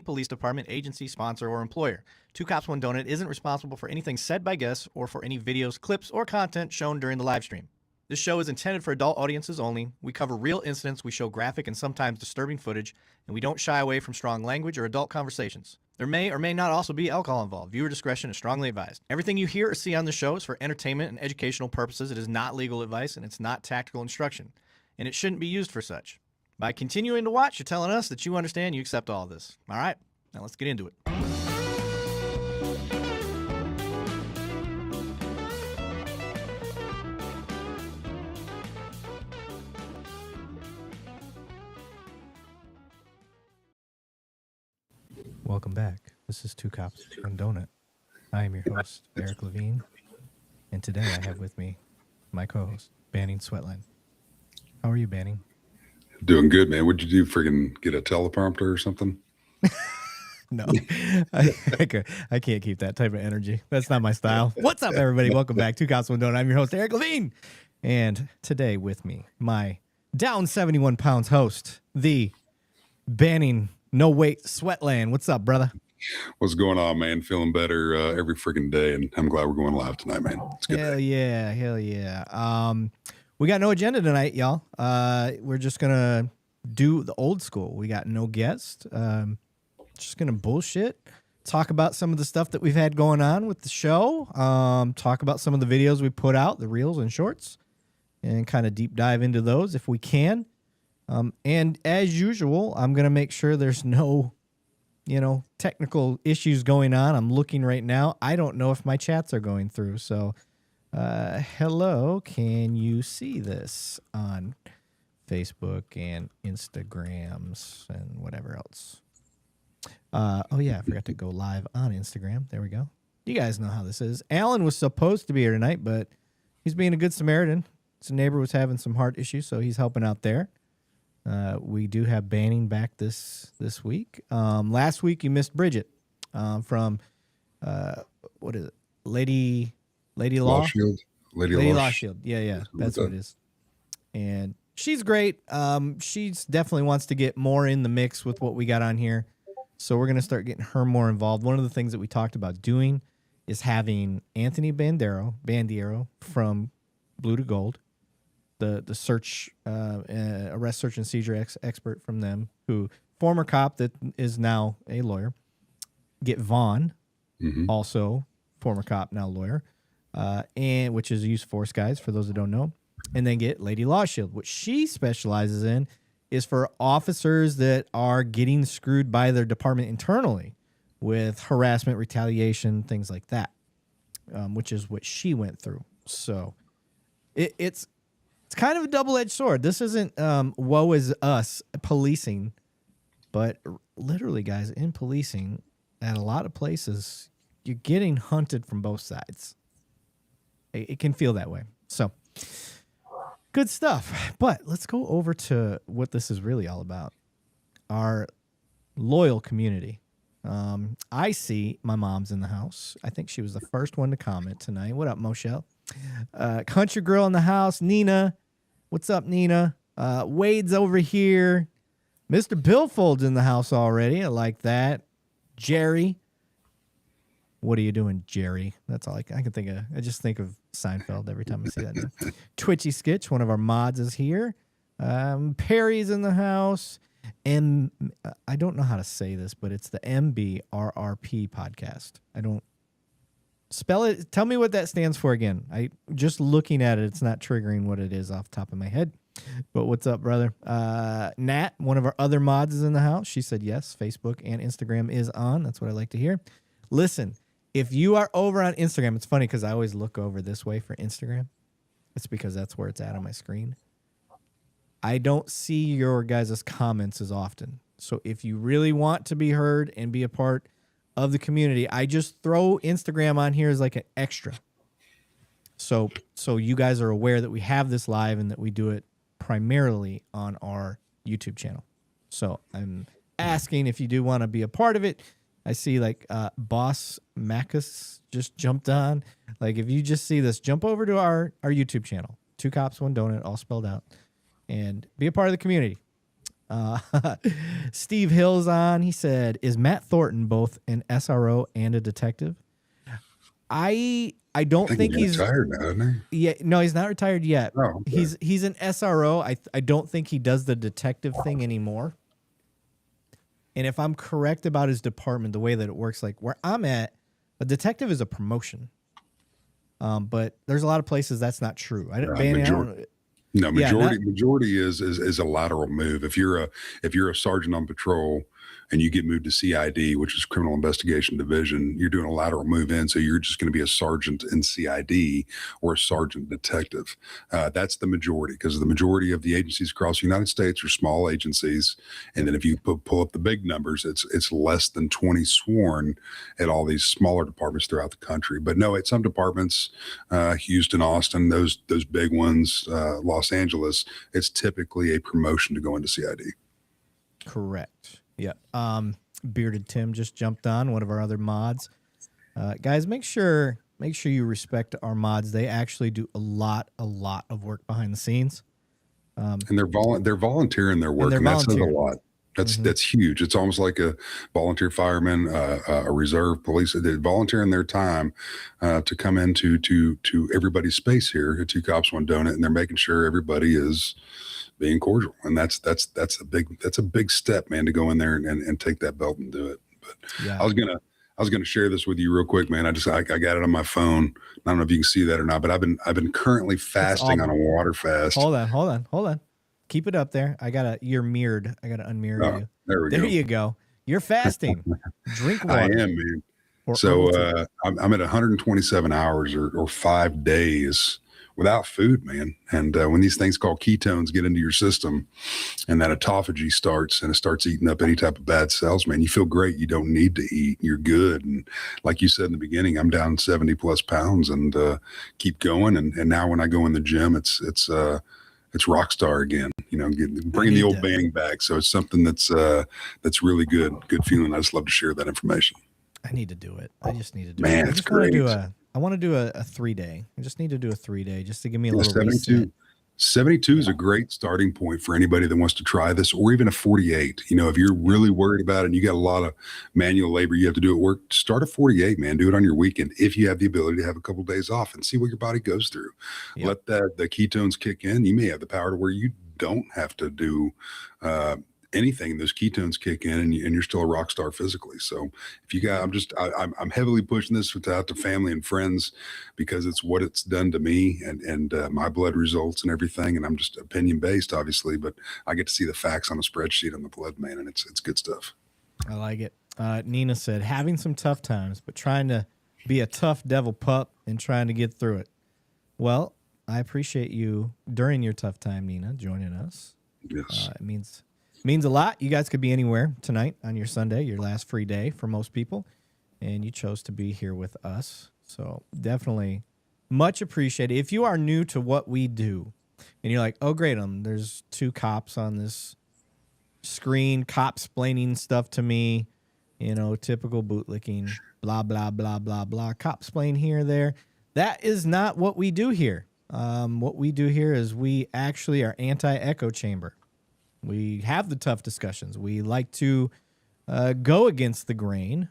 police department, agency, sponsor, or employer. Two Cops, One Donut isn't responsible for anything said by guests or for any videos, clips, or content shown during the live stream. This show is intended for adult audiences only. We cover real incidents, we show graphic and sometimes disturbing footage, and we don't shy away from strong language or adult conversations. There may or may not also be alcohol involved. Viewer discretion is strongly advised. Everything you hear or see on the show is for entertainment and educational purposes. It is not legal advice, and it's not tactical instruction, and it shouldn't be used for such. By continuing to watch, you're telling us that you understand, you accept all of this. All right, now let's get into it. Welcome back. This is Two Cops, One Donut. I am your host, Erik Lavigne, and today I have with me my co-host, Banning Sweatland. How are you, Banning? Doing good, man. What'd you do? Friggin' get a teleprompter or something? No, I can't keep that type of energy. That's not my style. What's up, everybody? Welcome back. Two Cops, One Donut. I'm your host, Erik Lavigne. And today with me, my down 71 pounds host, the Banning No Weight Sweatland. What's up, brother? What's going on, man? Feeling better every friggin' day, and I'm glad we're going live tonight, man. It's good. Hell yeah. We got no agenda tonight, y'all. We're just gonna do the old school. We got no guest. Just gonna bullshit. Talk about some of the stuff that we've had going on with the show. Talk about some of the videos we put out, the reels and shorts, and kind of deep dive into those if we can. And as usual, I'm going to make sure there's no, technical issues going on. I'm looking right now. I don't know if my chats are going through. So, hello, can you see this on Facebook and Instagrams and whatever else? Oh yeah, I forgot to go live on Instagram. There we go. You guys know how this is. Alan was supposed to be here tonight, but he's being a good Samaritan. His neighbor was having some heart issues, so he's helping out there. We do have Banning back this week. Last week you missed Bridget from what is it? Lady Law Shield. Lady Law Shield. Yeah, that's what it is. And she's great. She's definitely wants to get more in the mix with what we got on here. So we're gonna start getting her more involved. One of the things that we talked about doing is having Anthony Bandiero from Blue to Gold, the search arrest, search, and seizure expert from them, who former cop that is now a lawyer. Get Vaughn, also former cop, now lawyer, and which is use force guys for those that don't know. And then get Lady Law Shield. What she specializes in is for officers that are getting screwed by their department internally with harassment, retaliation, things like that, which is what she went through. So it's kind of a double-edged sword. This isn't woe is us policing, but literally, guys, in policing, at a lot of places, you're getting hunted from both sides. It can feel that way. So, good stuff. But let's go over to what this is really all about. Our loyal community. I see my mom's in the house. I think she was the first one to comment tonight. What up, Moshel? Country girl in the house, Nina. What's up, Nina? Wade's over here. Mr. Billfold's in the house already. I like that. Jerry. What are you doing, Jerry? That's all I can think of. I just think of Seinfeld every time I see that name. Twitchy Skitch, one of our mods, is here. Perry's in the house. And I don't know how to say this, but it's the MBRRP podcast. I don't spell it. Tell me what that stands for again. I just looking at it, it's not triggering what it is off the top of my head. But what's up, brother? Nat, one of our other mods, is in the house. She said yes. Facebook and Instagram is on. That's what I like to hear. Listen, if you are over on Instagram, it's funny because I always look over this way for Instagram. It's because that's where it's at on my screen. I don't see your guys' comments as often. So if you really want to be heard and be a part of the community, I just throw Instagram on here as like an extra. So you guys are aware that we have this live and that we do it primarily on our YouTube channel. So I'm asking if you do want to be a part of it. I see like Boss Macus just jumped on. Like if you just see this, jump over to our YouTube channel. Two Cops, One Donut, all spelled out. And be a part of the community. Uh, Steve Hill's on. He said, "Is Matt Thornton both an SRO and a detective?" I don't I think he's he's retired now, isn't he? yeah, no, he's not retired yet. Oh, okay. He's an SRO. I don't think he does the detective thing anymore. And if I'm correct about his department, the way that it works, like where I'm at, a detective is a promotion. But there's a lot of places that's not true. Banny, I don't. No, Yeah, majority is a lateral move. If you're a sergeant on patrol and you get moved to CID, which is Criminal Investigation Division, you're doing a lateral move in, so you're just going to be a sergeant in CID or a sergeant detective. That's the majority, because the majority of the agencies across the United States are small agencies, and then if you pull up the big numbers, it's less than 20 sworn at all these smaller departments throughout the country. But no, at some departments, Houston, Austin, those big ones, Los Angeles, it's typically a promotion to go into CID. Correct. Yep. Bearded Tim just jumped on, one of our other mods. Guys, make sure you respect our mods. They actually do a lot of work behind the scenes. And they're volunteering their work, and that says a lot. That's huge. It's almost like a volunteer fireman, a reserve police. They're volunteering their time to come into to everybody's space here at Two Cops One Donut, and they're making sure everybody is being cordial. And that's a big step, man, to go in there and take that belt and do it. But yeah. I was gonna share this with you real quick, man. I got it on my phone. I don't know if you can see that or not, but I've been currently fasting on a water fast. Hold on. Keep it up there. You're mirrored. I gotta unmirror you. There you go. You're fasting. Drink water. I am, man. So I'm at 127 hours or 5 days without food, man. And when these things called ketones get into your system and that autophagy starts, and it starts eating up any type of bad cells, man, you feel great. You don't need to eat. You're good. And like you said in the beginning, I'm down 70 plus pounds and keep going. And now when I go in the gym, it's rock star again, bringing the old bang back. So it's something that's really good feeling. I just love to share that information. I need to do it. I just need to do it. Man, it's great. I want to do a 3-day. I just need to do a 3-day just to give me a little 72. 72 is a great starting point for anybody that wants to try this, or even a 48. If you're really worried about it and you got a lot of manual labor you have to do at work, start a 48, man. Do it on your weekend if you have the ability to have a couple of days off and see what your body goes through. Yep. Let the ketones kick in. You may have the power to where you don't have to do anything. Those ketones kick in and you're still a rock star physically. So if you got, I'm heavily pushing this out to family and friends because it's what it's done to me and my blood results and everything. And I'm just opinion based, obviously, but I get to see the facts on a spreadsheet on the blood, man. And it's good stuff. I like it. Nina said, having some tough times, but trying to be a tough devil pup and trying to get through it. Well, I appreciate you during your tough time, Nina, joining us. Yes. It means a lot. You guys could be anywhere tonight on your Sunday, your last free day for most people, and you chose to be here with us. So definitely much appreciated. If you are new to what we do and you're like, oh, great, there's 2 cops on this screen, cop-splaining stuff to me, typical bootlicking, blah, blah, blah, blah, blah, cop-splain here, there. That is not what we do here. What we do here is we actually are anti-echo chamber. We have the tough discussions. We like to go against the grain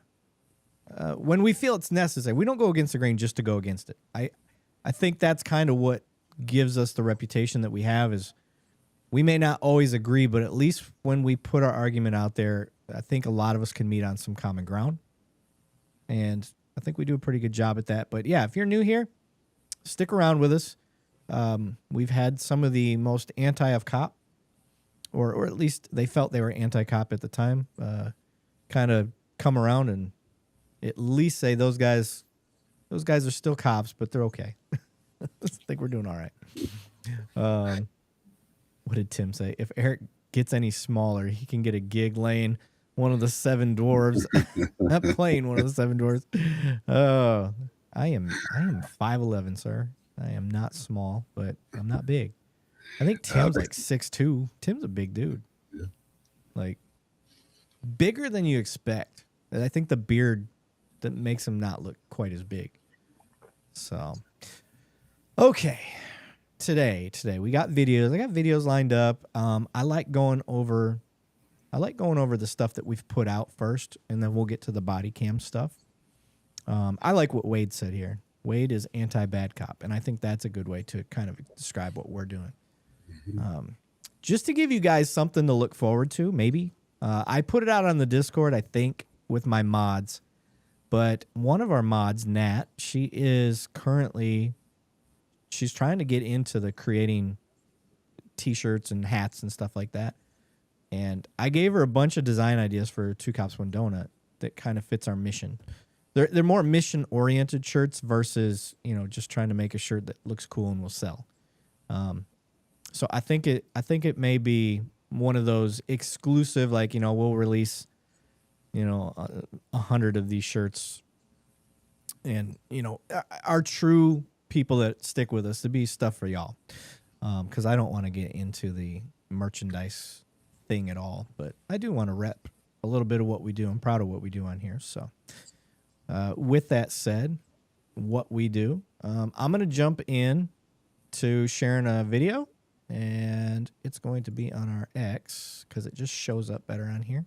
when we feel it's necessary. We don't go against the grain just to go against it. I think that's kind of what gives us the reputation that we have is we may not always agree, but at least when we put our argument out there, I think a lot of us can meet on some common ground. And I think we do a pretty good job at that. But yeah, if you're new here, stick around with us. We've had some of the most anti of cop, or at least they felt they were anti-cop at the time, kind of come around and at least say those guys are still cops, but they're okay. I think we're doing all right. What did Tim say? If Eric gets any smaller, he can get a gig laying one of the 7 dwarves. Not playing one of the 7 dwarves. Oh, I am 5'11", sir. I am not small, but I'm not big. I think Tim's like 6'2". Tim's a big dude. Yeah. Like, bigger than you expect. And I think the beard that makes him not look quite as big. So, okay. Today, we got videos. I got videos lined up. I like going over I like going over the stuff that we've put out first, and then we'll get to the body cam stuff. I like what Wade said here. Wade is anti-bad cop, and I think that's a good way to kind of describe what we're doing. Just to give you guys something to look forward to, maybe. I put it out on the Discord, I think, with my mods. But one of our mods, Nat, she's trying to get into the creating T-shirts and hats and stuff like that. And I gave her a bunch of design ideas for Two Cops, One Donut that kind of fits our mission. They're more mission-oriented shirts versus, just trying to make a shirt that looks cool and will sell. So I think it may be one of those exclusive, like, we'll release, 100 of these shirts, and our true people that stick with us to be stuff for y'all. Because I don't want to get into the merchandise thing at all, but I do want to rep a little bit of what we do. I'm proud of what we do on here. So with that said, what we do, I'm going to jump in to sharing a video, and it's going to be on our X because it just shows up better on here.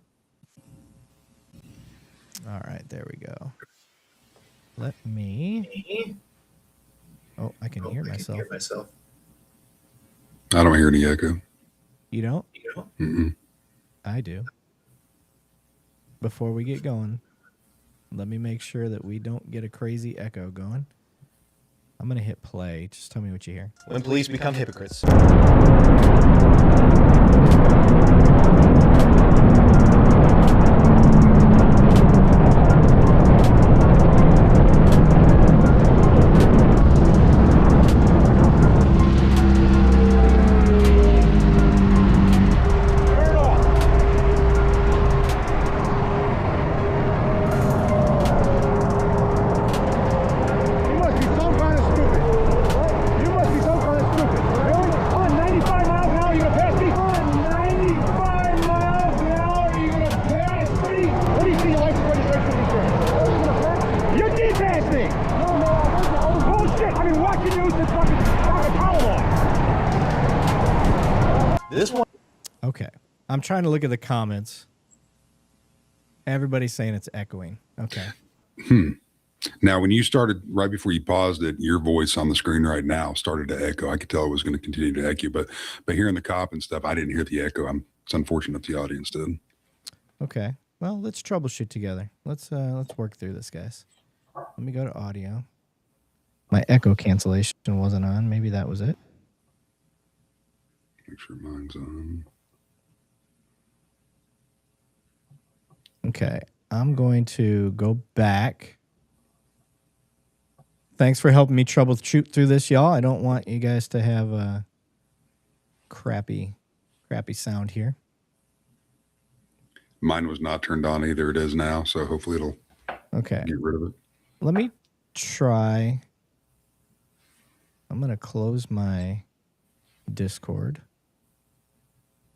All right, there we go. Let me... Oh, I can hear myself. I don't hear any echo. You don't? Mm-mm. I do. Before we get going, let me make sure that we don't get a crazy echo going. I'm going to hit play. Just tell me what you hear. When police become hypocrites. Okay. I'm trying to look at the comments. Everybody's saying it's echoing. Okay. Now, when you started, right before you paused it, your voice on the screen right now started to echo. I could tell it was going to continue to echo, but hearing the cop and stuff, I didn't hear the echo. It's unfortunate the audience did. Okay. Well, let's troubleshoot together. Let's work through this, guys. Let me go to audio. My echo cancellation wasn't on. Maybe that was it. Make sure mine's on. Okay. I'm going to go back. Thanks for helping me troubleshoot through this, y'all. I don't want you guys to have a crappy sound here. Mine was not turned on either. It is now, so hopefully it'll get rid of it. Let me try. I'm going to close my Discord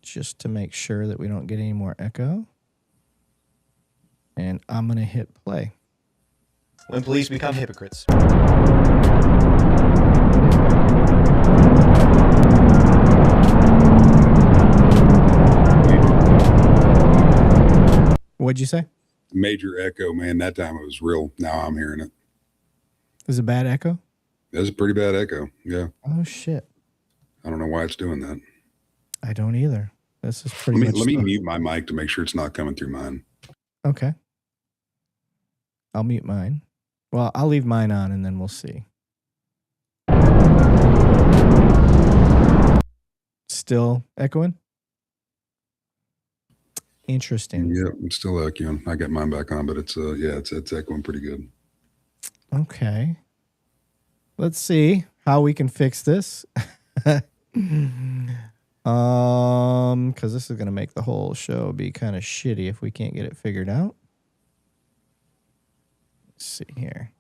just to make sure that we don't get any more echo. And I'm going to hit play. When police become hypocrites. What'd you say? Major echo, man. That time it was real. Now I'm hearing it. Is it bad echo? That's a pretty bad echo. Yeah. Oh, shit. I don't know why it's doing that. I don't either. This is pretty much... Let me mute my mic to make sure it's not coming through mine. Okay. I'll mute mine. Well, I'll leave mine on and then we'll see. Still echoing? Interesting. Yeah, it's still echoing. I got mine back on, but it's echoing pretty good. Okay. Let's see how we can fix this. Because this is going to make the whole show be kind of shitty if we can't get it figured out. Let's see here.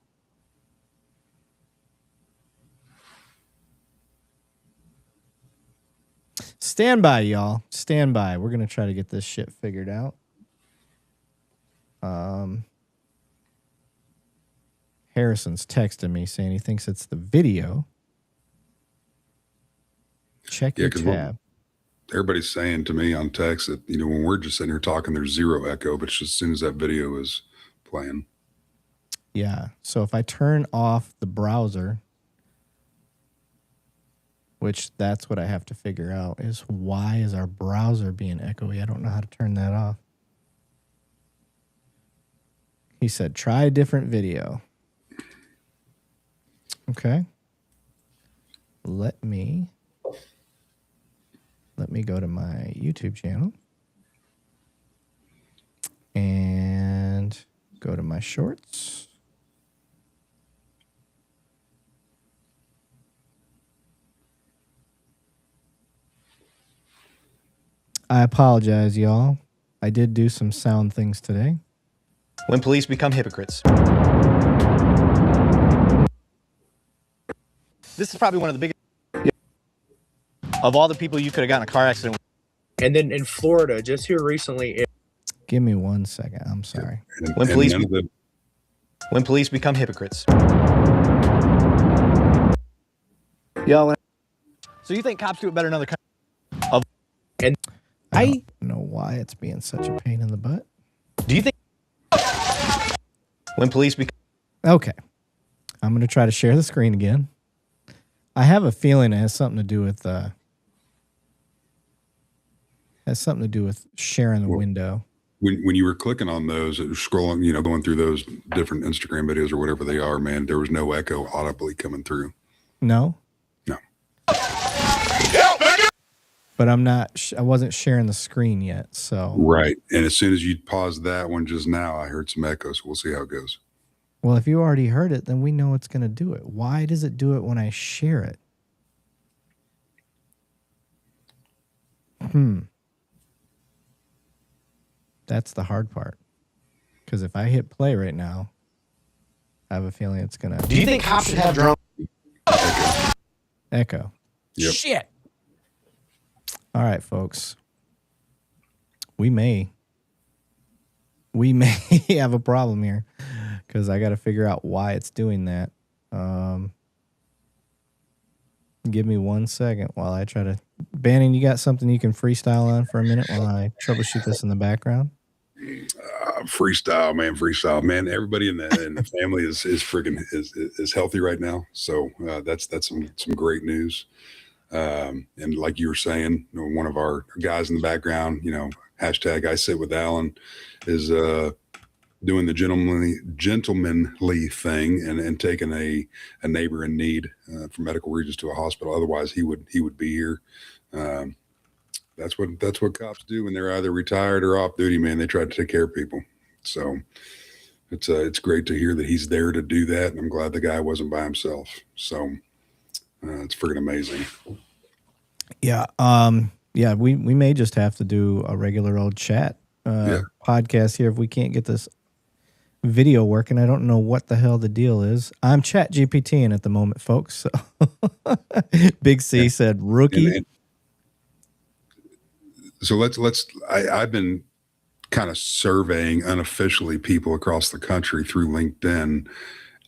Stand by, y'all. Stand by. We're going to try to get this shit figured out. Harrison's texting me saying he thinks it's the video. Check your tab. Everybody's saying to me on text that, when we're just sitting here talking, there's zero echo, but just as soon as that video is playing. Yeah. So if I turn off the browser, which that's what I have to figure out, is why is our browser being echoey? I don't know how to turn that off. He said, try a different video. Okay. Let me go to my YouTube channel and go to my shorts. I apologize, y'all. I did do some sound things today. When police become hypocrites. This is probably one of the biggest of all the people you could have gotten in a car accident with. And then in Florida, just here recently. Give me 1 second. I'm sorry. When police become hypocrites. Yo, so you think cops do it better in other countries? I don't know why it's being such a pain in the butt. Do you think when police become... Okay. I'm going to try to share the screen again. I have a feeling it has something to do with sharing the window. When you were clicking on those, it was scrolling, going through those different Instagram videos or whatever they are, man, there was no echo audibly coming through. No? No. But I wasn't sharing the screen yet, so. Right. And as soon as you paused that one just now, I heard some echo, so we'll see how it goes. Well, if you already heard it, then we know it's going to do it. Why does it do it when I share it? That's the hard part. Because if I hit play right now, I have a feeling it's going to... Do you think cops should have drones? Echo. Yep. Shit. All right, folks. We may have a problem here because I got to figure out why it's doing that. Give me 1 second while I try to... Bannon, you got something you can freestyle on for a minute while I troubleshoot this in the background? Freestyle, man. Everybody in the family is freaking is healthy right now. So that's some great news. And like you were saying, one of our guys in the background, hashtag I sit with Alan, is doing the gentlemanly thing and taking a neighbor in need from Medical Regis to a hospital. Otherwise, he would be here. That's what cops do when they're either retired or off duty, man. They try to take care of people. So it's great to hear that he's there to do that. And I'm glad the guy wasn't by himself. So it's freaking amazing. Yeah. Yeah. We may just have to do a regular old chat podcast here if we can't get this video working. I don't know what the hell the deal is. I'm chat GPTing at the moment, folks. So Big C said rookie. So I've been kind of surveying unofficially people across the country through LinkedIn,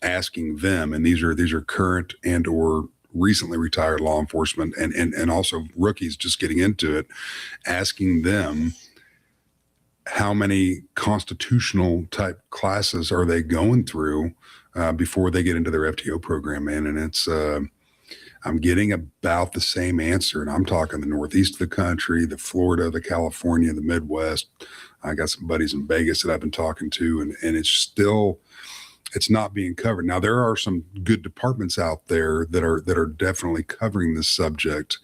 asking them, and these are current and or recently retired law enforcement and also rookies just getting into it, asking them how many constitutional type classes are they going through before they get into their FTO program, man. And it's I'm getting about the same answer, and I'm talking the Northeast of the country, the Florida, the California, the Midwest. I got some buddies in Vegas that I've been talking to, and it's not being covered. Now, there are some good departments out there that are definitely covering this subject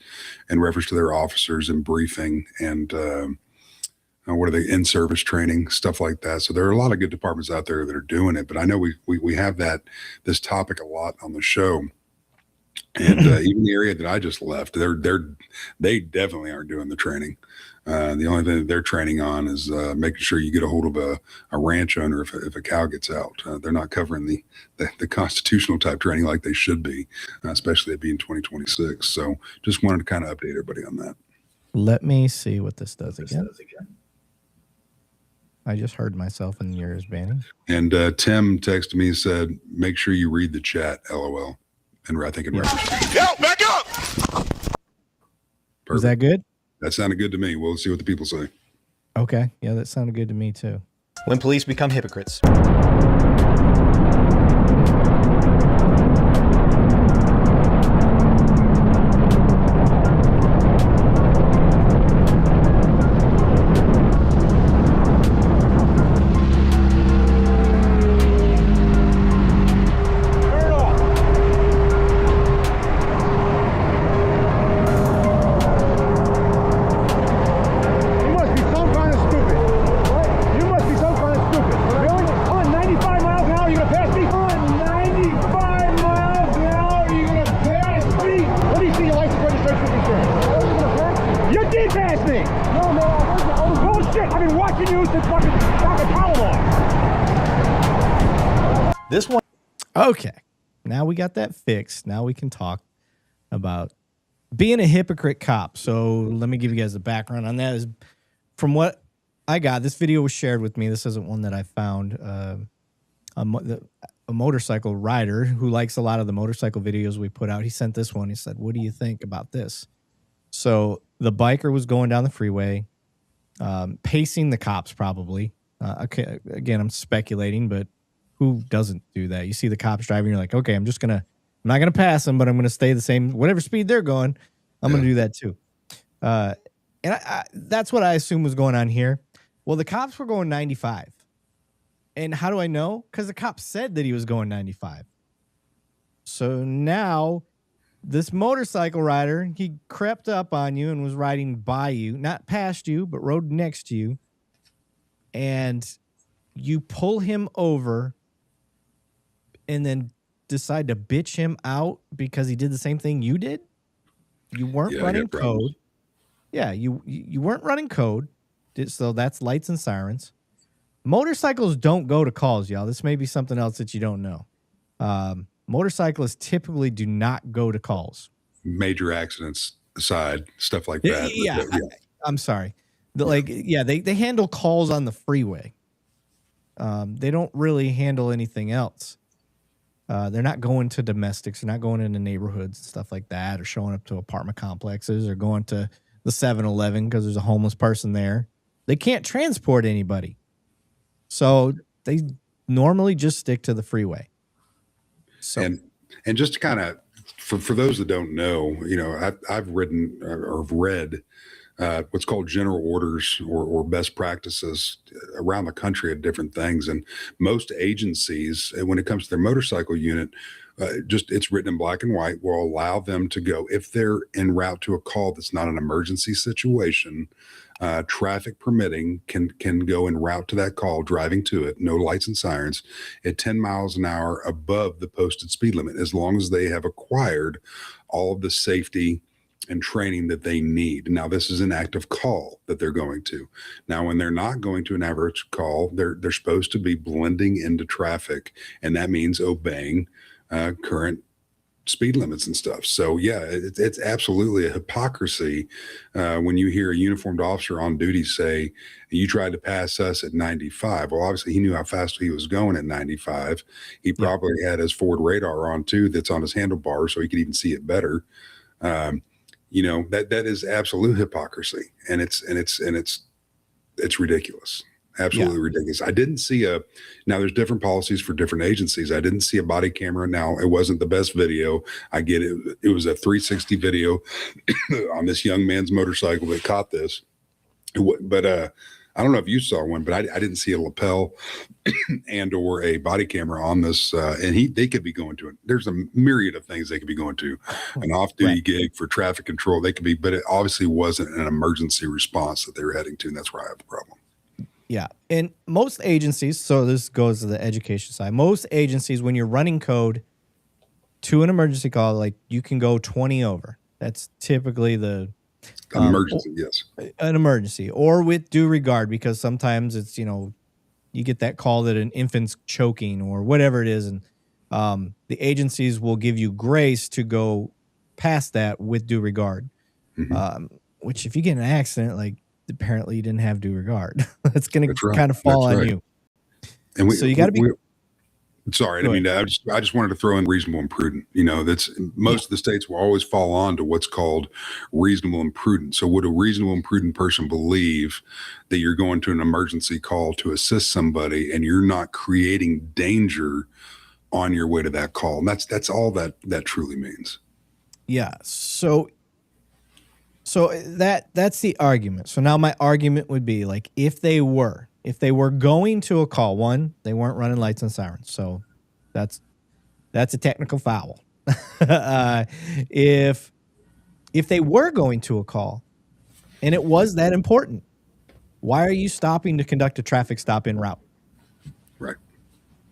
in reference to their officers and briefing and what are they, in-service training, stuff like that. So there are a lot of good departments out there that are doing it, but I know we have this topic a lot on the show. And even the area that I just left, they definitely aren't doing the training. The only thing that they're training on is making sure you get a hold of a ranch owner if a cow gets out. They're not covering the constitutional type training like they should be, especially it being 2026. So just wanted to kind of update everybody on that. Let me see what this does again. I just heard myself in yours, Banning. And Tim texted me and said, make sure you read the chat, LOL. And I think in reference to Yo, back up! Was that good? That sounded good to me. We'll see what the people say. Okay. Yeah, that sounded good to me too. When police become hypocrites. This one. Okay. Now we got that fixed. Now we can talk about being a hypocrite cop. So let me give you guys the background on that. Is from what I got, this video was shared with me. This isn't one that I found. A motorcycle rider who likes a lot of the motorcycle videos we put out. He sent this one. He said, "What do you think about this?" So the biker was going down the freeway, pacing the cops probably. Okay, again, I'm speculating, but who doesn't do that? You see the cops driving, you're like, okay, I'm not gonna pass them, but I'm gonna stay the same, whatever speed they're going, I'm gonna do that too. And that's what I assume was going on here. Well, the cops were going 95. And how do I know? Because the cop said that he was going 95. So now this motorcycle rider, he crept up on you and was riding by you, not past you, but rode next to you. And you pull him over and then decide to bitch him out because he did the same thing you did. You weren't running code. Yeah, you weren't running code. So that's lights and sirens. Motorcycles don't go to calls, y'all. This may be something else that you don't know. Motorcyclists typically do not go to calls. Major accidents aside, stuff like that. Yeah, I'm sorry. They handle calls on the freeway. They don't really handle anything else. They're not going to domestics. They're not going into neighborhoods and stuff like that, or showing up to apartment complexes, or going to the 7-Eleven because there's a homeless person there. They can't transport anybody. So they normally just stick to the freeway. So, and just to kind of, for those that don't know, I've written or read what's called general orders or best practices around the country at different things. And most agencies, when it comes to their motorcycle unit, it's written in black and white, will allow them to go, if they're en route to a call that's not an emergency situation, traffic permitting, can go en route to that call, driving to it, no lights and sirens, at 10 miles an hour above the posted speed limit, as long as they have acquired all of the safety and training that they need. Now, this is an active call that they're going to. Now, when they're not going to an average call, they're supposed to be blending into traffic, and that means obeying current speed limits and stuff. So yeah, it's absolutely a hypocrisy when you hear a uniformed officer on duty say, "You tried to pass us at 95." Well, obviously he knew how fast he was going at 95. He probably had his forward radar on too, that's on his handlebar, so he could even see it better. That is absolute hypocrisy, and it's ridiculous. Absolutely ridiculous. I didn't see now there's different policies for different agencies. I didn't see a body camera. Now, it wasn't the best video. I get it. It was a 360 video on this young man's motorcycle that caught this. But I don't know if you saw one, but I didn't see a lapel and or a body camera on this. And they could be going to it. There's a myriad of things they could be going to. An off-duty gig for traffic control. They could be, but it obviously wasn't an emergency response that they were heading to. And that's where I have the problem. Yeah. And most agencies, so this goes to the education side, most agencies, when you're running code to an emergency call, like you can go 20 over. That's typically the emergency, yes. An emergency, or with due regard, because sometimes it's, you get that call that an infant's choking or whatever it is. And the agencies will give you grace to go past that with due regard, which if you get in an accident, like, apparently you didn't have due regard. That's going to kind of fall on you. And so you got to be. Sorry, I Go mean, I just wanted to throw in reasonable and prudent. That's most of the states will always fall on to what's called reasonable and prudent. So would a reasonable and prudent person believe that you're going to an emergency call to assist somebody and you're not creating danger on your way to that call? And that's all that truly means. Yeah. So that's the argument. So now my argument would be like, if they were going to a call, one, they weren't running lights and sirens. So that's a technical foul. If they were going to a call and it was that important, why are you stopping to conduct a traffic stop en route? Right.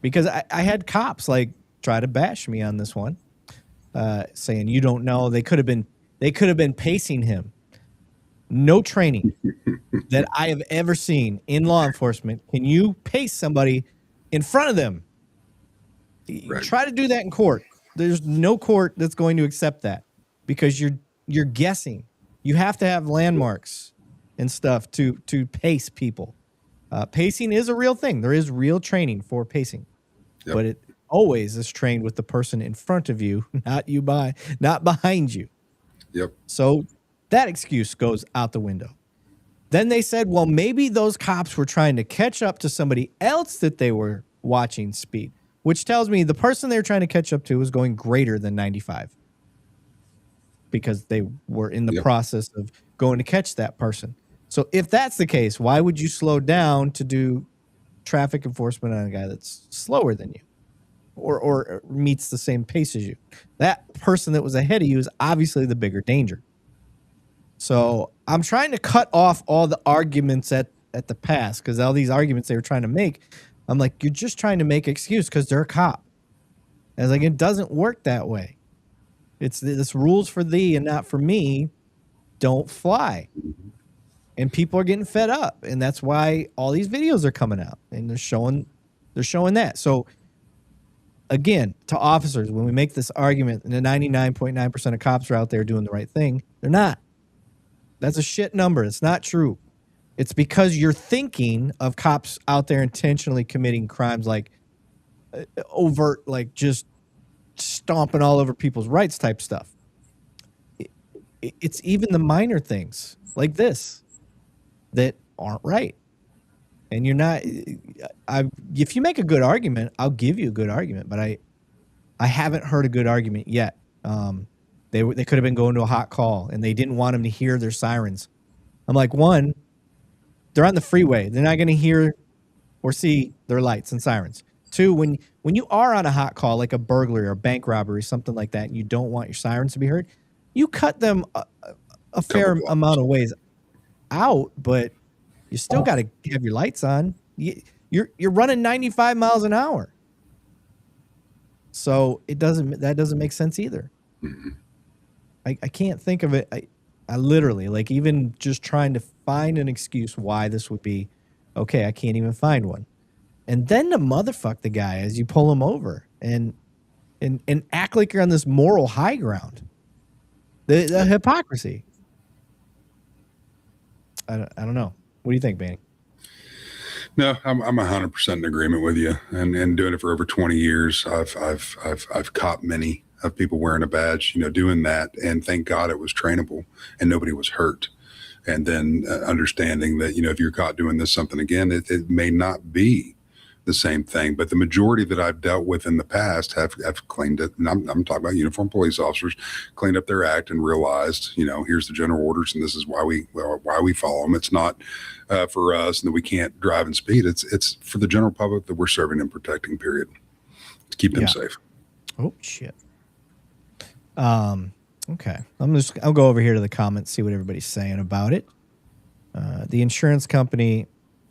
Because I had cops like try to bash me on this one, saying, you don't know, they could have been pacing him. No training that I have ever seen in law enforcement can you pace somebody in front of them. Right. Try to do that in court. There's no court that's going to accept that because you're guessing. You have to have landmarks and stuff to pace people. Pacing is a real thing. There is real training for pacing, but it always is trained with the person in front of you, not behind you. Yep. So that excuse goes out the window. Then they said, well, maybe those cops were trying to catch up to somebody else that they were watching speed, which tells me the person they were trying to catch up to was going greater than 95 because they were in the process of going to catch that person. So if that's the case, why would you slow down to do traffic enforcement on a guy that's slower than you or meets the same pace as you? That person that was ahead of you is obviously the bigger danger. So I'm trying to cut off all the arguments at the past because all these arguments they were trying to make, I'm like, you're just trying to make an excuse because they're a cop. I was like, it doesn't work that way. It's this rules for thee and not for me don't fly. And people are getting fed up. And that's why all these videos are coming out and they're showing that. So again, to officers, when we make this argument and the 99.9% of cops are out there doing the right thing, they're not. That's a shit number. It's not true. It's because you're thinking of cops out there intentionally committing crimes like overt, like just stomping all over people's rights type stuff. It's even the minor things like this that aren't right. And you're not, if you make a good argument, I'll give you a good argument, but I haven't heard a good argument yet. They could have been going to a hot call and they didn't want them to hear their sirens. I'm like, one, they're on the freeway. They're not going to hear or see their lights and sirens. Two, when you are on a hot call, like a burglary or bank robbery, something like that, and you don't want your sirens to be heard, you cut them a fair amount of ways out, but you still got to have your lights on. You're running 95 miles an hour. So that doesn't make sense either. Mm-hmm. I can't think of it. I literally, like, even just trying to find an excuse why this would be okay, I can't even find one. And then to motherfuck the guy as you pull him over and act like you're on this moral high ground. The hypocrisy. I don't know. What do you think, Banny? No, I'm 100% in agreement with you. And doing it for over 20 years, I've caught many of people wearing a badge, doing that. And thank God it was trainable and nobody was hurt. And then understanding that, if you're caught doing something again, it may not be the same thing. But the majority that I've dealt with in the past have cleaned it. And I'm talking about uniformed police officers, cleaned up their act and realized, here's the general orders and this is why we follow them. It's not for us and that we can't drive and speed. It's for the general public that we're serving and protecting, period. To keep them safe. Oh, shit. Okay. I'll go over here to the comments, see what everybody's saying about it. The insurance company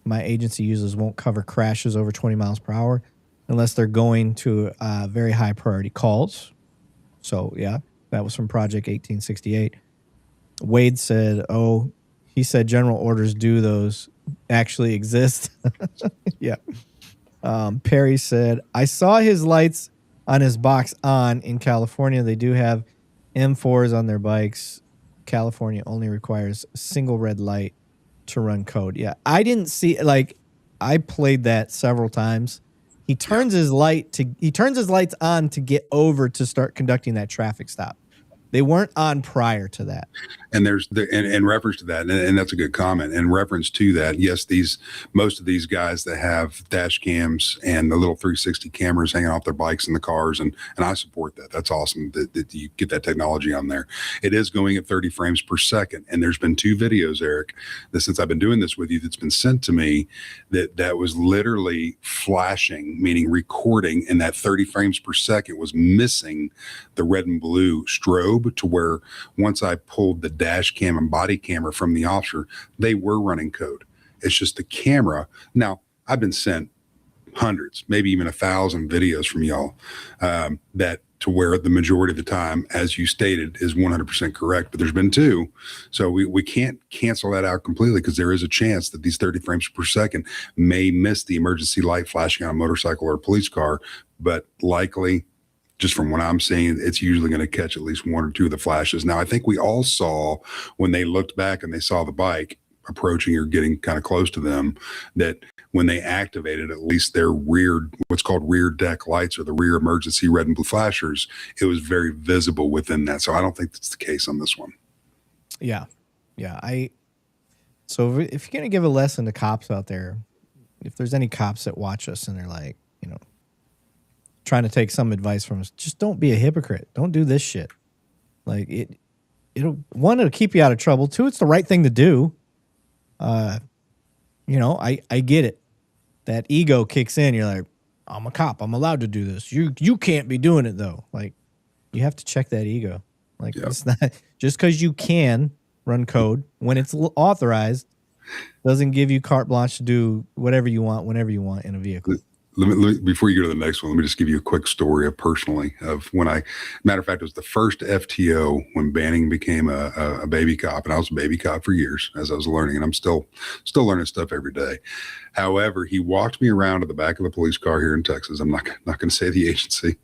my agency uses won't cover crashes over 20 miles per hour unless they're going to very high priority calls. So yeah, that was from Project 1868. Wade said, he said general orders do those actually exist. Yeah. Perry said, I saw his lights on his box on in California. They do have M4s on their bikes. California only requires a single red light to run code. Yeah, I didn't see, I played that several times He turns his lights on to get over to start conducting that traffic stop. They weren't on prior to that. And in reference to that, and that's a good comment. In reference to that, yes, most of these guys that have dash cams and the little 360 cameras hanging off their bikes in the cars, and I support that. That's awesome that you get that technology on there. It is going at 30 frames per second, and there's been 2 videos, Eric, that since I've been doing this with you, that's been sent to me that was literally flashing, meaning recording, and that 30 frames per second was missing the red and blue strobe, to where once I pulled the dash cam and body camera from the officer, they were running code. It's just the camera. Now, I've been sent hundreds, maybe even 1,000 videos from y'all that to where the majority of the time, as you stated, is 100% correct. But there's been 2. So we can't cancel that out completely, because there is a chance that these 30 frames per second may miss the emergency light flashing on a motorcycle or a police car, but likely, just from what I'm seeing, it's usually going to catch at least 1 or 2 of the flashes. Now, I think we all saw when they looked back and they saw the bike approaching or getting kind of close to them, that when they activated at least their what's called rear deck lights, or the rear emergency red and blue flashers, it was very visible within that. So I don't think that's the case on this one. Yeah. So if you're going to give a lesson to cops out there, if there's any cops that watch us and they're like, trying to take some advice from us, just don't be a hypocrite. Don't do this shit. Like it'll keep you out of trouble. 2, it's the right thing to do. I get it. That ego kicks in. You're like, I'm a cop. I'm allowed to do this. You can't be doing it though. Like, you have to check that ego. Like, It's not just because you can run code when it's authorized doesn't give you carte blanche to do whatever you want whenever you want in a vehicle. Before you go to the next one, let me just give you a quick story of when matter of fact, it was the first FTO when Banning became a baby cop, and I was a baby cop for years as I was learning, and I'm still learning stuff every day. However, he walked me around to the back of the police car here in Texas. I'm not going to say the agency.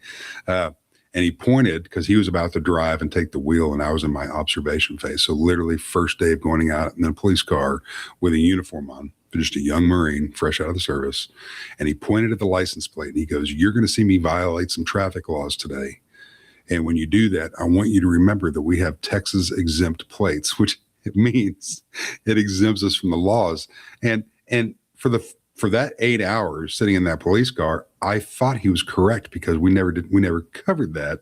And he pointed, because he was about to drive and take the wheel, and I was in my observation phase. So literally first day of going out in the police car with a uniform on, just a young Marine fresh out of the service. And he pointed at the license plate and he goes, "You're going to see me violate some traffic laws today. And when you do that, I want you to remember that we have Texas exempt plates," which it means it exempts us from the laws. And for that 8 hours sitting in that police car, I thought he was correct, because we never covered that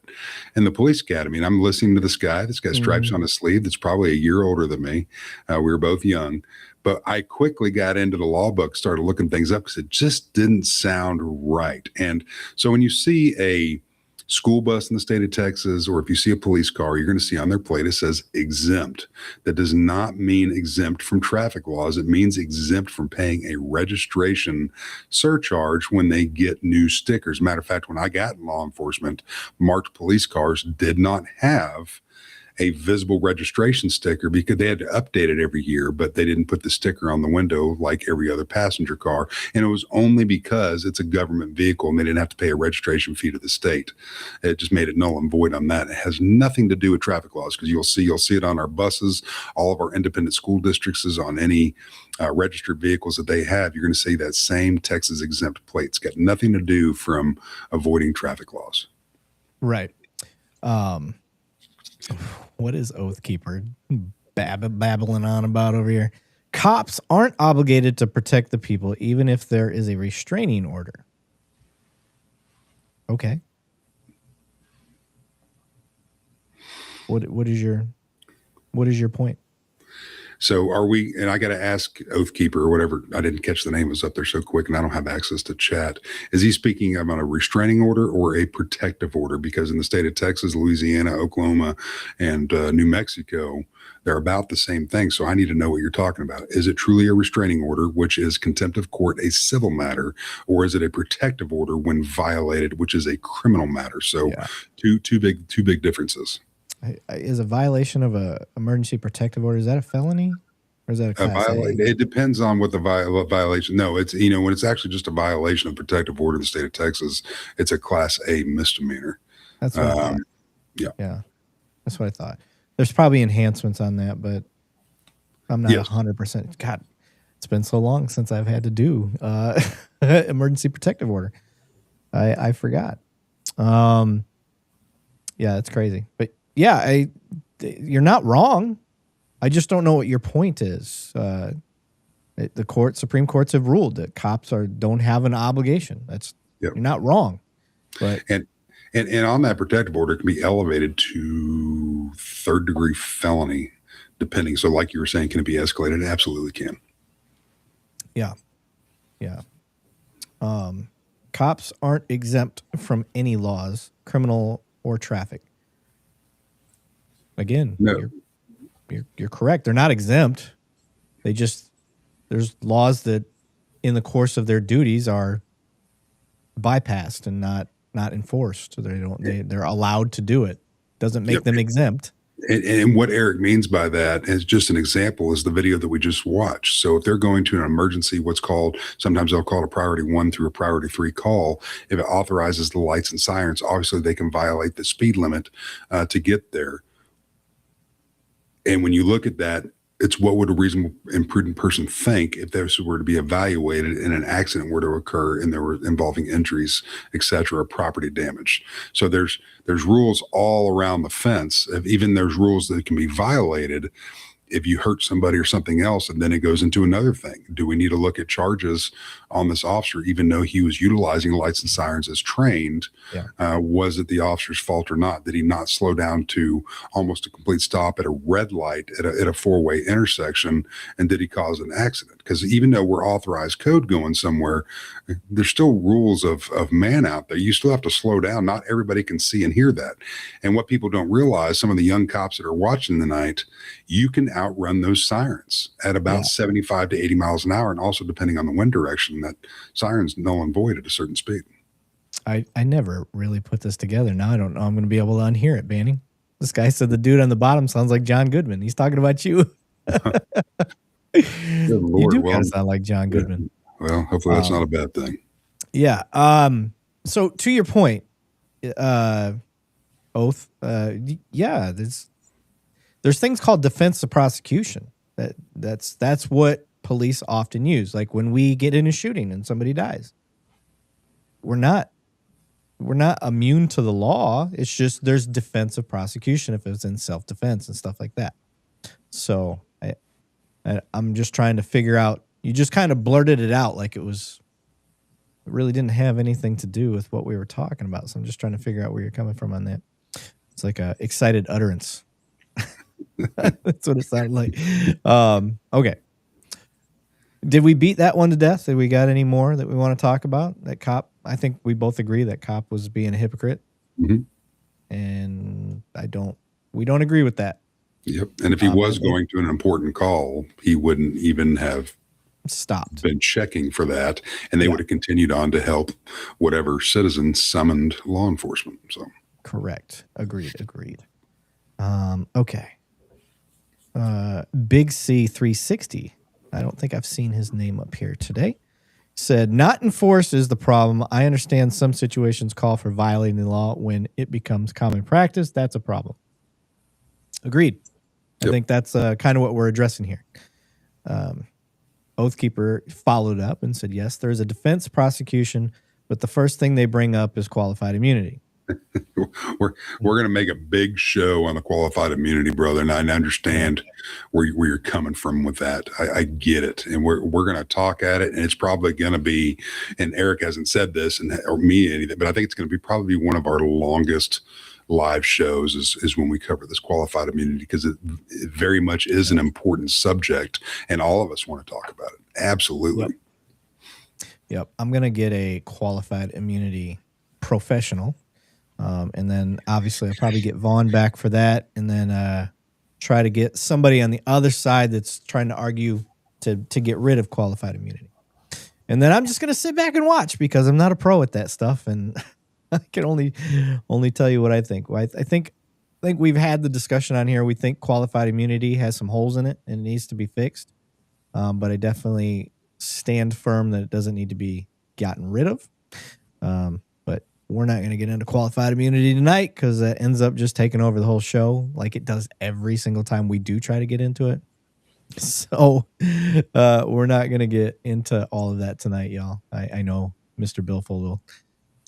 in the police academy. And I'm listening to this guy. This guy stripes on his sleeve. That's probably a year older than me. We were both young. But I quickly got into the law book, started looking things up, because it just didn't sound right. And so when you see a school bus in the state of Texas, or if you see a police car, you're going to see on their plate, it says exempt. That does not mean exempt from traffic laws. It means exempt from paying a registration surcharge when they get new stickers. Matter of fact, when I got in law enforcement, marked police cars did not have a visible registration sticker, because they had to update it every year, but they didn't put the sticker on the window like every other passenger car. And it was only because it's a government vehicle and they didn't have to pay a registration fee to the state. It just made it null and void on that. It has nothing to do with traffic laws, because you'll see it on our buses, all of our independent school districts, is on any registered vehicles that they have. You're going to see that same Texas exempt plate. It's got nothing to do from avoiding traffic laws. Right. What is Oath Keeper babbling on about over here? Cops aren't obligated to protect the people, even if there is a restraining order. Okay. What is your point? So are we, and I got to ask Oath Keeper or whatever, I didn't catch the name, it was up there so quick and I don't have access to chat. Is he speaking about a restraining order or a protective order? Because in the state of Texas, Louisiana, Oklahoma, and New Mexico, they're about the same thing. So I need to know what you're talking about. Is it truly a restraining order, which is contempt of court, a civil matter, or is it a protective order when violated, which is a criminal matter? So yeah. Two big differences. Is a violation of a emergency protective order, is that a felony, or is that a class A? It depends on what the violation. No, it's, when it's actually just a violation of protective order in the state of Texas, it's a class A misdemeanor. That's what I thought. Yeah, that's what I thought. There's probably enhancements on that, but I'm not 100%. God, it's been so long since I've had to do emergency protective order. I forgot. Yeah, that's crazy. But yeah, you're not wrong. I just don't know what your point is. The Supreme Courts have ruled that cops don't have an obligation. You're not wrong. But and on that protective order, it can be elevated to third-degree felony, depending. So, like you were saying, can it be escalated? It absolutely can. Yeah. Cops aren't exempt from any laws, criminal or traffic. Again, No. You're correct. They're not exempt. There's laws that in the course of their duties are bypassed and not enforced. So they're allowed to do it. Doesn't make them exempt. And what Eric means by that is just an example is the video that we just watched. So if they're going to an emergency, sometimes they'll call it a priority 1 through a priority 3 call. If it authorizes the lights and sirens, obviously they can violate the speed limit to get there. And when you look at that, it's what would a reasonable and prudent person think if this were to be evaluated and an accident were to occur and there were involving injuries, et cetera, or property damage. So there's rules all around the fence. Even there's rules that can be violated if you hurt somebody or something else, and then it goes into another thing. Do we need to look at charges on this officer, even though he was utilizing lights and sirens as trained? Yeah. Was it the officer's fault or not? Did he not slow down to almost a complete stop at a red light at a four-way intersection? And did he cause an accident? Because even though we're authorized code going somewhere, there's still rules of man out there. You still have to slow down. Not everybody can see and hear that. And what people don't realize, some of the young cops that are watching tonight, you can outrun those sirens at about 75 to 80 miles an hour. And also depending on the wind direction, that siren's null and void at a certain speed. I never really put this together. Now I don't know I'm going to be able to unhear it, Banning. This guy said the dude on the bottom sounds like John Goodman. He's talking about you. Good Lord. You do kind of sound like John Goodman. Well, hopefully that's not a bad thing. Yeah. So to your point, Oath, yeah, there's things called defense of prosecution. That's what police often use. Like when we get in a shooting and somebody dies, we're not immune to the law. It's just there's defensive prosecution if it's in self-defense and stuff like that. So I'm just trying to figure out. You just kind of blurted it out like it really didn't have anything to do with what we were talking about. So I'm just trying to figure out where you're coming from on that. It's like a excited utterance. That's what it sounded like. Okay. Did we beat that one to death? Did we got any more that we want to talk about? That cop, I think we both agree that cop was being a hypocrite. Mm-hmm. And we don't agree with that. Yep. And if he was going to an important call, he wouldn't even have stopped, been checking for that. And they would have continued on to help whatever citizen summoned law enforcement. So correct. Agreed. Okay. Big C 360. I don't think I've seen his name up here today. Said, not enforced is the problem. I understand some situations call for violating the law when it becomes common practice. That's a problem. Agreed. I think that's kind of what we're addressing here. Oathkeeper followed up and said, yes, there's a defense prosecution, but the first thing they bring up is qualified immunity. We're going to make a big show on the qualified immunity, brother. And I understand where you're coming from with that. I get it. And we're going to talk at it. And it's probably going to be, and Eric hasn't said this or me anything, but I think it's going to be probably one of our longest live shows is when we cover this qualified immunity, because it very much is an important subject and all of us want to talk about it. Absolutely. Yep. I'm going to get a qualified immunity professional. And then obviously I'll probably get Vaughn back for that. And then try to get somebody on the other side that's trying to argue to get rid of qualified immunity. And then I'm just going to sit back and watch because I'm not a pro at that stuff. And I can only tell you what I think. I think we've had the discussion on here. We think qualified immunity has some holes in it and it needs to be fixed. But I definitely stand firm that it doesn't need to be gotten rid of. But we're not going to get into qualified immunity tonight because that ends up just taking over the whole show like it does every single time we do try to get into it. So we're not going to get into all of that tonight, y'all. I know Mr. Billfold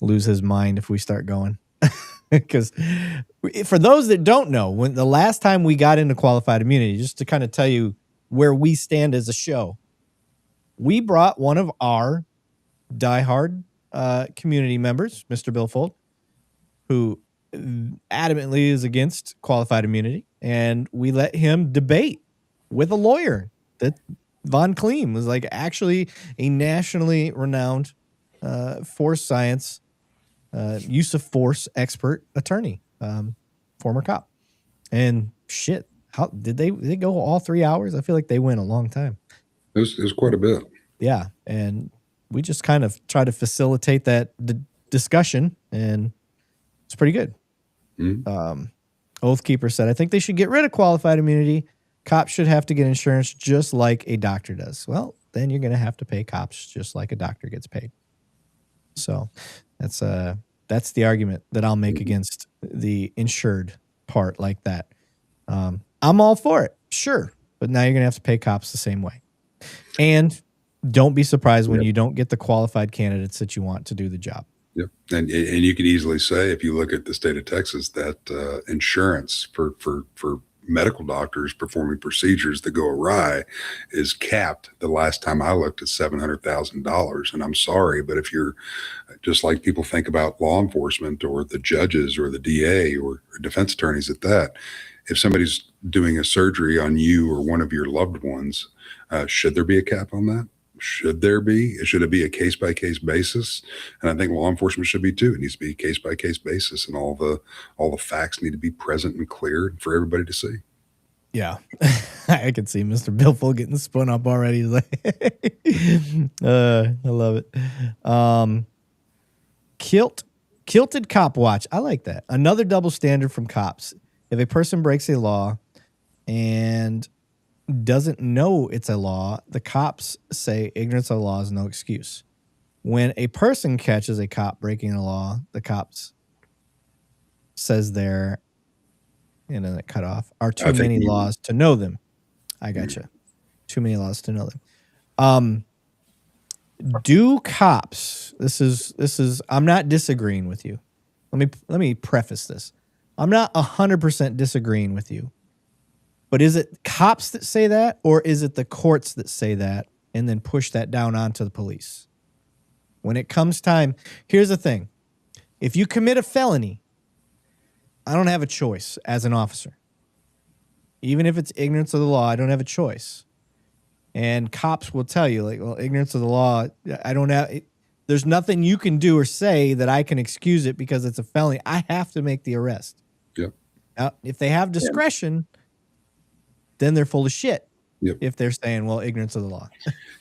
lose his mind if we start going. Because for those that don't know, when the last time we got into qualified immunity, just to kind of tell you where we stand as a show, we brought one of our diehard community members, Mr. Billfold, who adamantly is against qualified immunity, and we let him debate with a lawyer that Von Kleem was like actually a nationally renowned force science use of force expert attorney, former cop. And shit, how did they go all 3 hours? I feel like they went a long time. It was quite a bit. Yeah, and we just kind of try to facilitate that discussion, and it's pretty good. Mm-hmm. Oathkeeper said, I think they should get rid of qualified immunity. Cops should have to get insurance just like a doctor does. Well, then you're going to have to pay cops just like a doctor gets paid. So that's the argument that I'll make against the insured part like that. I'm all for it, sure, but now you're going to have to pay cops the same way. And don't be surprised when you don't get the qualified candidates that you want to do the job. Yep. And you could easily say, if you look at the state of Texas, that insurance for medical doctors performing procedures that go awry is capped. The last time I looked at $700,000. And I'm sorry, but if you're just like people think about law enforcement or the judges or the DA or defense attorneys at that, if somebody's doing a surgery on you or one of your loved ones, should there be a cap on that? Should there be? Should it be a case-by-case basis? And I think law enforcement should be too. It needs to be a case-by-case basis, and all the facts need to be present and clear for everybody to see. Yeah, I can see Mr. Billfold getting spun up already. He's like, I love it. Kilted cop watch. I like that. Another double standard from cops. If a person breaks a law and doesn't know it's a law, the cops say ignorance of the law is no excuse. When a person catches a cop breaking a law, the cops says there, and then it cut off, are too many laws to know them. I gotcha. Too many laws to know them. Do cops, this is I'm not disagreeing with you. Let me preface this. I'm not 100% disagreeing with you. But is it cops that say that, or is it the courts that say that and then push that down onto the police? When it comes time, here's the thing. If you commit a felony, I don't have a choice as an officer. Even if it's ignorance of the law, I don't have a choice. And cops will tell you, like, well, ignorance of the law, I don't have, there's nothing you can do or say that I can excuse it because it's a felony. I have to make the arrest. Yep. Now, if they have discretion, then they're full of shit. Yep. If they're saying, well, ignorance of the law.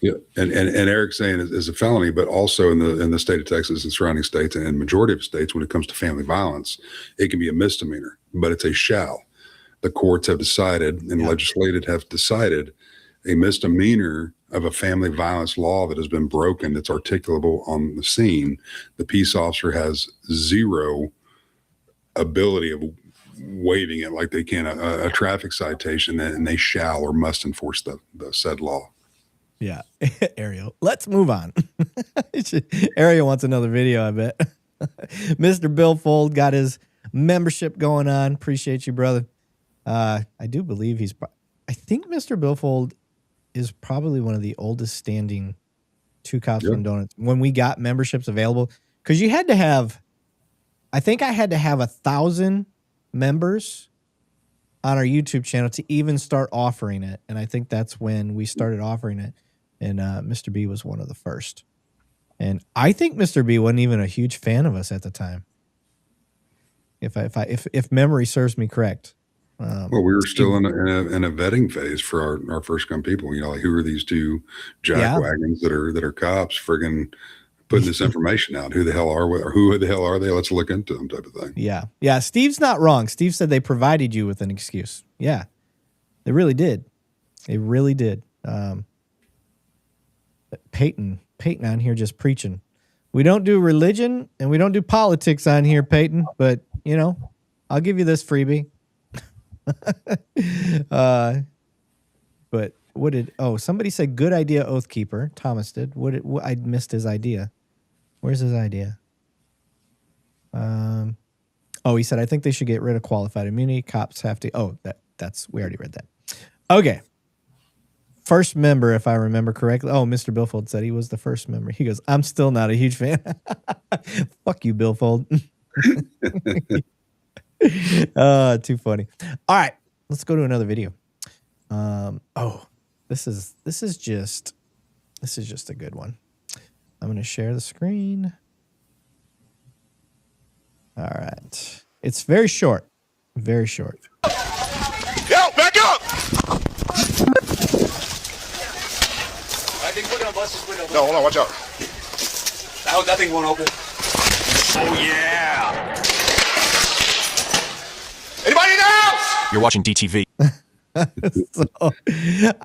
Yeah. And Eric's saying is a felony, but also in the state of Texas and surrounding states and majority of states, when it comes to family violence, it can be a misdemeanor, but it's a shall. The courts have decided and legislated have decided a misdemeanor of a family violence law that has been broken, that's articulable on the scene. The peace officer has zero ability of waiving it like they can a traffic citation, and they shall or must enforce the said law. Yeah. Ariel, let's move on. Ariel wants another video, I bet. Mr. Billfold got his membership going on. Appreciate you, brother. I do believe I think Mr. Billfold is probably one of the oldest standing Two Cops and Donuts when we got memberships available, because you had to have, I think I had to have 1,000 members on our YouTube channel to even start offering it. And I think that's when we started offering it. And Mr. B was one of the first. And I think Mr. B wasn't even a huge fan of us at the time. If memory serves me correct. Well, we were still in a vetting phase for our first come people. You know, like, who are these two jackwagons that are cops friggin' putting this information out? Who the hell are we, or who the hell are they? Let's look into them, type of thing. Yeah. Yeah. Steve's not wrong. Steve said they provided you with an excuse. Yeah. They really did. They really did. Peyton on here just preaching. We don't do religion and we don't do politics on here, Peyton, but you know, I'll give you this freebie. But somebody said good idea, Oathkeeper. Thomas did. I missed his idea. Where's his idea? Oh, he said, I think they should get rid of qualified immunity. Cops have to. Oh, that's we already read that. Okay. First member, if I remember correctly. Oh, Mr. Billfold said he was the first member. He goes, I'm still not a huge fan. Fuck you, Billfold. Too funny. All right, let's go to another video. Oh, this is just a good one. I'm going to share the screen. All right. It's very short. Very short. Yo, back up! I think we're gonna bust this window. No, hold on, watch out. That thing won't open. Oh, yeah! Anybody in the house? You're watching DTV. So,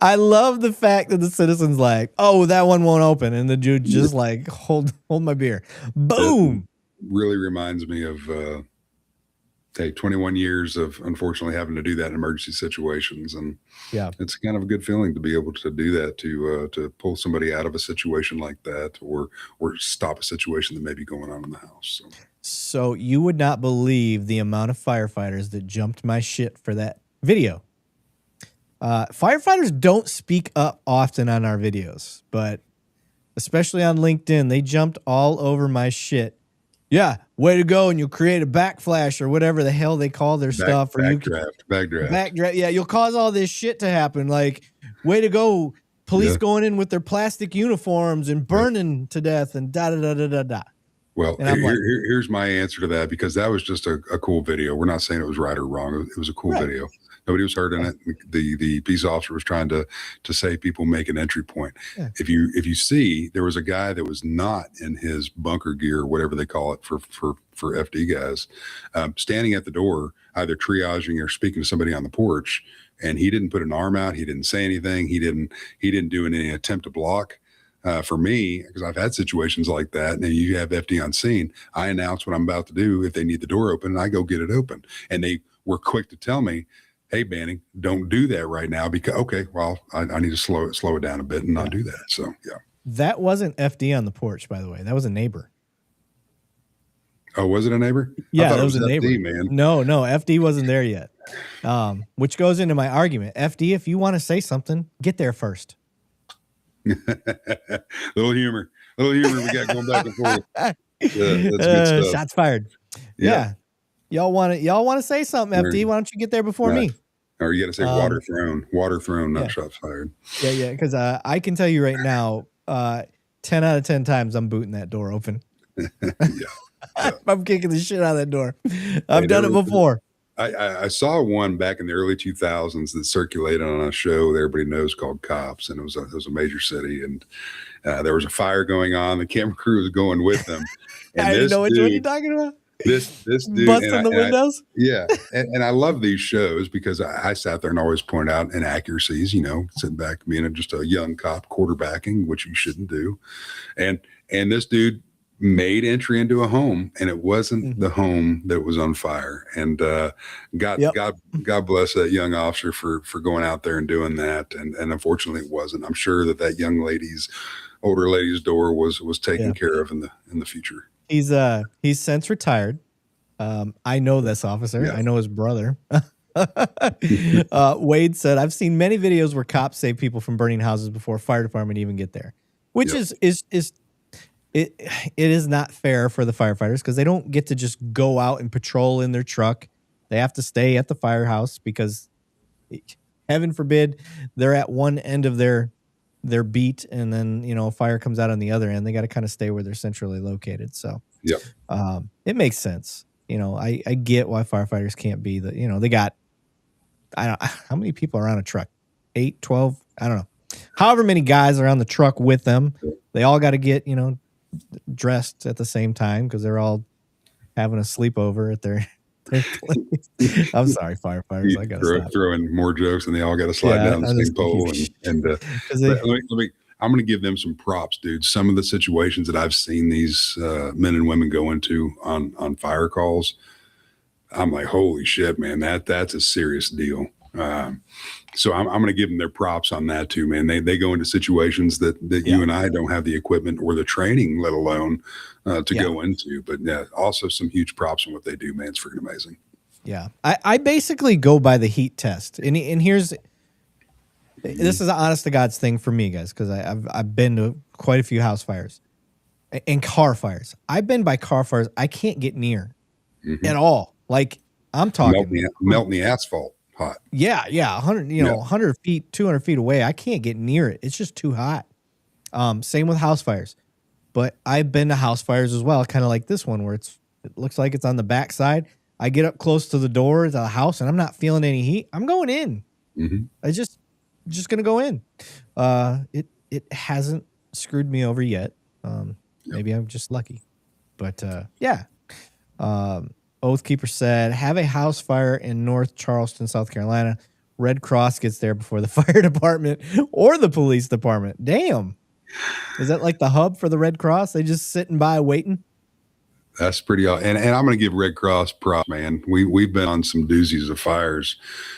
I love the fact that the citizen's like, oh, that one won't open. And the dude just like, hold my beer. Boom. Really reminds me of 21 years of unfortunately having to do that in emergency situations, and yeah, it's kind of a good feeling to be able to do that, to pull somebody out of a situation like that, or stop a situation that may be going on in the house. So you would not believe the amount of firefighters that jumped my shit for that video. Firefighters don't speak up often on our videos, but especially on LinkedIn, they jumped all over my shit. Yeah, way to go, and you'll create a backflash or whatever the hell they call their stuff. Or backdraft. Yeah, you'll cause all this shit to happen. Like, way to go, police going in with their plastic uniforms and burning to death and da-da-da-da-da-da. Well, here's my answer to that, because that was just a cool video. We're not saying it was right or wrong. It was a cool video. Nobody was hurt in it. The peace officer was trying to save people, make an entry point. Yeah. If you see, there was a guy that was not in his bunker gear, whatever they call it for FD guys, standing at the door, either triaging or speaking to somebody on the porch, and he didn't put an arm out. He didn't say anything. He didn't do any attempt to block. For me, because I've had situations like that, and you have FD on scene, I announce what I'm about to do. If they need the door open, and I go get it open. And they were quick to tell me, hey, Banning, don't do that right now, because, okay, well, I need to slow it down a bit and not do that. So, yeah. That wasn't FD on the porch, by the way. That was a neighbor. Oh, was it a neighbor? Yeah, that was a neighbor. FD, man. No, FD wasn't there yet. Which goes into my argument. FD, if you want to say something, get there first. little humor we got going back and forth. That's good stuff. Shots fired. Yeah. Y'all want to say something, FD? Why don't you get there before me? Or you got to say water thrown, not shots fired. Yeah, because I can tell you right now, 10 out of 10 times I'm booting that door open. I'm kicking the shit out of that door. I've done it before. I saw one back in the early 2000s that circulated on a show that everybody knows called Cops, and it was a major city, and there was a fire going on. The camera crew was going with them. And I didn't know which one you're talking about. This dude busting the windows. And I love these shows because I sat there and always point out inaccuracies. Sitting back being just a young cop quarterbacking, which you shouldn't do, and this dude made entry into a home, and it wasn't the home that was on fire. And God bless that young officer for going out there and doing that. And unfortunately, it wasn't. I'm sure that older lady's door was taken care of in the future. He's since retired. I know this officer. Yeah. I know his brother. Wade said, I've seen many videos where cops save people from burning houses before fire department even get there, which it is not fair for the firefighters, because they don't get to just go out and patrol in their truck. They have to stay at the firehouse because, heaven forbid, they're at one end of their beat, and then a fire comes out on the other end. They got to kind of stay where they're centrally located. So it makes sense. I get why firefighters can't be they got, how many people are on a truck? 8, 12? I don't know. However many guys are on the truck with them. They all got to get, dressed at the same time because they're all having a sleepover at their place. I'm sorry, firefighters. I got to throwing more jokes, and they all got to slide down the same pole. I'm going to give them some props, dude. Some of the situations that I've seen these men and women go into on fire calls, I'm like, holy shit, man, that's a serious deal. So I'm going to give them their props on that too, man. They go into situations that you and I don't have the equipment or the training, let alone to go into. But yeah, also some huge props on what they do, man. It's freaking amazing. Yeah, I basically go by the heat test, and this is an honest to God's thing for me, guys, because I've been to quite a few house fires and car fires. I've been by car fires I can't get near at all. Like I'm talking melting the asphalt hot. Yeah, 100, 100 feet, 200 feet away. I can't get near it. It's just too hot. Same with house fires. But I've been to house fires as well, kind of like this one where it looks like it's on the back side. I get up close to the door of the house and I'm not feeling any heat. I'm going in. I just gonna go in. It hasn't screwed me over yet. Maybe I'm just lucky. But Oathkeeper said, have a house fire in North Charleston, South Carolina. Red Cross gets there before the fire department or the police department. Damn. Is that like the hub for the Red Cross? They just sitting by waiting? That's pretty awesome. And I'm going to give Red Cross props, man. We've been on some doozies of fires,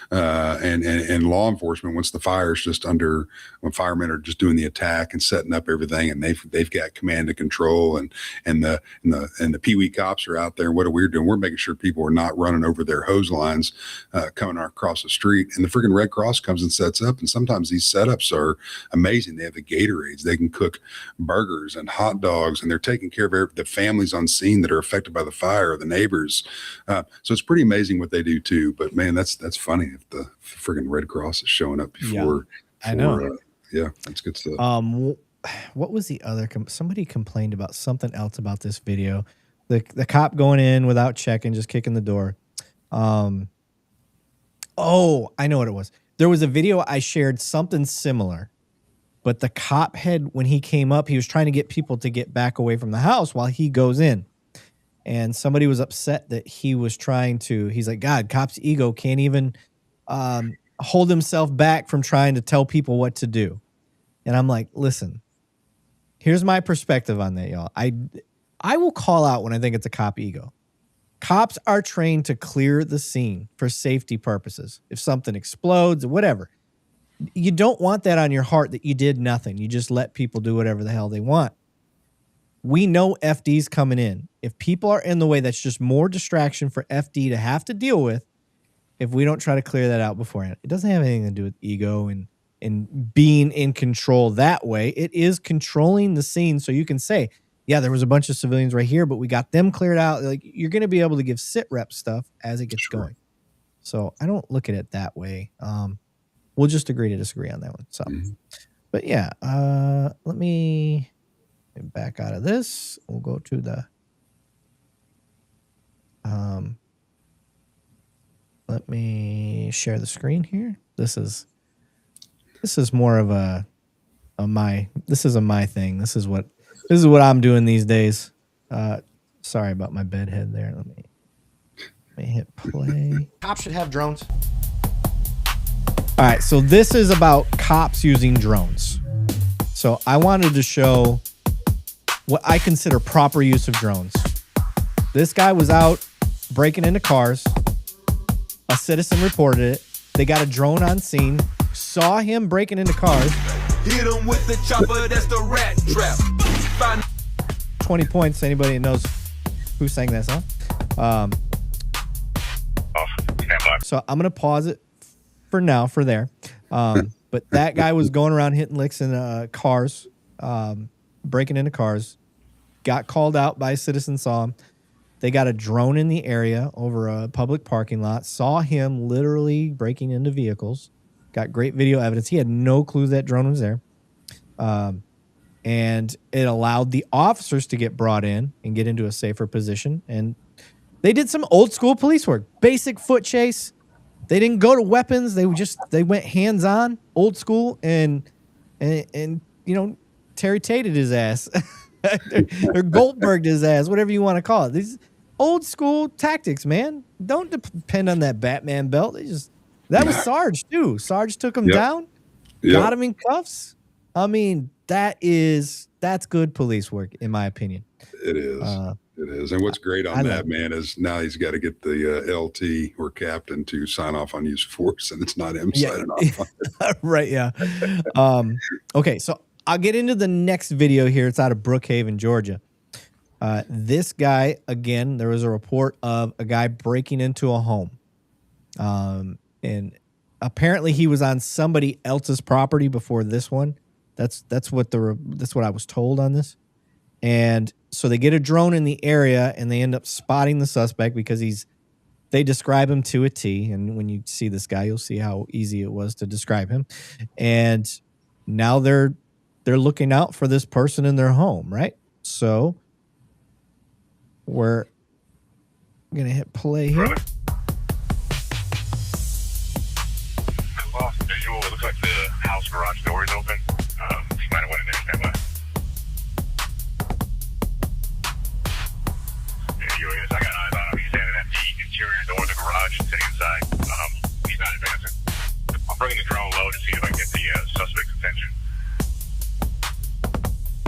and law enforcement, once the fire's just under, when firemen are just doing the attack and setting up everything, and they've got command and control, and the Pee-wee cops are out there. And what are we doing? We're making sure people are not running over their hose lines, coming across the street. And the freaking Red Cross comes and sets up. And sometimes these setups are amazing. They have the Gatorades. They can cook burgers and hot dogs, and they're taking care of the families on scene that are affected by the fire, or the neighbors. So it's pretty amazing what they do too. But man, that's funny if the friggin' Red Cross is showing up before. I know. That's good stuff. What was the other? Somebody complained about something else about this video. The cop going in without checking, just kicking the door. Oh, I know what it was. There was a video I shared, something similar. But the cop when he came up, he was trying to get people to get back away from the house while he goes in. And somebody was upset that he was he's like, God, cop's ego can't even hold himself back from trying to tell people what to do. And I'm like, listen, here's my perspective on that, y'all. I will call out when I think it's a cop ego. Cops are trained to clear the scene for safety purposes. If something explodes or whatever, you don't want that on your heart that you did nothing. You just let people do whatever the hell they want. We know FD's coming in. If people are in the way, that's just more distraction for FD to have to deal with if we don't try to clear that out beforehand. It doesn't have anything to do with ego and being in control that way. It is controlling the scene so you can say, yeah, there was a bunch of civilians right here, but we got them cleared out. Like, you're going to be able to give sit rep stuff as it gets going. So I don't look at it that way. We'll just agree to disagree on that one. So, but yeah, let me get back out of this. We'll go to the, let me share the screen here. This is more of a my thing. This is what I'm doing these days. Sorry about my bed head there. Let me hit play. Cops should have drones. All right, so this is about cops using drones. So I wanted to show what I consider proper use of drones. This guy was out breaking into cars. A citizen reported it. They got a drone on scene, saw him breaking into cars. Hit him with the chopper, that's the rat trap. 20 points, anybody that knows who sang that song. So I'm going to pause it for now, for there. But that guy was going around hitting licks in cars, breaking into cars, got called out by a citizen, saw him. They got a drone in the area over a public parking lot, saw him literally breaking into vehicles, got great video evidence. He had no clue that drone was there. And it allowed the officers to get brought in and get into a safer position. And they did some old school police work, basic foot chase. They didn't go to weapons. They went hands on, old school, and you know, Terry Tated his ass or Goldberged his ass, whatever you want to call it. These old school tactics, man. Don't depend on that Batman belt. That was Sarge too. Sarge took him down, got him in cuffs. I mean, that's good police work, in my opinion. It is. It is. And what's great on that, man, is now he's got to get the LT or captain to sign off on use of force, and it's not him signing off on it. Right, yeah. Okay, so I'll get into the next video here. It's out of Brookhaven, Georgia. This guy, again, there was a report of a guy breaking into a home. And apparently he was on somebody else's property before this one. That's what I was told on this. And so they get a drone in the area and they end up spotting the suspect because they describe him to a T. And when you see this guy, you'll see how easy it was to describe him. And now they're looking out for this person in their home, right? So we're going to hit play here. Brother? Lost visual. It looks like the house garage door is open. You might have went in there. Stand by. Yeah, I got eyes on him. He's standing at the interior door of the garage, sitting inside. He's not advancing. I'm bringing the drone low to see if I can get the suspect's attention.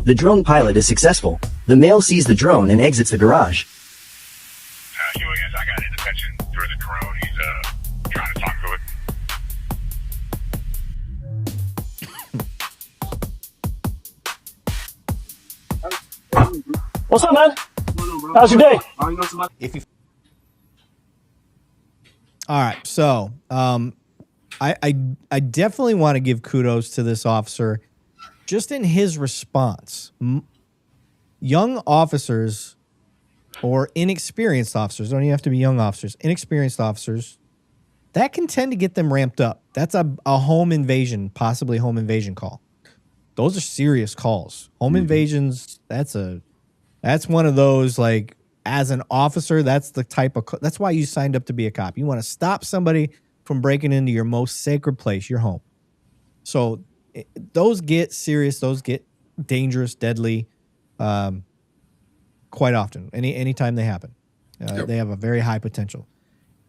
The drone pilot is successful. The male sees the drone and exits the garage. UAS, I got his attention through the drone. He's trying to talk to it. What's up, man? How's your day? All right, so I definitely want to give kudos to this officer, just in his response. Young officers or inexperienced officers, don't even have to be young officers, inexperienced officers, that can tend to get them ramped up. That's a home invasion, possibly home invasion call. Those are serious calls. Home invasions, that's one of those, like, as an officer, that's the type of, that's why you signed up to be a cop. You want to stop somebody from breaking into your most sacred place, your home. So those get serious, those get dangerous, deadly, quite often, anytime they happen. They have a very high potential.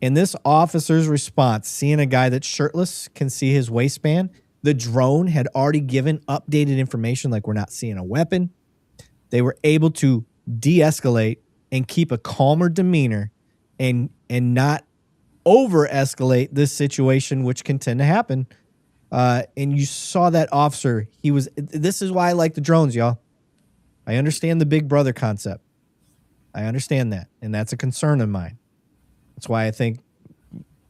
In this officer's response, seeing a guy that's shirtless, can see his waistband, the drone had already given updated information, like we're not seeing a weapon. They were able to de-escalate and keep a calmer demeanor and not over-escalate this situation, which can tend to happen. And you saw that officer, this is why I like the drones, y'all. I understand the big brother concept. I understand that, and that's a concern of mine. That's why I think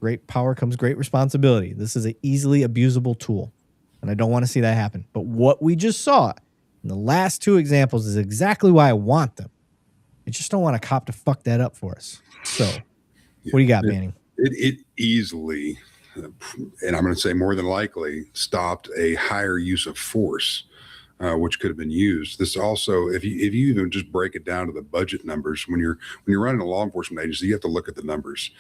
great power comes great responsibility. This is an easily abusable tool, and I don't want to see that happen. But what we just saw in the last two examples is exactly why I want them. I just don't want a cop to fuck that up for us. So, what do you got, Manning? It easily, and I'm going to say more than likely, stopped a higher use of force, which could have been used. This also, if you even just break it down to the budget numbers, when you're running a law enforcement agency, you have to look at the numbers.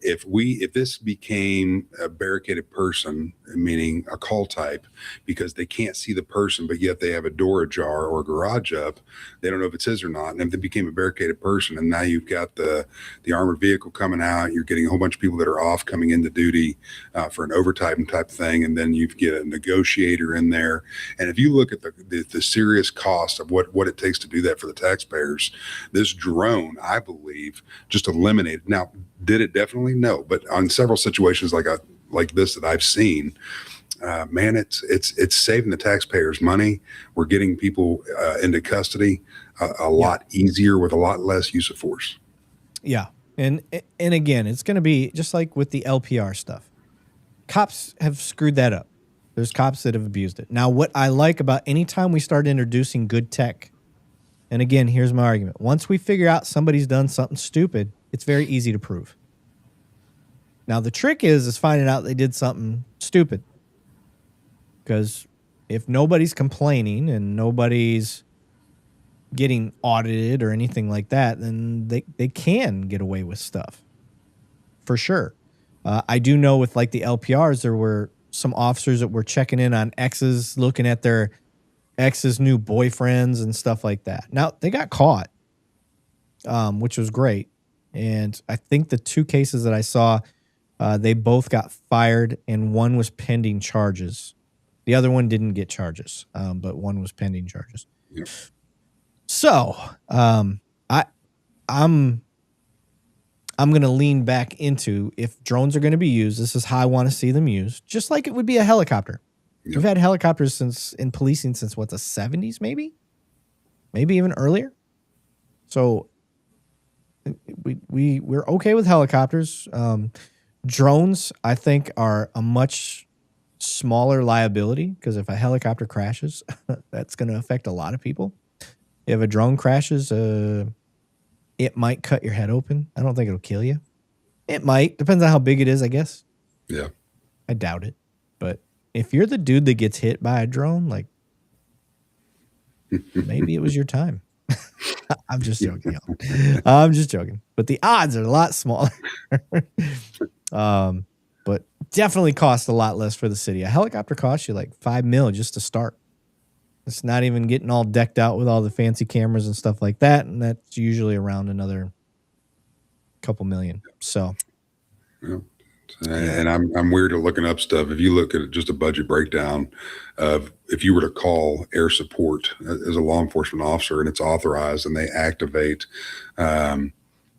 If this became a barricaded person, meaning a call type, because they can't see the person, but yet they have a door ajar or a garage up, they don't know if it's his or not. And if it became a barricaded person, and now you've got the armored vehicle coming out, you're getting a whole bunch of people that are off coming into duty for an overtime type thing, and then you get a negotiator in there. And if you look at the serious cost of what it takes to do that for the taxpayers, this drone, I believe, just eliminated. Now, did it? Definitely no, but on several situations like this that I've seen, man, it's saving the taxpayers money. We're getting people into custody a lot easier with a lot less use of force. Yeah, and again, it's going to be just like with the LPR stuff. Cops have screwed that up. There's cops that have abused it. Now, what I like about anytime we start introducing good tech, and again, here's my argument. Once we figure out somebody's done something stupid, it's very easy to prove. Now, the trick is finding out they did something stupid. Because if nobody's complaining and nobody's getting audited or anything like that, then they can get away with stuff. For sure. I do know with like the LPRs, there were some officers that were checking in on exes, looking at their ex's new boyfriends and stuff like that. Now, they got caught, which was great. And I think the two cases that I saw, they both got fired and one was pending charges. The other one didn't get charges, but one was pending charges. Yep. So I'm going to lean back into, if drones are going to be used, this is how I want to see them used, just like it would be a helicopter. Yep. We've had helicopters in policing since what, the 70s, maybe even earlier. So we're okay with helicopters. Drones, I think, are a much smaller liability, because if a helicopter crashes, that's going to affect a lot of people. If a drone crashes, it might cut your head open. I don't think it'll kill you. It might. Depends on how big it is, I guess. Yeah. I doubt it. But if you're the dude that gets hit by a drone, like, maybe it was your time. I'm just joking. I'm just joking. But the odds are a lot smaller. But definitely cost a lot less for the city. A helicopter costs you like $5 million just to start. It's not even getting all decked out with all the fancy cameras and stuff like that. And that's usually around another couple million. So, Yeah. And I'm weird at looking up stuff. If you look at just a budget breakdown of, if you were to call air support as a law enforcement officer and it's authorized, and they activate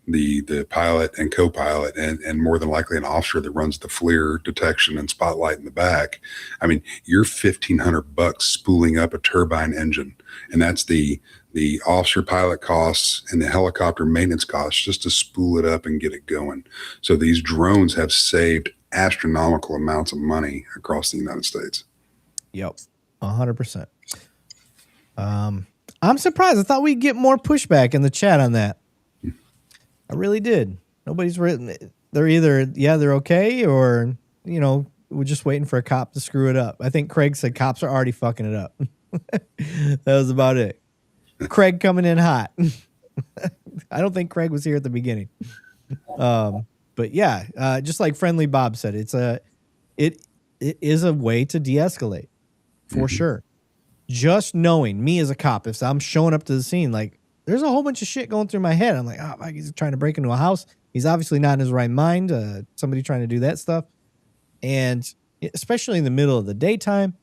the pilot and co-pilot and more than likely an officer that runs the FLIR detection and spotlight in the back, I mean, you're $1,500 spooling up a turbine engine, and that's the officer pilot costs and the helicopter maintenance costs just to spool it up and get it going. So these drones have saved astronomical amounts of money across the United States. Yep, 100%. I'm surprised. I thought we'd get more pushback in the chat on that. I really did. Nobody's written. They're either, yeah, they're okay, or, you know, we're just waiting for a cop to screw it up. I think Craig said cops are already fucking it up. That was about it. Craig coming in hot. I don't think Craig was here at the beginning. But yeah, just like Friendly Bob said, it is a way to de-escalate for sure. Just knowing, me as a cop, if I'm showing up to the scene, like, there's a whole bunch of shit going through my head. I'm like, oh, he's trying to break into a house. He's obviously not in his right mind. Somebody trying to do that stuff. And especially in the middle of the daytime.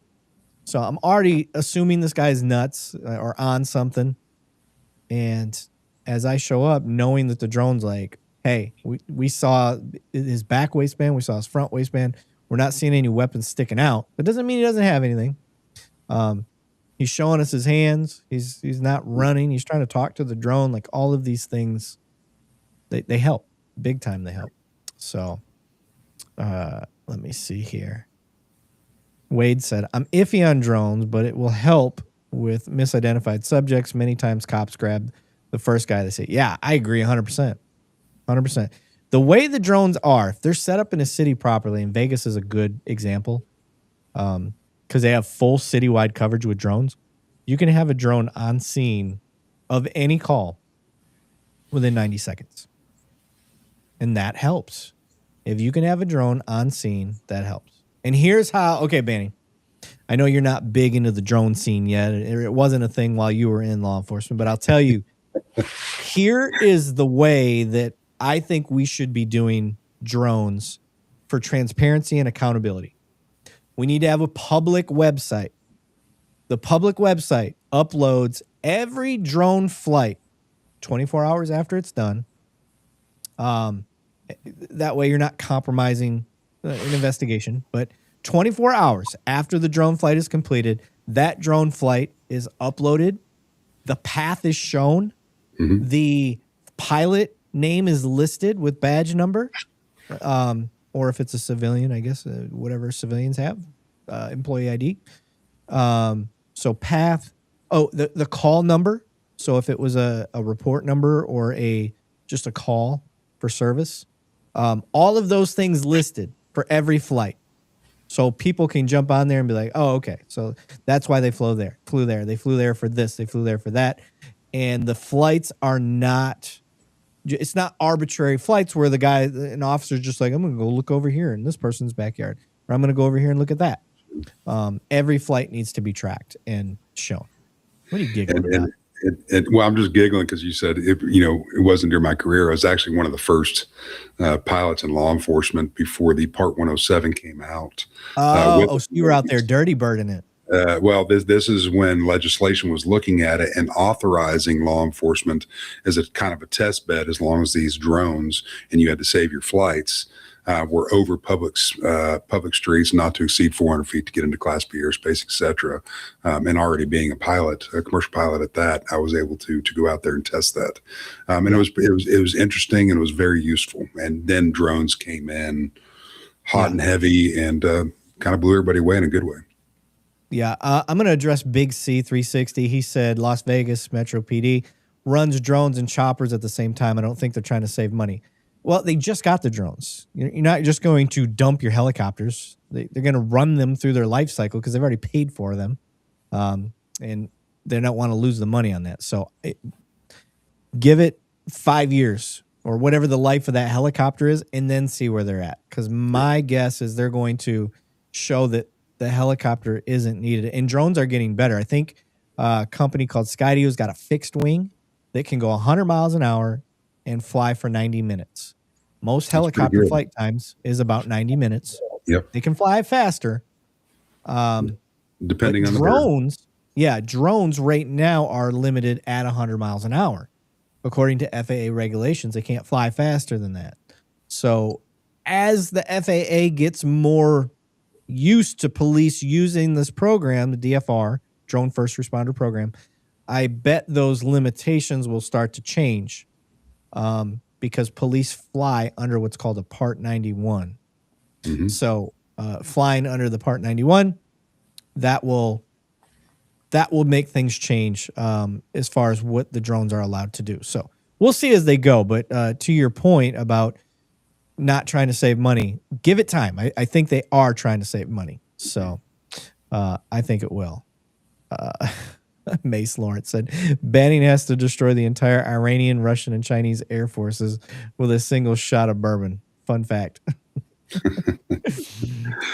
So I'm already assuming this guy's nuts or on something. And as I show up, knowing that the drone's like, hey, we saw his back waistband. We saw his front waistband. We're not seeing any weapons sticking out. That doesn't mean he doesn't have anything. He's showing us his hands. He's not running. He's trying to talk to the drone. Like, all of these things, they help. Big time they help. So let me see here. Wade said, I'm iffy on drones, but it will help with misidentified subjects. Many times cops grab the first guy. They say, yeah, I agree 100%. 100%. The way the drones are, if they're set up in a city properly, and Vegas is a good example, because they have full citywide coverage with drones, you can have a drone on scene of any call within 90 seconds. And that helps. If you can have a drone on scene, that helps. And here's how, okay, Banny, I know you're not big into the drone scene yet. It wasn't a thing while you were in law enforcement, but I'll tell you, here is the way that I think we should be doing drones for transparency and accountability. We need to have a public website. The public website uploads every drone flight 24 hours after it's done. That way you're not compromising an investigation, but 24 hours after the drone flight is completed, that drone flight is uploaded. The path is shown. Mm-hmm. The pilot name is listed with badge number. Or if it's a civilian, I guess, whatever civilians have, employee ID. So path, the call number. So if it was a report number or just a call for service, all of those things listed for every flight. So people can jump on there and be like, oh, okay. So that's why they flew there. They flew there for this. They flew there for that. And the flights are not, it's not arbitrary flights where an officer's just like, I'm going to go look over here in this person's backyard, or I'm going to go over here and look at that. Every flight needs to be tracked and shown. What are you giggling about? Well, I'm just giggling because you said it wasn't during my career. I was actually one of the first pilots in law enforcement before the Part 107 came out. So you were out there dirty birding it. Well, this is when legislation was looking at it and authorizing law enforcement as a kind of a test bed, as long as these drones and you had to save your flights were over public streets, not to exceed 400 feet to get into Class B airspace, etc. And already being a pilot, a commercial pilot at that, I was able to go out there and test that, and it was interesting and it was very useful. And then drones came in hot and heavy and kind of blew everybody away in a good way. Yeah, I'm going to address Big C 360. He said Las Vegas Metro PD runs drones and choppers at the same time. I don't think they're trying to save money. Well, they just got the drones. You're not just going to dump your helicopters. They're going to run them through their life cycle because they've already paid for them, and they don't want to lose the money on that. So give it 5 years or whatever the life of that helicopter is, and then see where they're at. Because my guess is they're going to show that the helicopter isn't needed. And drones are getting better. I think a company called Skydio's got a fixed wing that can go 100 miles an hour and fly for 90 minutes. Most helicopter flight times is about 90 minutes. Yep. They can fly faster. Depending on drones, drones right now are limited at 100 miles an hour. According to FAA regulations, they can't fly faster than that. So as the FAA gets more used to police using this program, the DFR, Drone First Responder Program, I bet those limitations will start to change because police fly under what's called a Part 91. Mm-hmm. So flying under the Part 91, that will make things change as far as what the drones are allowed to do. So we'll see as they go. But to your point about not trying to save money, give it time. I think they are trying to save money. So I think it will. Mace Lawrence said, Banning has to destroy the entire Iranian, Russian, and Chinese air forces with a single shot of bourbon. Fun fact. Too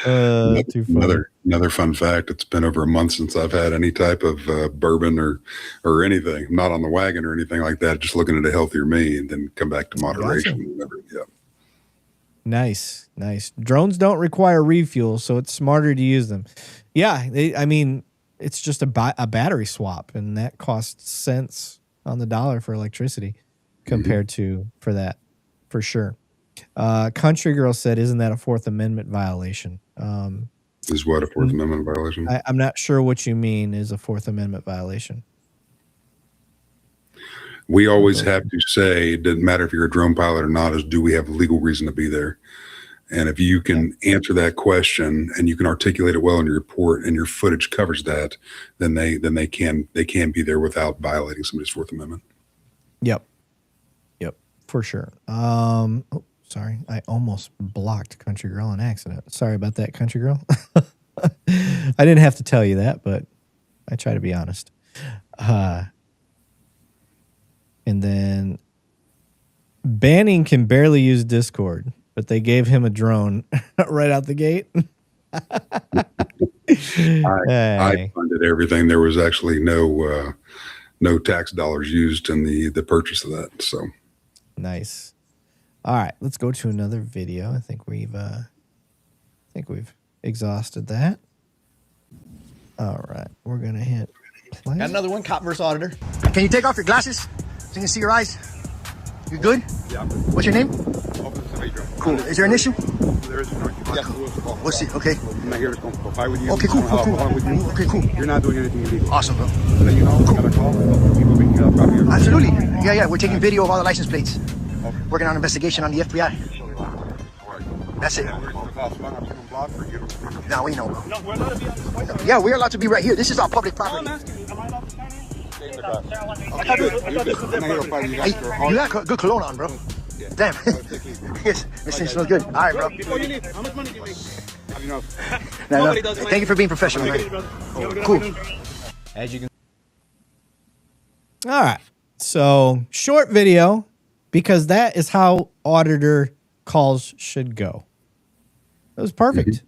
funny. Another fun fact. It's been over a month since I've had any type of bourbon or anything. I'm not on the wagon or anything like that. Just looking at a healthier me and then come back to moderation. Gotcha. Yeah. Nice. Drones don't require refuel, so it's smarter to use them. Yeah, it's just a battery swap, and that costs cents on the dollar for electricity compared to for that, for sure. Country Girl said, isn't that a Fourth Amendment violation? Is what a Fourth Amendment violation? I'm not sure what you mean is a Fourth Amendment violation. We always have to say, it doesn't matter if you're a drone pilot or not, is do we have a legal reason to be there? And if you can answer that question and you can articulate it well in your report and your footage covers that, then they can be there without violating somebody's Fourth Amendment. Yep, for sure. Sorry, I almost blocked Country Girl on accident. Sorry about that, Country Girl. I didn't have to tell you that, but I try to be honest. And then Banning can barely use Discord, but they gave him a drone right out the gate. I funded everything. There was actually no tax dollars used in the purchase of that. So nice. All right, let's go to another video. I think we've exhausted that. All right, we're gonna hit play. Got another one, cop versus auditor. Can you take off your glasses so you can see your eyes? You good? Yeah. What's your name? Cool. Is there an issue? There is no issue. Yeah. What's it? Okay. I'm not here to comply with you. Okay, cool. With you. Okay, cool. You're not doing anything illegal. Awesome, bro. So that you know, cool. Got a call. People being property. Absolutely. Yeah. We're taking video of all the license plates. Okay. Working on an investigation on the FBI. That's it. Now we know, bro. No, we're allowed to be on this place. Yeah, we're allowed to be right here. This is our public property. Am I allowed to sign in? Hey, you got good cologne on, bro. Yeah. Damn. Yes, this thing smells good. All right, bro. Before you leave, how much money do you make? No. Thank you for being professional, man. Cool. As you can. All right. So short video, because that is how auditor calls should go. It was perfect.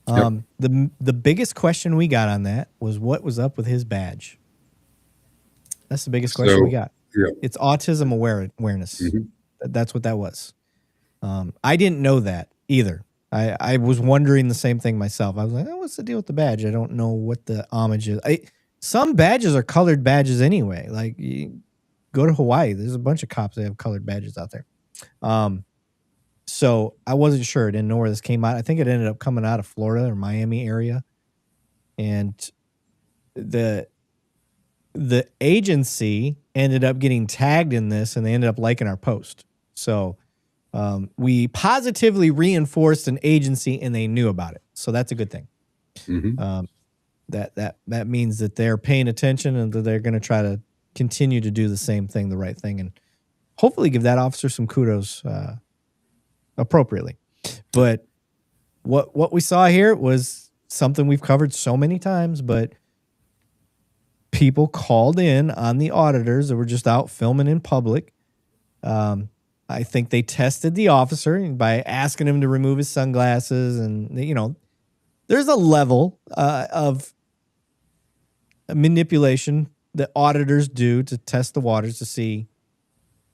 Mm-hmm. The biggest question we got on that was what was up with his badge. That's the biggest question we got. Yeah. It's autism awareness. Mm-hmm. That's what that was. I didn't know that either. I was wondering the same thing myself. I was like, oh, what's the deal with the badge? I don't know what the homage is. Some badges are colored badges anyway. Like, you go to Hawaii, there's a bunch of cops that have colored badges out there. So I wasn't sure. I didn't know where this came out. I think it ended up coming out of Florida or Miami area. And the agency ended up getting tagged in this, and they ended up liking our post. So we positively reinforced an agency, and they knew about it. So that's a good thing. Mm-hmm. That means that they're paying attention and that they're going to try to continue to do the same thing, the right thing, and hopefully give that officer some kudos appropriately. But what we saw here was something we've covered so many times, but people called in on the auditors that were just out filming in public. I think they tested the officer by asking him to remove his sunglasses, and there's a level of manipulation that auditors do to test the waters to see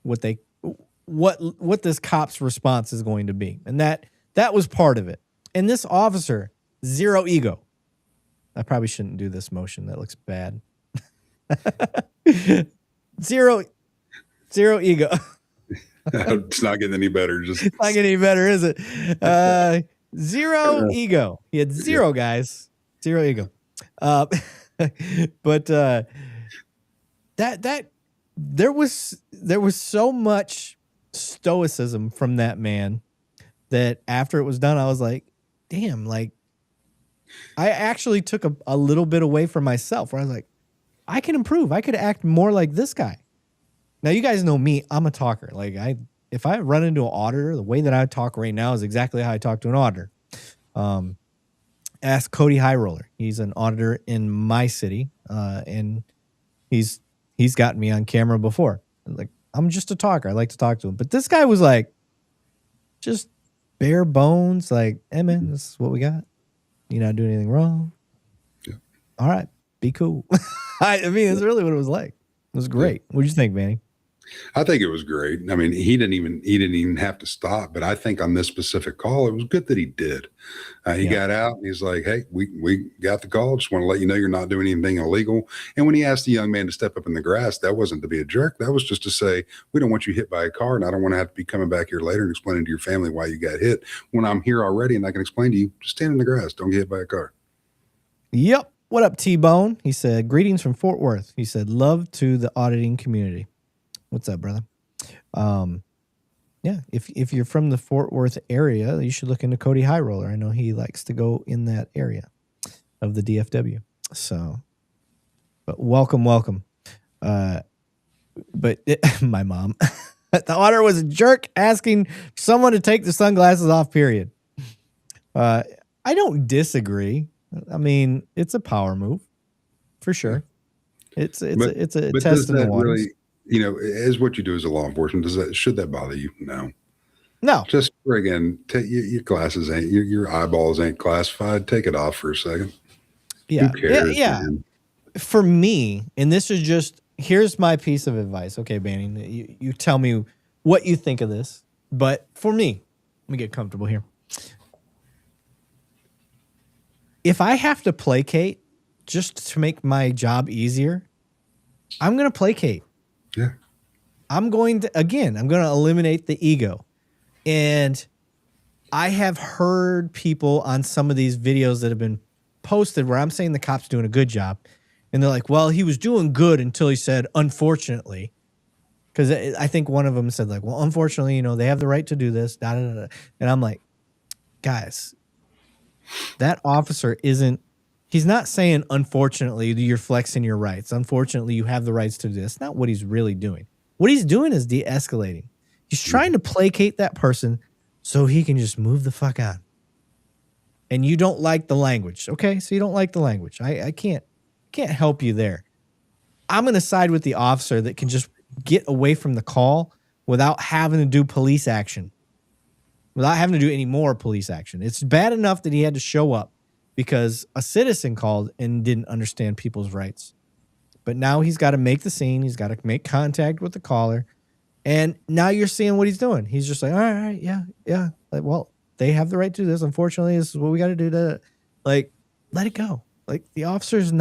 what this cop's response is going to be. And that was part of it. And this officer, zero ego. I probably shouldn't do this motion. That looks bad. Zero ego. It's not getting any better. Just not getting any better, is it? Zero ego. He had zero, guys. Zero ego. But that there was so much stoicism from that man that after it was done, I was like, damn, like I actually took a little bit away from myself where I was like, I can improve. I could act more like this guy. Now, you guys know me. I'm a talker. Like, if I run into an auditor, the way that I talk right now is exactly how I talk to an auditor. Ask Cody Highroller. He's an auditor in my city, and he's gotten me on camera before. Like, I'm just a talker. I like to talk to him. But this guy was like, just bare bones. Like, hey, man, this is what we got. You're not doing anything wrong. Yeah. All right, be cool. I mean, it's really what it was like. It was great. What'd you think, Manny? I think it was great. I mean, he didn't even have to stop. But I think on this specific call, it was good that he did. He got out and he's like, "Hey, we got the call. Just want to let you know you're not doing anything illegal." And when he asked the young man to step up in the grass, that wasn't to be a jerk. That was just to say, "We don't want you hit by a car, and I don't want to have to be coming back here later and explaining to your family why you got hit. When I'm here already and I can explain to you, just stand in the grass. Don't get hit by a car." Yep. What up, T-Bone? He said, greetings from Fort Worth. He said, love to the auditing community. What's up, brother? Yeah, if you're from the Fort Worth area, you should look into Cody Highroller. I know he likes to go in that area of the DFW. So, but welcome. But my mom, the auditor was a jerk asking someone to take the sunglasses off, period. I don't disagree. I mean, it's a power move for sure. It's a test in the waters. Really, as what you do as a law enforcement, should that bother you? No. Just friggin' your glasses ain't your eyeballs ain't classified. Take it off for a second. Yeah. Who cares, yeah. man? For me, and this is just here's my piece of advice. Okay, Banning, you tell me what you think of this. But for me, let me get comfortable here. If I have to placate just to make my job easier, I'm going to placate. Yeah. I'm going to eliminate the ego. And I have heard people on some of these videos that have been posted where I'm saying the cop's doing a good job. And they're like, well, he was doing good until he said, unfortunately. Because I think one of them said, like, well, unfortunately, they have the right to do this. Da, da, da. And I'm like, guys, that officer he's not saying, unfortunately, you're flexing your rights. Unfortunately, you have the rights to do this. That's not what he's really doing. What he's doing is de-escalating. He's trying to placate that person so he can just move the fuck on. And you don't like the language. Okay, so you don't like the language. I can't help you there. I'm going to side with the officer that can just get away from the call without having to do police action. Without having to do any more police action. It's bad enough that he had to show up because a citizen called and didn't understand people's rights. But now he's got to make the scene. He's got to make contact with the caller. And now you're seeing what he's doing. He's just like, all right, yeah. Like, well, they have the right to do this. Unfortunately, this is what we got to do to, like, let it go. Like, the officer's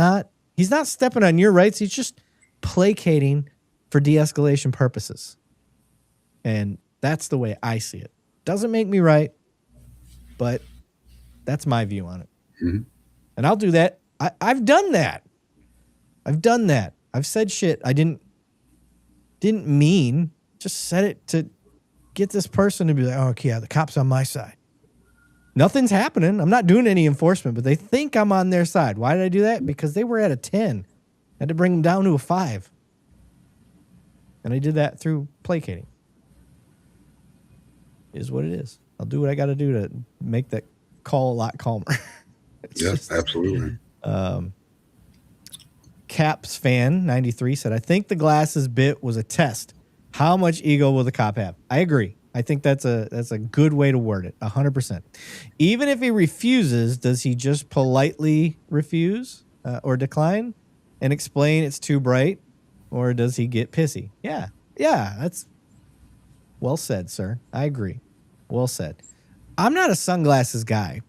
he's not stepping on your rights. He's just placating for de-escalation purposes. And that's the way I see it. Doesn't make me right, but that's my view on it. Mm-hmm. And I'll do that. I've done that. I've said shit I didn't mean. Just said it to get this person to be like, oh, yeah, the cop's on my side. Nothing's happening. I'm not doing any enforcement, but they think I'm on their side. Why did I do that? Because they were at a 10. I had to bring them down to a 5. And I did that through placating. Is what it is. I'll do what I got to do to make that call a lot calmer. Yes, absolutely. Caps fan 93 said, I think the glasses bit was a test. How much ego will the cop have? I agree. I think that's a good way to word it. 100%. Even if he refuses, does he just politely refuse or decline and explain it's too bright, or does he get pissy? Yeah, that's well said, sir. I agree. Well said. I'm not a sunglasses guy.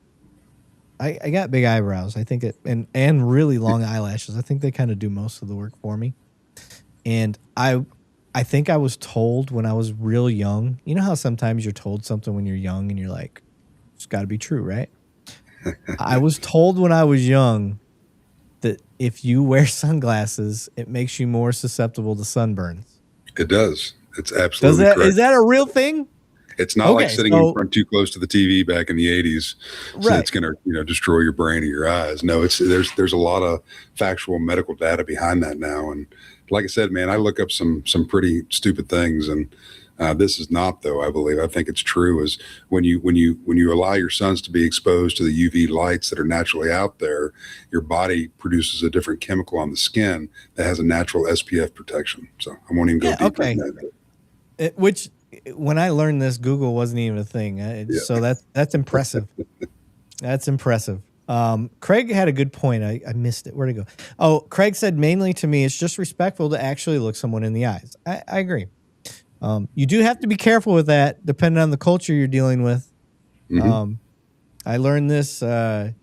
I got big eyebrows. I think and really long eyelashes. I think they kind of do most of the work for me. And I think I was told when I was real young. You know how sometimes you're told something when you're young and you're like, it's got to be true, right? I was told when I was young that if you wear sunglasses, it makes you more susceptible to sunburns. It does. It's absolutely correct. Is that a real thing? It's not like sitting in front too close to the TV back in the 80s. So it's going to, destroy your brain or your eyes. No, there's a lot of factual medical data behind that now. And like I said, man, I look up some pretty stupid things, and this is not, though. I believe, I think it's true, is when you allow your sons to be exposed to the UV lights that are naturally out there, your body produces a different chemical on the skin that has a natural SPF protection. So I won't even go deeper in that. Which, when I learned this, Google wasn't even a thing. So that's impressive. That's impressive. Craig had a good point. I missed it. Where'd it go? Oh, Craig said, mainly to me, it's just respectful to actually look someone in the eyes. I agree. You do have to be careful with that, depending on the culture you're dealing with. Mm-hmm. I learned this. I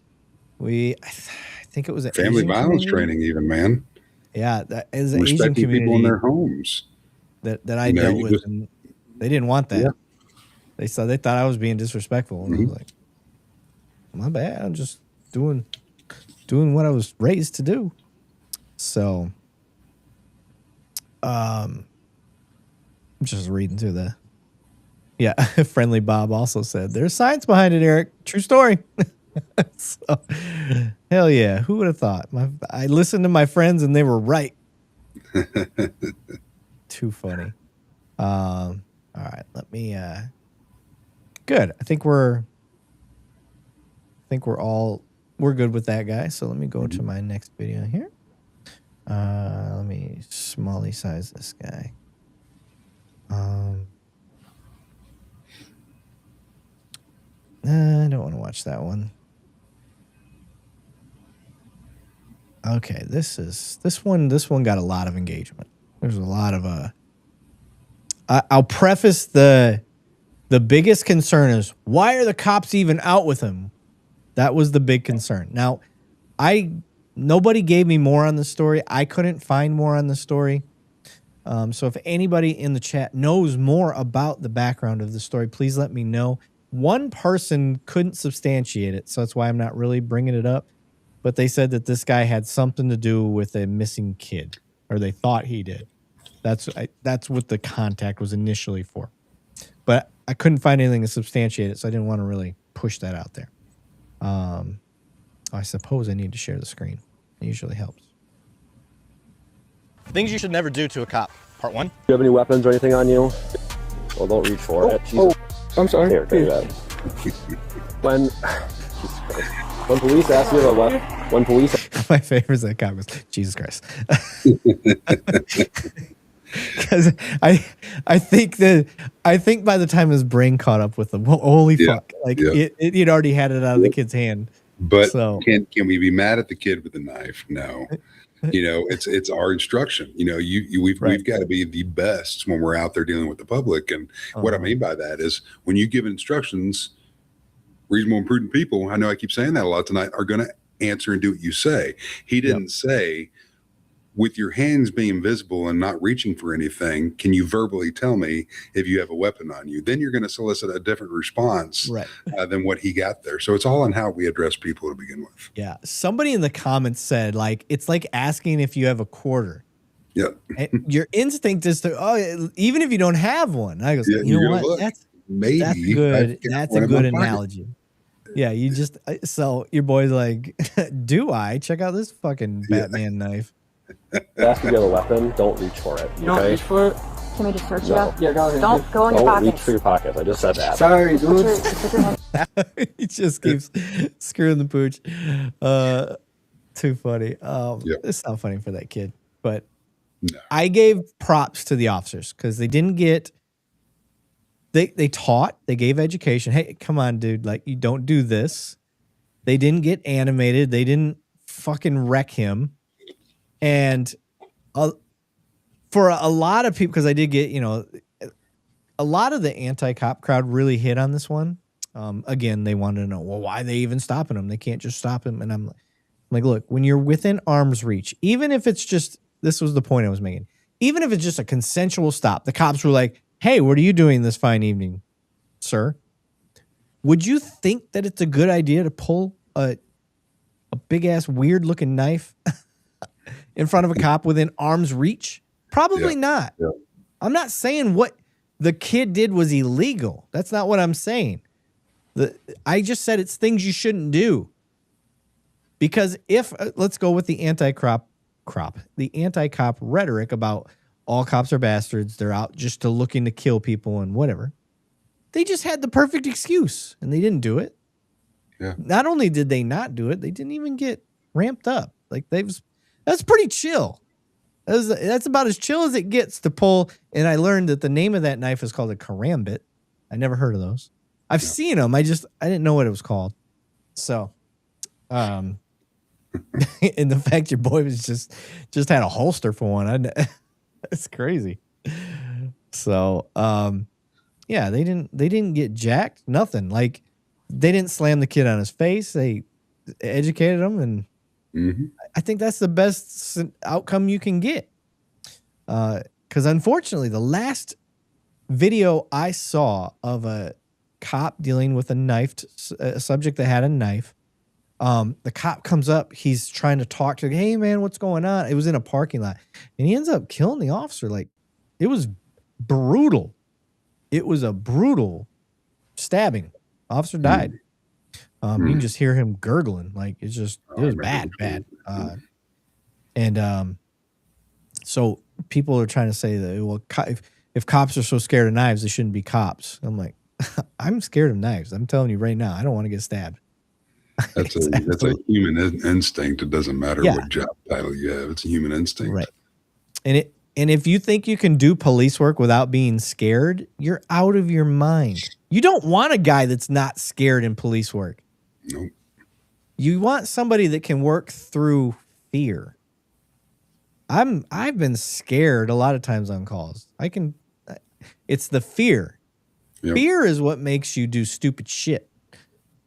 think it was a family Asian violence community. training, even, man. Yeah, that is an Asian Respecting community people in their homes. That I dealt with, and they didn't want that. Yeah. They thought I was being disrespectful, and I was like, "My bad. I'm just doing what I was raised to do." So, I'm just reading through the. Yeah, Friendly Bob also said, "There's science behind it, Eric. True story." So, hell yeah, who would have thought? I listened to my friends, and they were right. Too funny. All right, let me good. I think we're good with that guy. So let me go to my next video here. Let me smally size this guy. I don't want to watch that one. Okay, this one got a lot of engagement. There's a lot of I'll preface the biggest concern is, why are the cops even out with him? That was the big concern. Now, nobody gave me more on the story. I couldn't find more on the story. So if anybody in the chat knows more about the background of the story, please let me know. One person couldn't substantiate it, so that's why I'm not really bringing it up. But they said that this guy had something to do with a missing kid, or they thought he did. That's what the contact was initially for. But I couldn't find anything to substantiate it, so I didn't want to really push that out there. I suppose I need to share the screen. It usually helps. Things you should never do to a cop. Part 1. Do you have any weapons or anything on you? Well, don't reach for it. I'm sorry. Here, take that. When police ask you about when police... My favorite is that cop goes, Jesus Christ. Because I think by the time his brain caught up with him, holy fuck, he'd already had it out of the kid's hand. But can we be mad at the kid with the knife? No. It's our instruction. We've got to be the best when we're out there dealing with the public. And what I mean by that is, when you give instructions, reasonable and prudent people, I know I keep saying that a lot tonight, are going to answer and do what you say. He didn't say, with your hands being visible and not reaching for anything, can you verbally tell me if you have a weapon on you? Then you're going to solicit a different response than what he got there. So it's all on how we address people to begin with. Yeah. Somebody in the comments said, like, it's like asking if you have a quarter. Yeah. And your instinct is to, oh, even if you don't have one. I go, you know what? Look, That's good. That's a good analogy. Yeah. You just, so your boy's like, do I? Check out this fucking Batman knife. Ask if you have a weapon, don't reach for it. You don't reach for it? Can we just search it No. up? Yeah, go ahead. Don't go in your Don't pockets. reach for your pockets. I just said that. Sorry, dude. He just keeps screwing the pooch. Too funny. It's not funny for that kid, but I gave props to the officers because they didn't get. They taught. They gave education. Hey, come on, dude! Like, you don't do this. They didn't get animated. They didn't fucking wreck him. And for a lot of people, because I did get, a lot of the anti-cop crowd really hit on this one. Again, they wanted to know, well, why are they even stopping him? They can't just stop him. And I'm like, look, when you're within arm's reach, even if it's just, this was the point I was making, even if it's just a consensual stop, the cops were like, hey, what are you doing this fine evening, sir? Would you think that it's a good idea to pull a big-ass, weird-looking knife in front of a cop within arm's reach? Probably not. Yeah. I'm not saying what the kid did was illegal. That's not what I'm saying. I just said it's things you shouldn't do. Because if, let's go with the anti-cop rhetoric about all cops are bastards, they're out just to looking to kill people and whatever. They just had the perfect excuse and they didn't do it. Yeah. Not only did they not do it, they didn't even get ramped up. Like, that's pretty chill. That's about as chill as it gets to pull. And I learned that the name of that knife is called a karambit. I never heard of those. I've seen them. I didn't know what it was called. So, and the fact your boy was just had a holster for one, it's crazy. So, yeah, they didn't get jacked. Nothing. Like, they didn't slam the kid on his face. They educated him, and I think that's the best outcome you can get. Because unfortunately, the last video I saw of a cop dealing with a subject that had a knife, the cop comes up. He's trying to talk to, hey, man, what's going on? It was in a parking lot. And he ends up killing the officer. Like, it was brutal. It was a brutal stabbing. Officer died. You can just hear him gurgling. Like, it was bad. So people are trying to say that, well, if cops are so scared of knives, they shouldn't be cops. I'm like, I'm scared of knives. I'm telling you right now, I don't want to get stabbed. That's a human instinct. It doesn't matter what job title you have. It's a human instinct. Right. And if you think you can do police work without being scared, you're out of your mind. You don't want a guy that's not scared in police work. Nope. You want somebody that can work through fear. I've been scared a lot of times on calls. It's the fear. Yep. Fear is what makes you do stupid shit.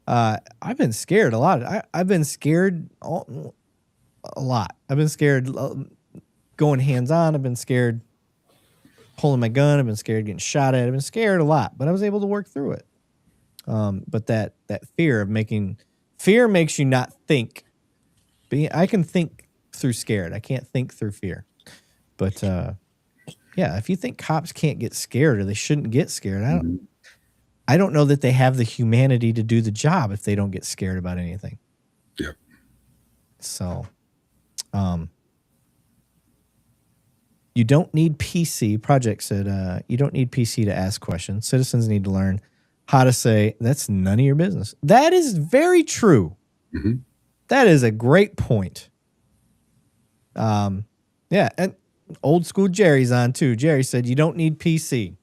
I've been scared a lot. I've been scared a lot. I've been scared going hands-on. I've been scared pulling my gun. I've been scared getting shot at. I've been scared a lot, but I was able to work through it. But that fear makes you not think. I can think through scared. I can't think through fear. But yeah, if you think cops can't get scared or they shouldn't get scared, I don't know that they have the humanity to do the job if they don't get scared about anything. Yeah. So, you don't need PC. Project said, you don't need PC to ask questions. Citizens need to learn how to say, that's none of your business. That is very true. That is a great point. Yeah, and old school Jerry's on too. Jerry said, you don't need PC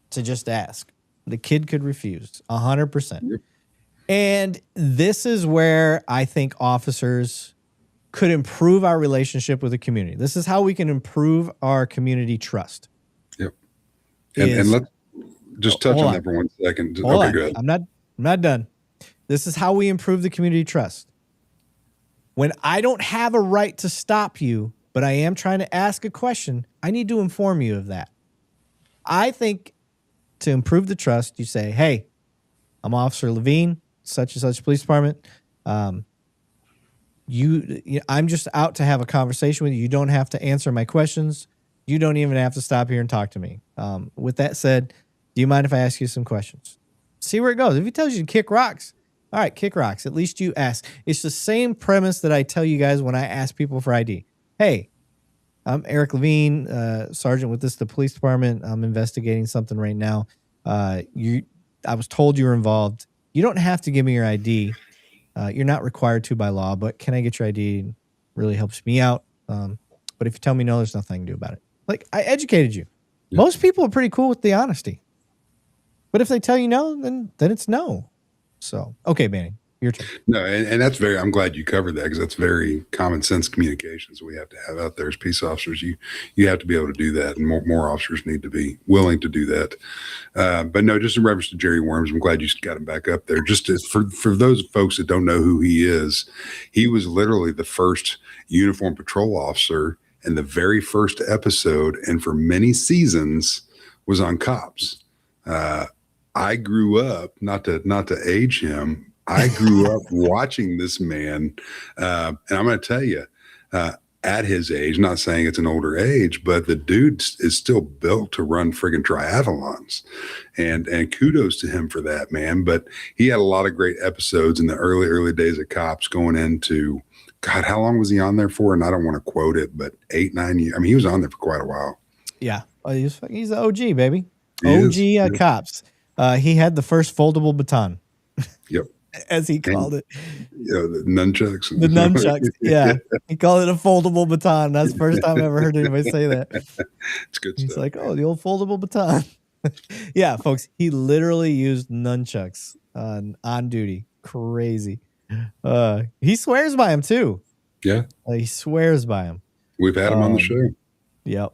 to just ask. The kid could refuse 100%. Yep. And this is where I think officers could improve our relationship with the community. This is how we can improve our community trust. Yep. And let's just touch on that for 1 second. Okay, good. I'm not done. This is how we improve the community trust. When I don't have a right to stop you, but I am trying to ask a question, I need to inform you of that. I think to improve the trust, you say, hey, I'm Officer Lavigne, such and such police department. I'm just out to have a conversation with you. You don't have to answer my questions. You don't even have to stop here and talk to me. With that said, do you mind if I ask you some questions? See where it goes. If he tells you to kick rocks, all right, kick rocks. At least you ask. It's the same premise that I tell you guys when I ask people for ID. Hey, I'm Erik Lavigne, sergeant with the police department. I'm investigating something right now. I was told you were involved. You don't have to give me your ID. You're not required to by law, but can I get your ID? It really helps me out. But if you tell me no, there's nothing I can do about it. Like, I educated you. Yeah. Most people are pretty cool with the honesty. But if they tell you no, then it's no. So, okay, Manny, your turn. No, and that's I'm glad you covered that, because that's very common sense communications we have to have out there as peace officers. You have to be able to do that, and more officers need to be willing to do that. But no, just in reference to Jerry Worms, I'm glad you got him back up there. Just for those folks that don't know who he is, he was literally the first uniform patrol officer in the very first episode, and for many seasons was on Cops. I grew up, not to age him, I grew up watching this man, and I'm going to tell you, at his age, not saying it's an older age, but the dude is still built to run friggin' triathlons, and kudos to him for that, man. But he had a lot of great episodes in the early days of Cops, going into, God, how long was he on there for? And I don't want to quote it, but 8-9 years. I mean, he was on there for quite a while. Yeah, he's the OG, baby. OG Cops. He had the first foldable baton. Yep. As he called it. Yeah, the nunchucks. The nunchucks, yeah. He called it a foldable baton. That's the first time I ever heard anybody say that. It's good He's stuff. like, oh, the old foldable baton. Yeah, folks, he literally used nunchucks on duty. Crazy. He swears by him, too. Yeah. He swears by him. We've had him on the show. Yep.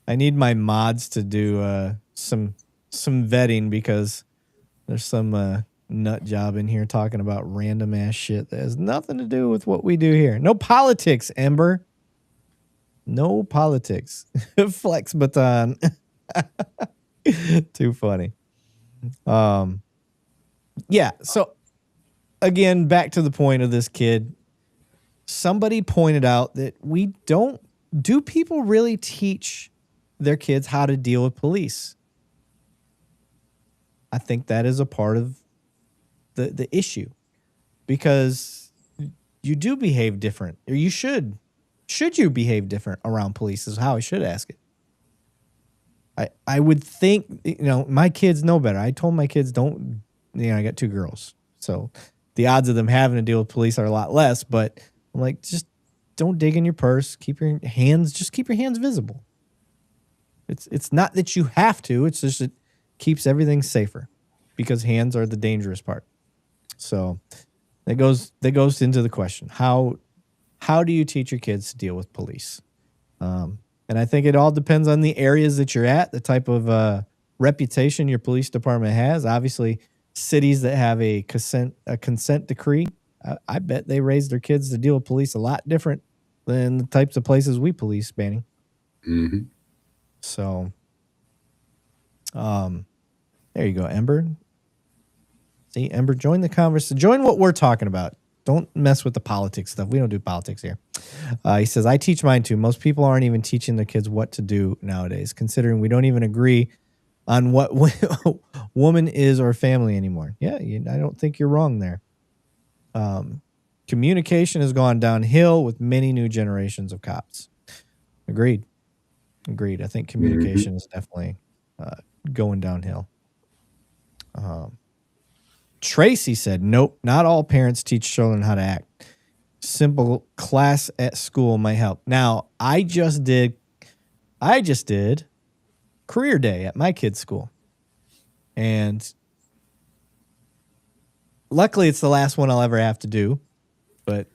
I need my mods to do some vetting, because there's some nut job in here talking about random ass shit that has nothing to do with what we do here. No politics, Ember. No politics. Flex baton. Too funny. Yeah. So again, back to the point of this kid. Somebody pointed out that do people really teach their kids how to deal with police? I think that is a part of the issue, because you do behave different, or you should. Should you behave different around police is how I should ask it. I would think, my kids know better. I told my kids don't, I got 2 girls, so the odds of them having to deal with police are a lot less, but I'm like, just don't dig in your purse. Keep your hands visible. It's not that you have to, it's just it keeps everything safer, because hands are the dangerous part. So that goes into the question. How do you teach your kids to deal with police? And I think it all depends on the areas that you're at, the type of reputation your police department has. Obviously, cities that have a consent decree, I bet they raise their kids to deal with police a lot different than the types of places we police, Manny. Mm-hmm. So, there you go, Ember. See, Ember, join the conversation. Join what we're talking about. Don't mess with the politics stuff. We don't do politics here. He says, I teach mine too. Most people aren't even teaching their kids what to do nowadays, considering we don't even agree on what woman is or family anymore. Yeah, I don't think you're wrong there. Communication has gone downhill with many new generations of cops. Agreed. I think communication is definitely going downhill. Tracy said, nope, not all parents teach children how to act. Simple class at school might help. Now, I just did career day at my kid's school. And luckily it's the last one I'll ever have to do. But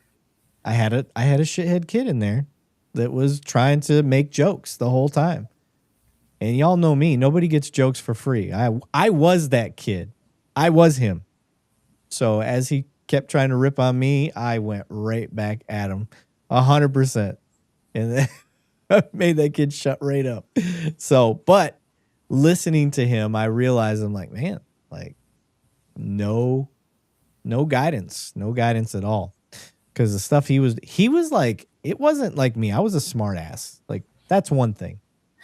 I had a shithead kid in there that was trying to make jokes the whole time. And y'all know me, nobody gets jokes for free. I was that kid. I was him. So as he kept trying to rip on me, I went right back at him 100%. And then made that kid shut right up. So, but listening to him, I realized I'm like, man, like no guidance at all. Because the stuff he was like, it wasn't like me. I was a smart ass. Like, that's one thing.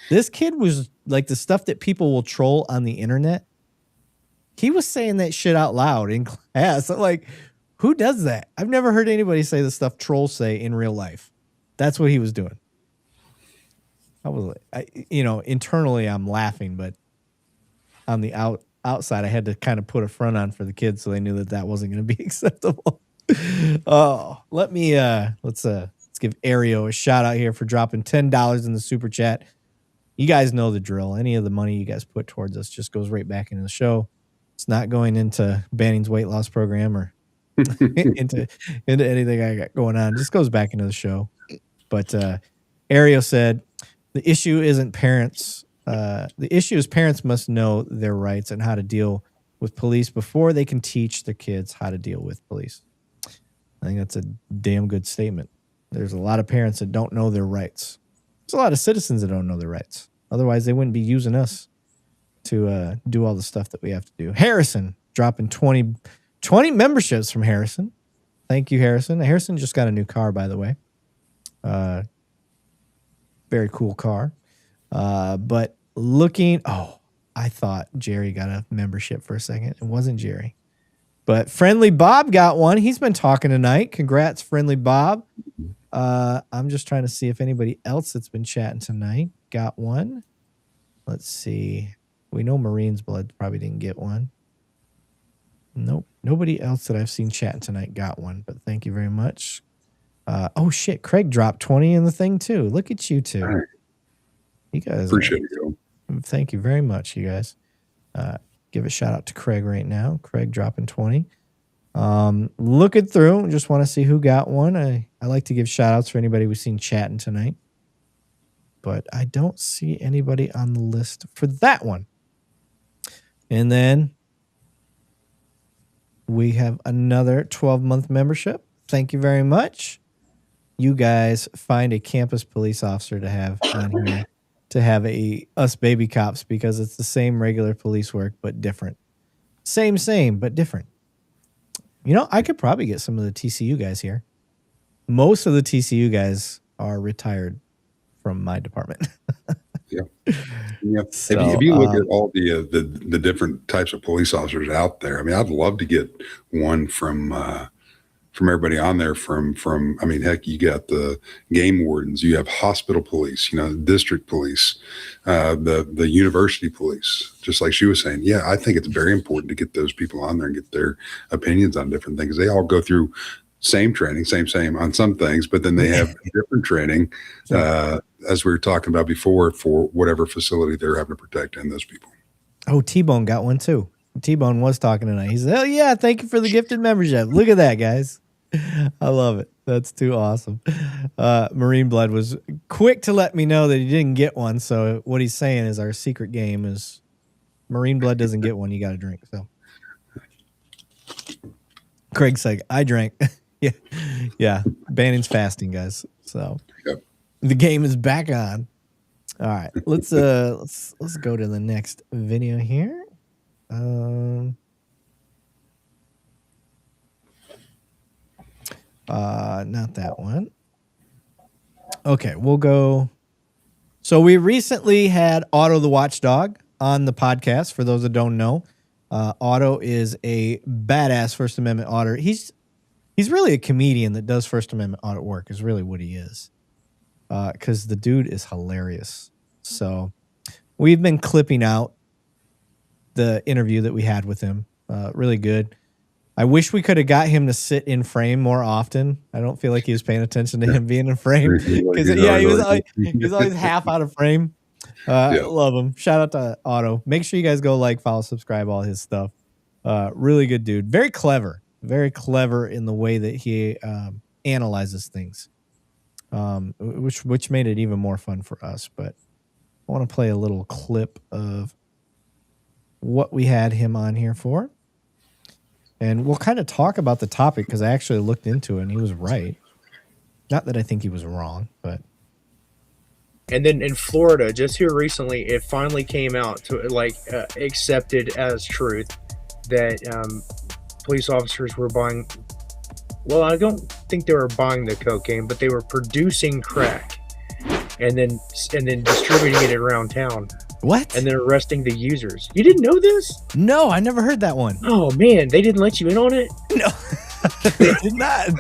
This kid was like the stuff that people will troll on the internet. He was saying that shit out loud in class. I'm like, who does that? I've never heard anybody say the stuff trolls say in real life. That's what he was doing. I was like, internally I'm laughing, but on the outside, I had to kind of put a front on for the kids so they knew that wasn't going to be acceptable. Oh, let's give Ario a shout out here for dropping $10 in the super chat. You guys know the drill. Any of the money you guys put towards us just goes right back into the show. It's not going into Banning's weight loss program or into anything I got going on. It just goes back into the show. But Ario said the issue isn't parents. The issue is parents must know their rights and how to deal with police before they can teach their kids how to deal with police. I think that's a damn good statement. There's a lot of parents that don't know their rights. There's a lot of citizens that don't know their rights. Otherwise, they wouldn't be using us to do all the stuff that we have to do. Harrison dropping 20 memberships from Harrison. Thank you, Harrison. Harrison just got a new car, by the way. Very cool car. But I thought Jerry got a membership for a second. It wasn't Jerry. But Friendly Bob got one. He's been talking tonight. Congrats, Friendly Bob. I'm just trying to see if anybody else that's been chatting tonight got one. Let's see. We know Marine's Blood probably didn't get one. Nope. Nobody else that I've seen chatting tonight got one, but thank you very much. Oh, shit. Craig dropped 20 in the thing, too. Look at you two. Right. You guys. Appreciate it. Thank you very much, you guys. Give a shout out to Craig right now. Craig dropping 20. Looking through, just want to see who got one. I like to give shout outs for anybody we've seen chatting tonight, but I don't see anybody on the list for that one. And then we have another 12-month membership. Thank you very much. You guys find a campus police officer to have on here to have us baby cops, because it's the same regular police work, but different. Same, but different. I could probably get some of the TCU guys here. Most of the TCU guys are retired from my department. Yeah. So, if you look at all the different types of police officers out there, I mean, I'd love to get one from everybody on there from, I mean, heck, you got the game wardens, you have hospital police, district police, the university police, just like she was saying. Yeah, I think it's very important to get those people on there and get their opinions on different things. They all go through same training, same on some things, but then they have different training, as we were talking about before, for whatever facility they're having to protect in those people. Oh, T-Bone got one too. T-Bone was talking tonight. He said, "Hell yeah, thank you for the gifted membership." Look at that, guys. I love it. That's too awesome. Marine Blood was quick to let me know that he didn't get one. So what he's saying is our secret game is Marine Blood doesn't get one. You got to drink. So Craig's like, I drank. Yeah. Banning's fasting, guys. So the game is back on. All right, let's go to the next video here. Not that one. Okay, we'll go. So we recently had Otto the Watchdog on the podcast. For those that don't know, Otto is a badass First Amendment auditor. He's really a comedian that does First Amendment audit work, is really what he is. Because the dude is hilarious. So we've been clipping out the interview that we had with him. Really good. I wish we could have got him to sit in frame more often. I don't feel like he was paying attention to him being in frame. He was always half out of frame. Love him. Shout out to Otto. Make sure you guys go follow, subscribe, all his stuff. Really good dude. Very clever in the way that he analyzes things, which made it even more fun for us. But I want to play a little clip of what we had him on here for. And we'll kind of talk about the topic because I actually looked into it and he was right. Not that I think he was wrong, but. And then in Florida, just here recently, it finally came out to accepted as truth that police officers were buying. Well, I don't think they were buying the cocaine, but they were producing crack, and then distributing it around town. What? And then arresting the users. You didn't know this? No, I never heard that one. Oh man, they didn't let you in on it? No, they did not.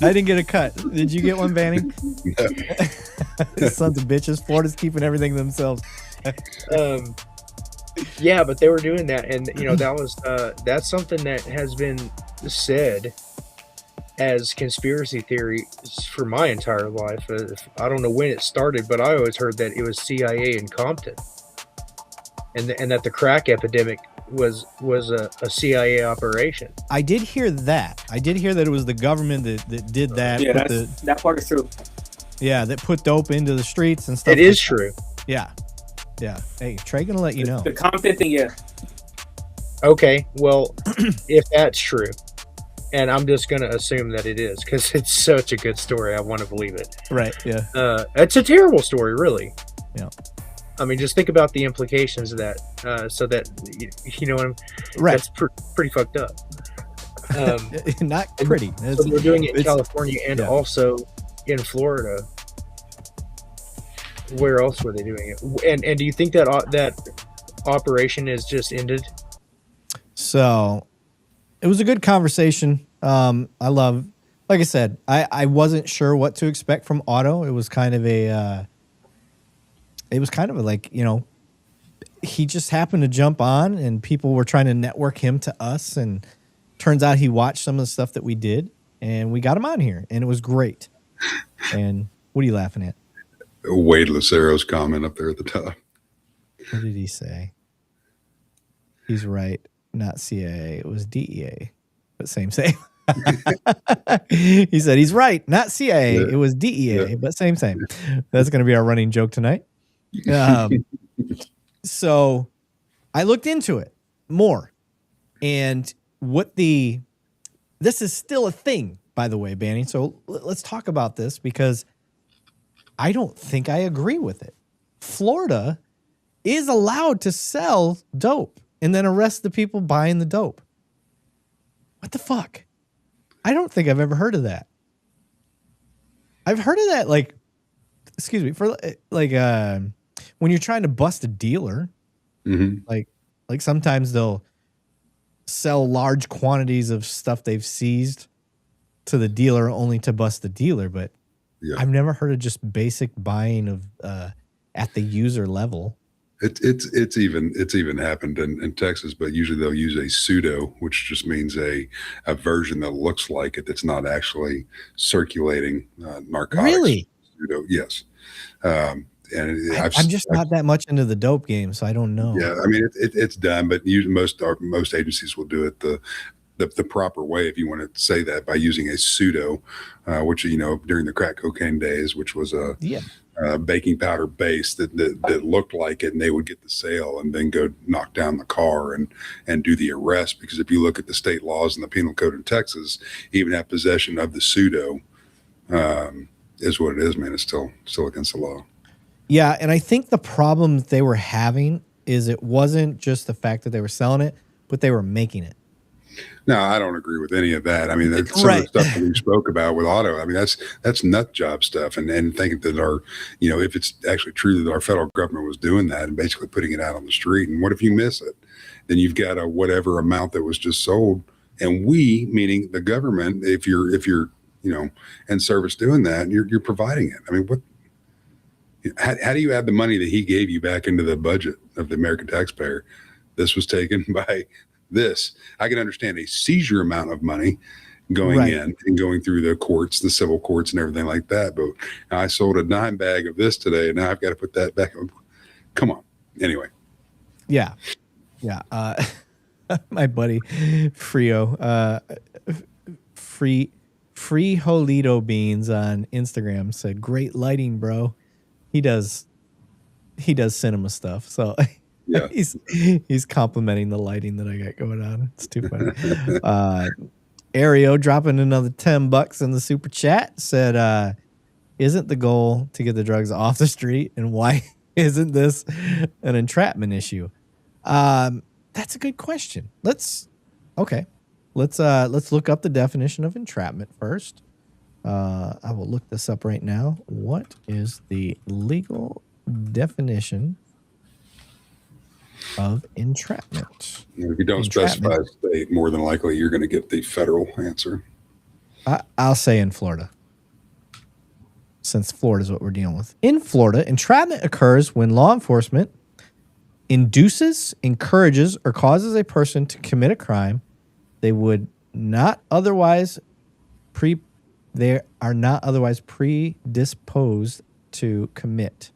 I didn't get a cut. Did you get one, Banny? No. Sons of bitches. Florida's keeping everything to themselves. Yeah, but they were doing that, and that was that's something that has been said as conspiracy theory for my entire life. I don't know when it started, but I always heard that it was CIA in Compton, and that the crack epidemic was a CIA operation. I did hear that. I did hear that it was the government that did that. Yeah, that part is true. Yeah, that put dope into the streets and stuff. It is true. Yeah. Yeah. Hey, Trey gonna let you know. The Compton thing, yeah. Okay, well, if that's true, and I'm just gonna assume that it is because it's such a good story, I want to believe it. Right. Yeah. It's a terrible story, really. Yeah. I mean, just think about the implications of that. So that right. That's pretty fucked up. Not pretty. So they're doing it in California and also in Florida. Where else were they doing it? And do you think that that operation is just ended? So it was a good conversation. Like I said, I wasn't sure what to expect from Otto. It was kind of like, he just happened to jump on and people were trying to network him to us. And turns out he watched some of the stuff that we did and we got him on here and it was great. And what are you laughing at? Wade Lucero's comment up there at the top. What did he say? He's right. Not CIA. It was DEA. But same. He said he's right. Not CIA. It was DEA. But same. That's going to be our running joke tonight. So I looked into it more. And this is still a thing, by the way, Banny. So let's talk about this because I don't think I agree with it. Florida is allowed to sell dope and then arrest the people buying the dope. What the fuck? I don't think I've ever heard of that. I've heard of that, when you're trying to bust a dealer, like sometimes they'll sell large quantities of stuff they've seized to the dealer only to bust the dealer, but I've never heard of just basic buying of at the user level. It's even happened in Texas, but usually they'll use a pseudo, which just means a version that looks like it that's not actually circulating narcotics. Really? Pseudo, yes. And I'm just not that much into the dope game, so I don't know. Yeah, I mean it's done, but most agencies will do it the proper way, if you want to say that, by using a pseudo, which during the crack cocaine days, which was a baking powder base that looked like it, and they would get the sale and then go knock down the car and do the arrest. Because if you look at the state laws and the penal code in Texas, even have possession of the pseudo is what it is, man. It's still against the law. Yeah, and I think the problem that they were having is it wasn't just the fact that they were selling it, but they were making it. No, I don't agree with any of that. I mean, some of the stuff that we spoke about with Otto, I mean, that's nut job stuff. And thinking that if it's actually true that our federal government was doing that and basically putting it out on the street. And what if you miss it? Then you've got a whatever amount that was just sold. And we, meaning the government, if you're in service doing that, you're providing it. I mean, how do you add the money that he gave you back into the budget of the American taxpayer? This was taken by this. I can understand a seizure amount of money going in and going through the courts, the civil courts and everything like that. But I sold a dime bag of this today and now I've got to put that back. Come on. Anyway. Yeah. Yeah. My buddy Frio, free Jolito Beans on Instagram said, "Great lighting, bro." He does cinema stuff. So Yeah. He's complimenting the lighting that I got going on. It's too funny. Ario dropping another $10 in the super chat said, isn't the goal to get the drugs off the street, and why isn't this an entrapment issue? That's a good question. Let's look up the definition of entrapment first. I will look this up right now. What is the legal definition of entrapment? If you don't specify a state, more than likely you're going to get the federal answer. I'll say in Florida, since Florida is what we're dealing with. In Florida, entrapment occurs when law enforcement induces, encourages, or causes a person to commit a crime they are not otherwise predisposed to commit,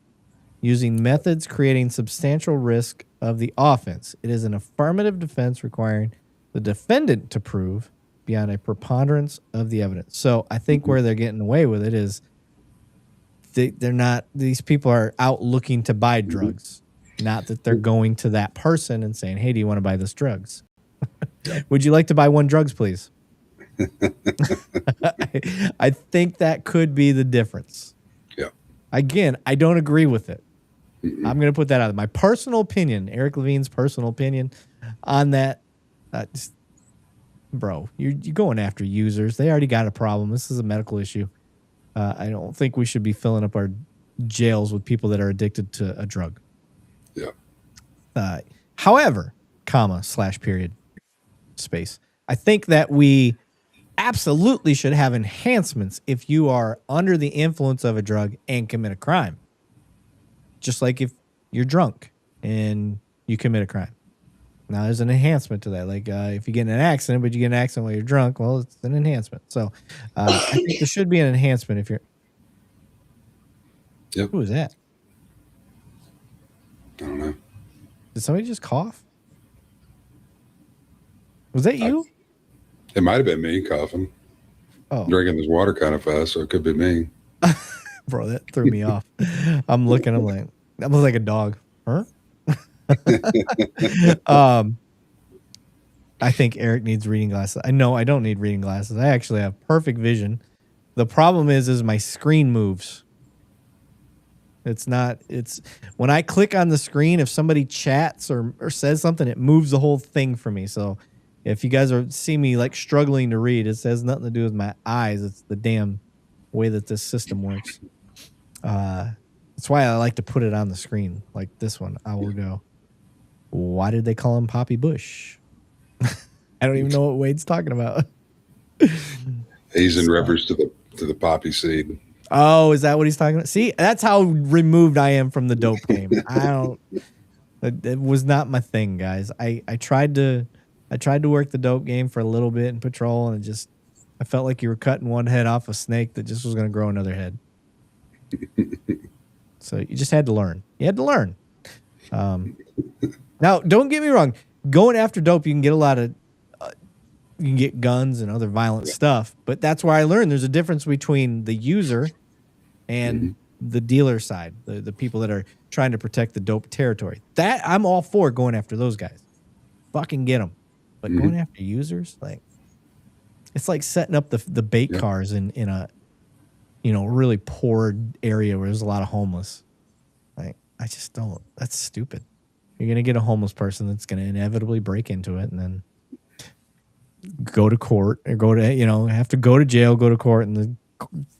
using methods creating substantial risk of the offense. It is an affirmative defense requiring the defendant to prove beyond a preponderance of the evidence. So I think where they're getting away with it is they're not, these people are out looking to buy drugs, not that they're going to that person and saying, hey, do you want to buy this drugs? Would you like to buy one drugs, please? I think that could be the difference. Yeah. Again, I don't agree with it. I'm going to put that out there. My personal opinion, Erik Lavigne's personal opinion on that. Bro, you're going after users. They already got a problem. This is a medical issue. I don't think we should be filling up our jails with people that are addicted to a drug. Yeah. However, /period, space. I think that we absolutely should have enhancements if you are under the influence of a drug and commit a crime. Just like if you're drunk and you commit a crime. Now, there's an enhancement to that. Like if you get in an accident, but you get in an accident while you're drunk, well, it's an enhancement. So I think there should be an enhancement if you're... Yep. Who is that? I don't know. Did somebody just cough? Was that you? It might have been me coughing. Oh. Drinking this water kind of fast, so it could be me. Bro, that threw me off. I'm looking, I'm like, that was like a dog. Huh? I think Erik needs reading glasses. I know I don't need reading glasses. I actually have perfect vision. The problem is my screen moves. It's when I click on the screen, if somebody chats or says something, it moves the whole thing for me. So if you guys see me like struggling to read, it has nothing to do with my eyes. It's the damn way that this system works. That's why I like to put it on the screen like this one. I will go, why did they call him Poppy Bush? I don't even know what Wade's talking about. He's in reference to the poppy seed. Oh, is that what he's talking about? See, that's how removed I am from the dope game. It was not my thing, guys. I tried to work the dope game for a little bit in patrol, and I felt like you were cutting one head off a snake that just was going to grow another head. So you just had to learn. You had to learn. Now, don't get me wrong. Going after dope, you can get a lot of, you can get guns and other violent stuff. But that's where I learned there's a difference between the user and the dealer side, the people that are trying to protect the dope territory. That I'm all for going after those guys. Fucking get them. But going after users, like, it's like setting up the bait cars in a, really poor area where there's a lot of homeless. Like, I just don't. That's stupid. You're gonna get a homeless person that's gonna inevitably break into it and then go to court or have to go to jail, go to court, and the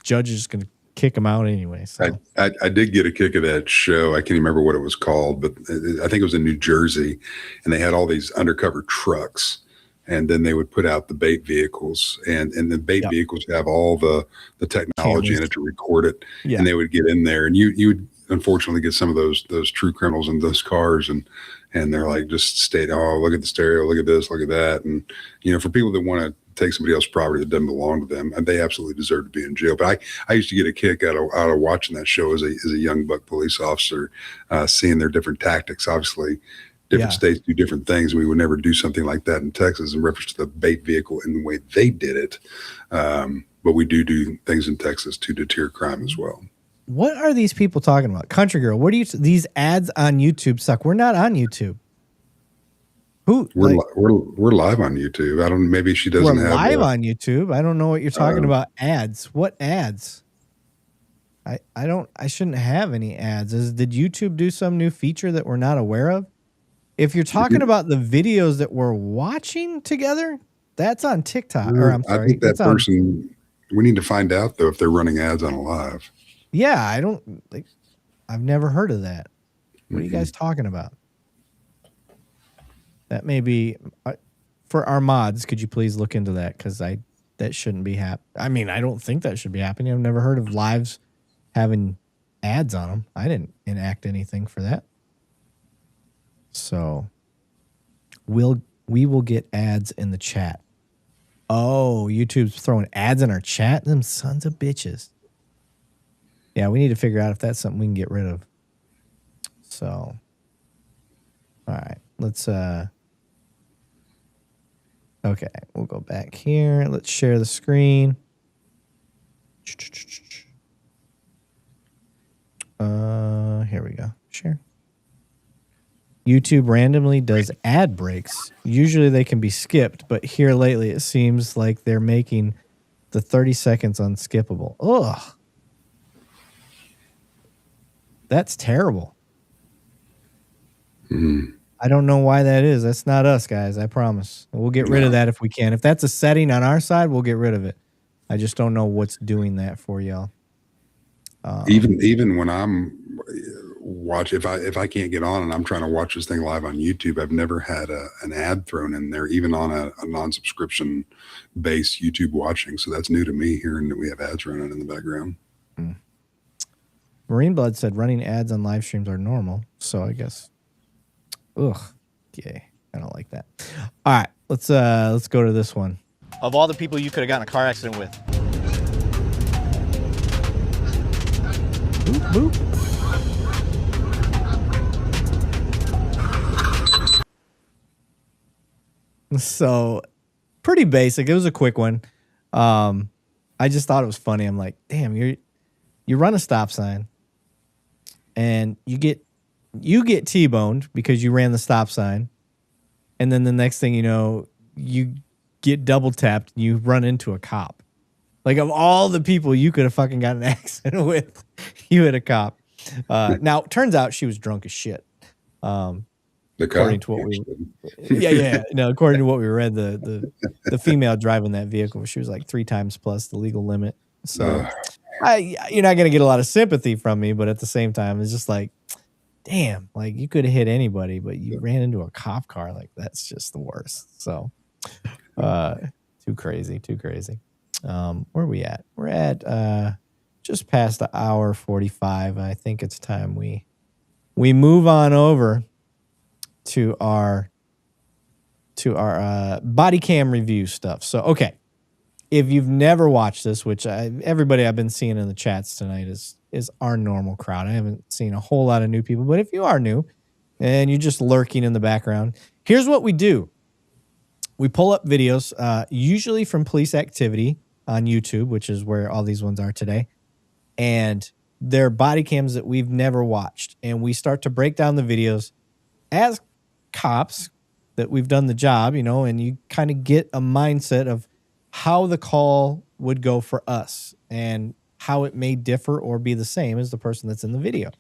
judge is just gonna kick them out anyway. So I did get a kick of that show. I can't remember what it was called, but I think it was in New Jersey, and they had all these undercover trucks, and then they would put out the bait vehicles, and the bait vehicles have all the technology in it to record it, and they would get in there, and you would unfortunately get some of those true criminals in those cars, and they're like, just state, oh, look at the stereo, look at this, look at that. And, for people that want to take somebody else's property that doesn't belong to them, and they absolutely deserve to be in jail. But I used to get a kick out of watching that show as a young buck police officer, seeing their different tactics. Obviously, different states do different things. We would never do something like that in Texas in reference to the bait vehicle and the way they did it. But we do things in Texas to deter crime as well. What are these people talking about? Country girl, what do you? These ads on YouTube suck. We're not on YouTube. Who? We're live on YouTube. I don't. Maybe she doesn't We're have. live on YouTube. I don't know what you're talking about. Ads. What ads? I don't. I shouldn't have any ads. Did YouTube do some new feature that we're not aware of? If you're talking about the videos that we're watching together, that's on TikTok. Or I'm sorry, I think that person. We need to find out though if they're running ads on a live. Yeah, I don't. I've never heard of that. What are you guys talking about? That may be for our mods. Could you please look into that? Because that shouldn't be happening. I mean, I don't think that should be happening. I've never heard of lives having ads on them. I didn't enact anything for that. So we will get ads in the chat. Oh, YouTube's throwing ads in our chat? Them sons of bitches. Yeah, we need to figure out if that's something we can get rid of. So, all right, let's, okay, we'll go back here. Let's share the screen. Here we go. Share. YouTube randomly does ad breaks. Usually they can be skipped, but here lately it seems like they're making the 30 seconds unskippable. Ugh. That's terrible. I don't know why that is. That's not us, guys. I promise. We'll get rid of that if we can. If that's a setting on our side, we'll get rid of it. I just don't know what's doing that for y'all. Even when I'm if I can't get on and I'm trying to watch this thing live on YouTube, I've never had an ad thrown in there, even on a non-subscription based YouTube watching. So that's new to me, hearing that we have ads running in the background. Marine Blood said running ads on live streams are normal. So I guess, ugh, okay, I don't like that. All right, let's go to this one. Of all the people you could have gotten a car accident with. Boop, boop. So pretty basic. It was a quick one. I just thought it was funny. I'm like, damn, you run a stop sign and you get T-boned because you ran the stop sign. And then the next thing you know, you get double tapped and you run into a cop. Like, of all the people you could have fucking got an accident with, you hit a cop. Now, turns out she was drunk as shit. According to what according to what we read, the female driving that vehicle, she was like 3 times plus the legal limit. So you're not gonna get a lot of sympathy from me, but at the same time, it's just like, damn, like you could have hit anybody, but you ran into a cop car. Like, that's just the worst. So too crazy. Where are we at? We're at just past the hour 45. I think it's time we move on over to our body cam review stuff. So, okay, if you've never watched this, which everybody I've been seeing in the chats tonight is our normal crowd. I haven't seen a whole lot of new people, but if you are new and you're just lurking in the background, here's what we do. We pull up videos, usually from police activity on YouTube, which is where all these ones are today. And they're body cams that we've never watched. And we start to break down the videos as cops that we've done the job, and you kind of get a mindset of how the call would go for us and how it may differ or be the same as the person that's in the video.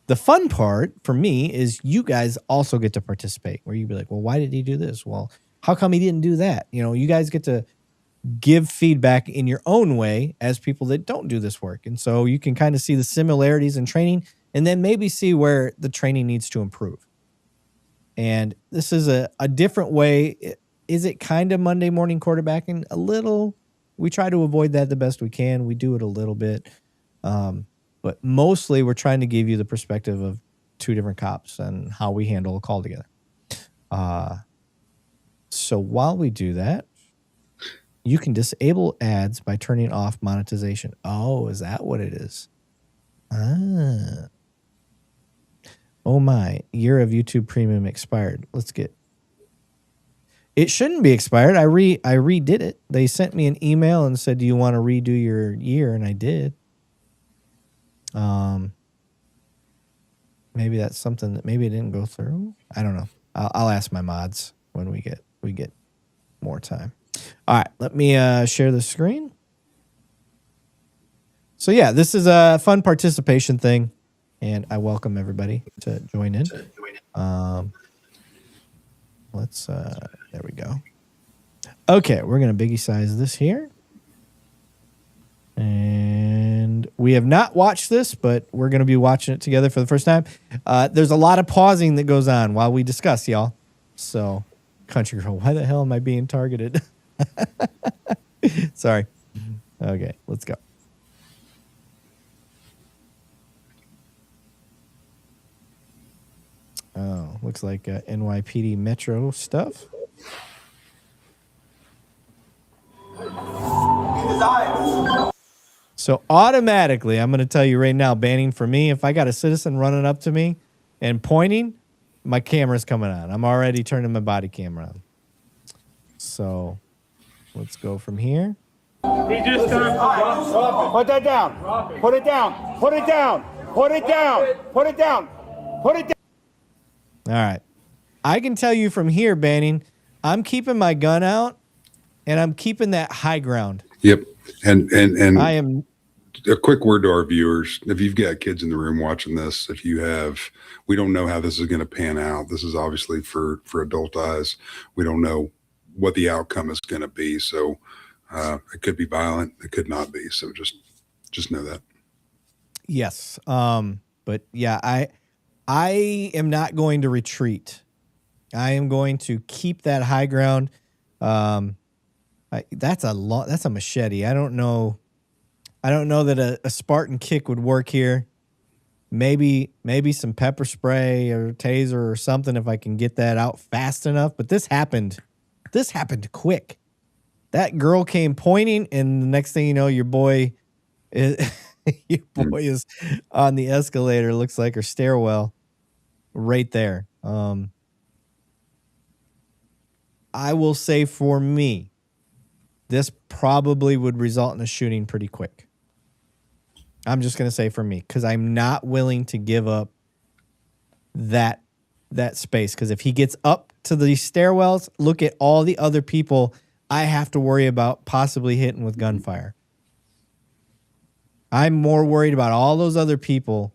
The fun part for me is you guys also get to participate, where you'd be like, well, why did he do this? Well, how come he didn't do that? You guys get to give feedback in your own way as people that don't do this work. And so you can kind of see the similarities in training and then maybe see where the training needs to improve. And this is a different way. Is it kind of Monday morning quarterbacking? A little. We try to avoid that the best we can. We do it a little bit. But mostly we're trying to give you the perspective of 2 different cops and how we handle a call together. So while we do that, you can disable ads by turning off monetization. Oh, is that what it is? Oh my, year of YouTube Premium expired. Let's get. It shouldn't be expired. I redid it. They sent me an email and said, do you want to redo your year? And I did. Maybe that's something that maybe it didn't go through. I don't know. I'll ask my mods when we get more time. All right, let me share the screen. So yeah, this is a fun participation thing, and I welcome everybody to join in. Let's there we go. Okay, we're gonna biggie size this here. And we have not watched this, but we're going to be watching it together for the first time. There's a lot of pausing that goes on while we discuss, y'all. So, Country Girl, why the hell am I being targeted? Sorry. Okay, let's go. Oh, looks like NYPD Metro stuff. So automatically, I'm going to tell you right now, banning for me, if I got a citizen running up to me and pointing, my camera's coming on. I'm already turning my body camera on. So let's go from here. He just put that down. Put it down. Put it down. Put it down. Put it down. Put it down. All right. I can tell you from here, Banning, I'm keeping my gun out and I'm keeping that high ground. Yep. And I am. A quick word to our viewers. If you've got kids in the room watching this, if you have, we don't know how this is going to pan out. This is obviously for adult eyes. We don't know what the outcome is going to be. So it could be violent. It could not be. So just know that. Yes. But yeah, I am not going to retreat. I am going to keep that high ground. That's a machete. I don't know that a Spartan kick would work here. Maybe some pepper spray or taser or something if I can get that out fast enough. But this happened quick. That girl came pointing, and the next thing you know, your boy is on the escalator. Looks like, or stairwell, right there. I will say for me, this probably would result in a shooting pretty quick. I'm just going to say for me, because I'm not willing to give up that space. Because if he gets up to the stairwells, look at all the other people I have to worry about possibly hitting with gunfire. I'm more worried about all those other people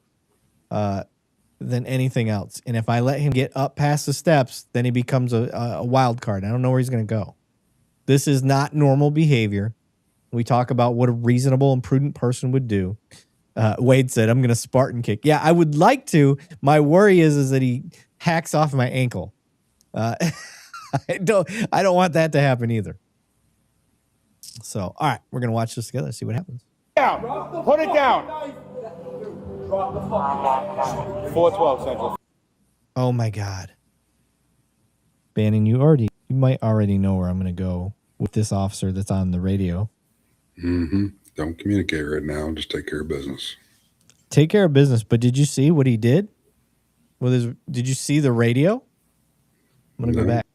than anything else. And if I let him get up past the steps, then he becomes a wild card. I don't know where he's going to go. This is not normal behavior. We talk about what a reasonable and prudent person would do. Wade said, I'm going to Spartan kick. Yeah, I would like to. My worry is that he hacks off my ankle. I don't want that to happen either. So, all right, we're going to watch this together and see what happens. Down. Put it down. 412 Central. Oh, my God. Bannon, you might already know where I'm going to go with this officer that's on the radio. Mm-hmm. Don't communicate right now. Just take care of business. Take care of business. But did you see what he did? Did you see the radio? I'm going to go back.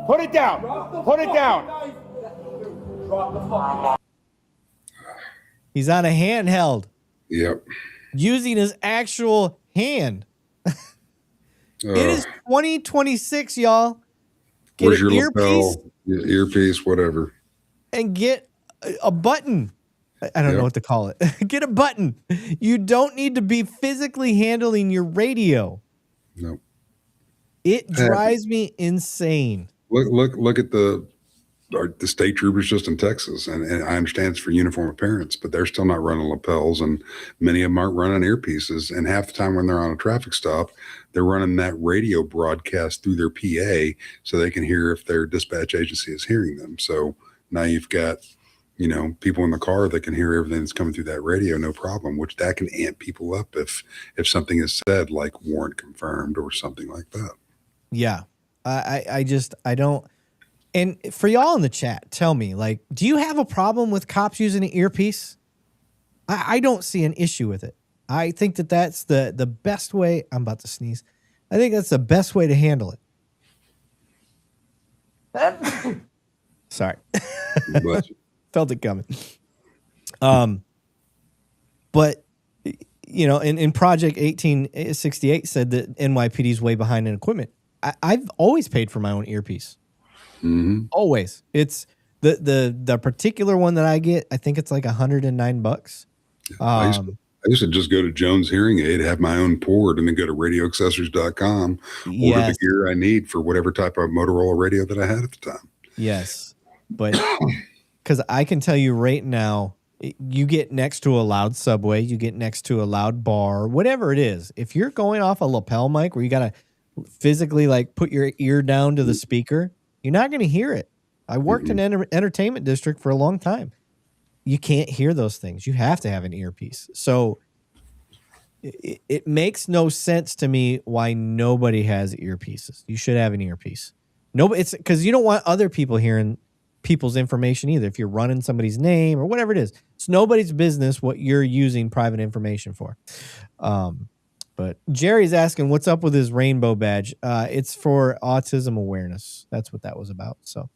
Put it down. Put it down. He's on a handheld. Yep. Using his actual hand. It is 2026, y'all. Get Where's an your earpiece, lapel, earpiece, whatever. and get a button. I don't know what to call it. Get a button. You don't need to be physically handling your radio. Nope. It drives me insane. Look at the state troopers just in Texas, and I understand it's for uniform appearance, but they're still not running lapels, and many of them aren't running earpieces. And half the time when they're on a traffic stop, they're running that radio broadcast through their PA so they can hear if their dispatch agency is hearing them. So now you've got, people in the car that can hear everything that's coming through that radio, no problem, which that can amp people up if something is said like warrant confirmed or something like that. Yeah. I don't. And for y'all in the chat, tell me, do you have a problem with cops using an earpiece? I don't see an issue with it. I think that's the best way. I'm about to sneeze. I think that's the best way to handle it. Sorry. But Felt it coming. But you know, in Project 1868 said that NYPD is way behind in equipment. I've always paid for my own earpiece. Mm-hmm. Always. It's the particular one that I get. I think it's like $109. I used to just go to Jones Hearing Aid, have my own port, and then go to radioaccessories.com, order the gear I need for whatever type of Motorola radio that I had at the time. Yes. But because I can tell you right now, you get next to a loud subway, you get next to a loud bar, whatever it is. If you're going off a lapel mic where you got to physically like put your ear down to the speaker, you're not going to hear it. I worked in an entertainment district for a long time. You can't hear those things. You have to have an earpiece. So it makes no sense to me why nobody has earpieces. You should have an earpiece. Nobody, it's because you don't want other people hearing people's information either. If you're running somebody's name or whatever it is, it's nobody's business what you're using private information for. But Jerry's asking, what's up with his rainbow badge? It's for autism awareness. That's what that was about. So,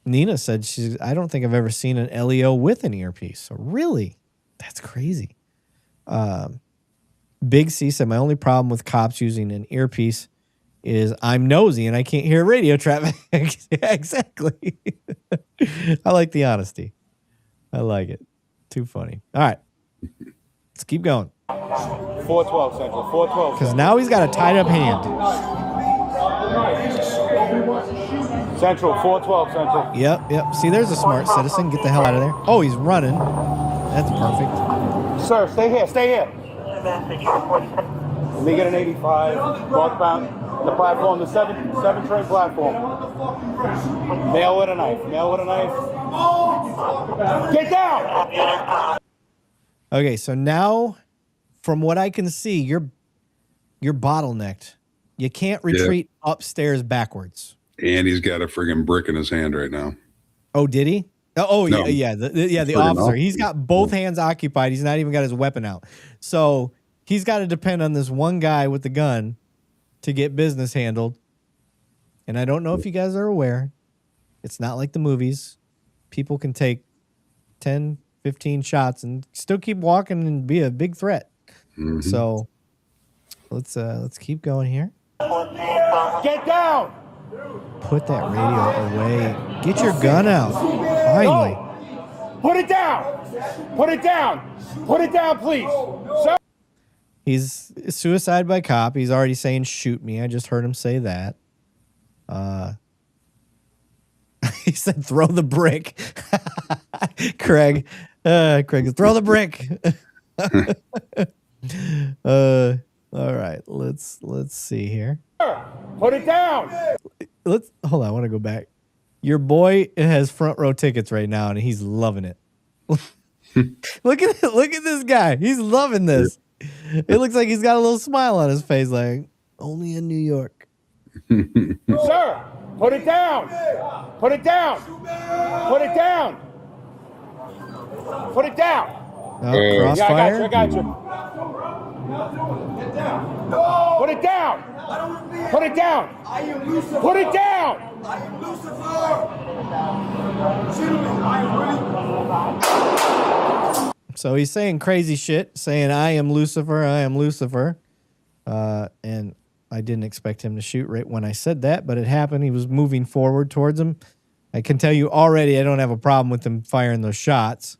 Nina said I don't think I've ever seen an LEO with an earpiece. So really, that's crazy. Big C said, my only problem with cops using an earpiece is I'm nosy and I can't hear radio traffic. Yeah, exactly. I like the honesty. I like it. Too funny. All right. Let's keep going. 412 Central, 412. Because now he's got a tied up hand. Central, 412 Central. Yep. See, there's a smart citizen. Get the hell out of there. Oh, he's running. That's perfect. Sir, stay here, stay here. Let me get an 85 northbound. The platform, the 7 train platform. Male with a knife. Male with a knife. Get down! Okay, so now, from what I can see, you're bottlenecked. You can't retreat upstairs backwards. And he's got a friggin' brick in his hand right now. Oh, did he? Oh, no. yeah. The officer. He's got both hands occupied. He's not even got his weapon out. So he's got to depend on this one guy with the gun to get business handled. And I don't know if you guys are aware. It's not like the movies. People can take 10, 15 shots and still keep walking and be a big threat. Mm-hmm. So let's keep going here. Get down! Put that radio away. Get your gun out. Finally. Put it down! Put it down! Put it down, please! Sir. He's suicide by cop. He's already saying shoot me. I just heard him say that. He said throw the brick. Craig, throw the brick. All right, let's see here. Put it down. Hold on, I want to go back. Your boy has front row tickets right now and he's loving it. Look at this guy. He's loving this. It looks like he's got a little smile on his face, like only in New York. Sir, put it down. Put it down. Put it down. Put it down. Oh, crossfire. Yeah, I got you. Put it down. Put it down. Put it down. So he's saying crazy shit, saying I am Lucifer. And I didn't expect him to shoot right when I said that, but it happened. He was moving forward towards him. I can tell you already I don't have a problem with him firing those shots.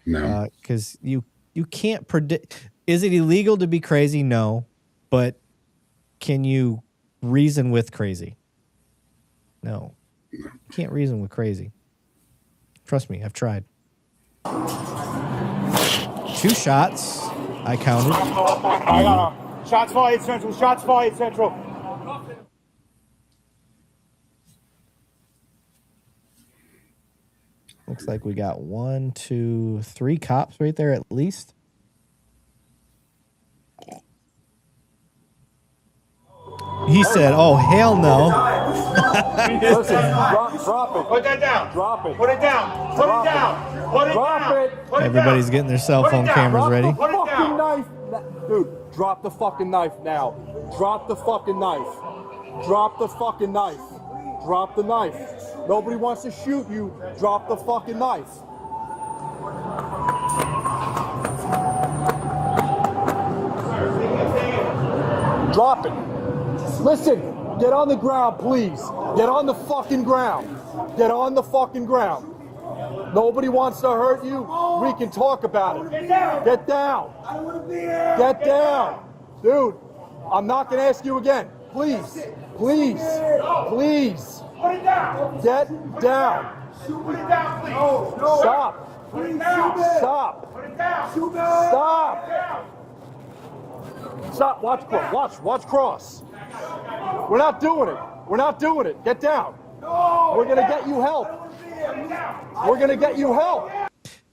No. Because you can't predict. Is it illegal to be crazy? No. But can you reason with crazy? No. You can't reason with crazy. Trust me, I've tried. 2 shots. I counted. I got shots fired, Central. Shots fired, Central. Looks like we got 1, 2, 3 cops right there at least. He said, "Oh hell no!" Listen, drop it. Put that down. Drop it. Put it down. Put it down. Put it down. Put it Everybody's down. getting their cell phone cameras ready. Put it down. Knife. Dude, drop the fucking knife now. Drop the fucking knife. Drop the fucking knife. Drop the knife. Nobody wants to shoot you. Drop the fucking knife. Drop it. Listen, get on the ground, please. Get on the fucking ground. Get on the fucking ground. Nobody wants to hurt you. We can talk about it. Get down. Get down. Dude, I'm not going to ask you again. Please. Please. Please. Get down. Stop. Stop. Stop. Stop. Watch cross. We're not doing it. We're not doing it. Get down. We're going to get you help. We're going to get you help.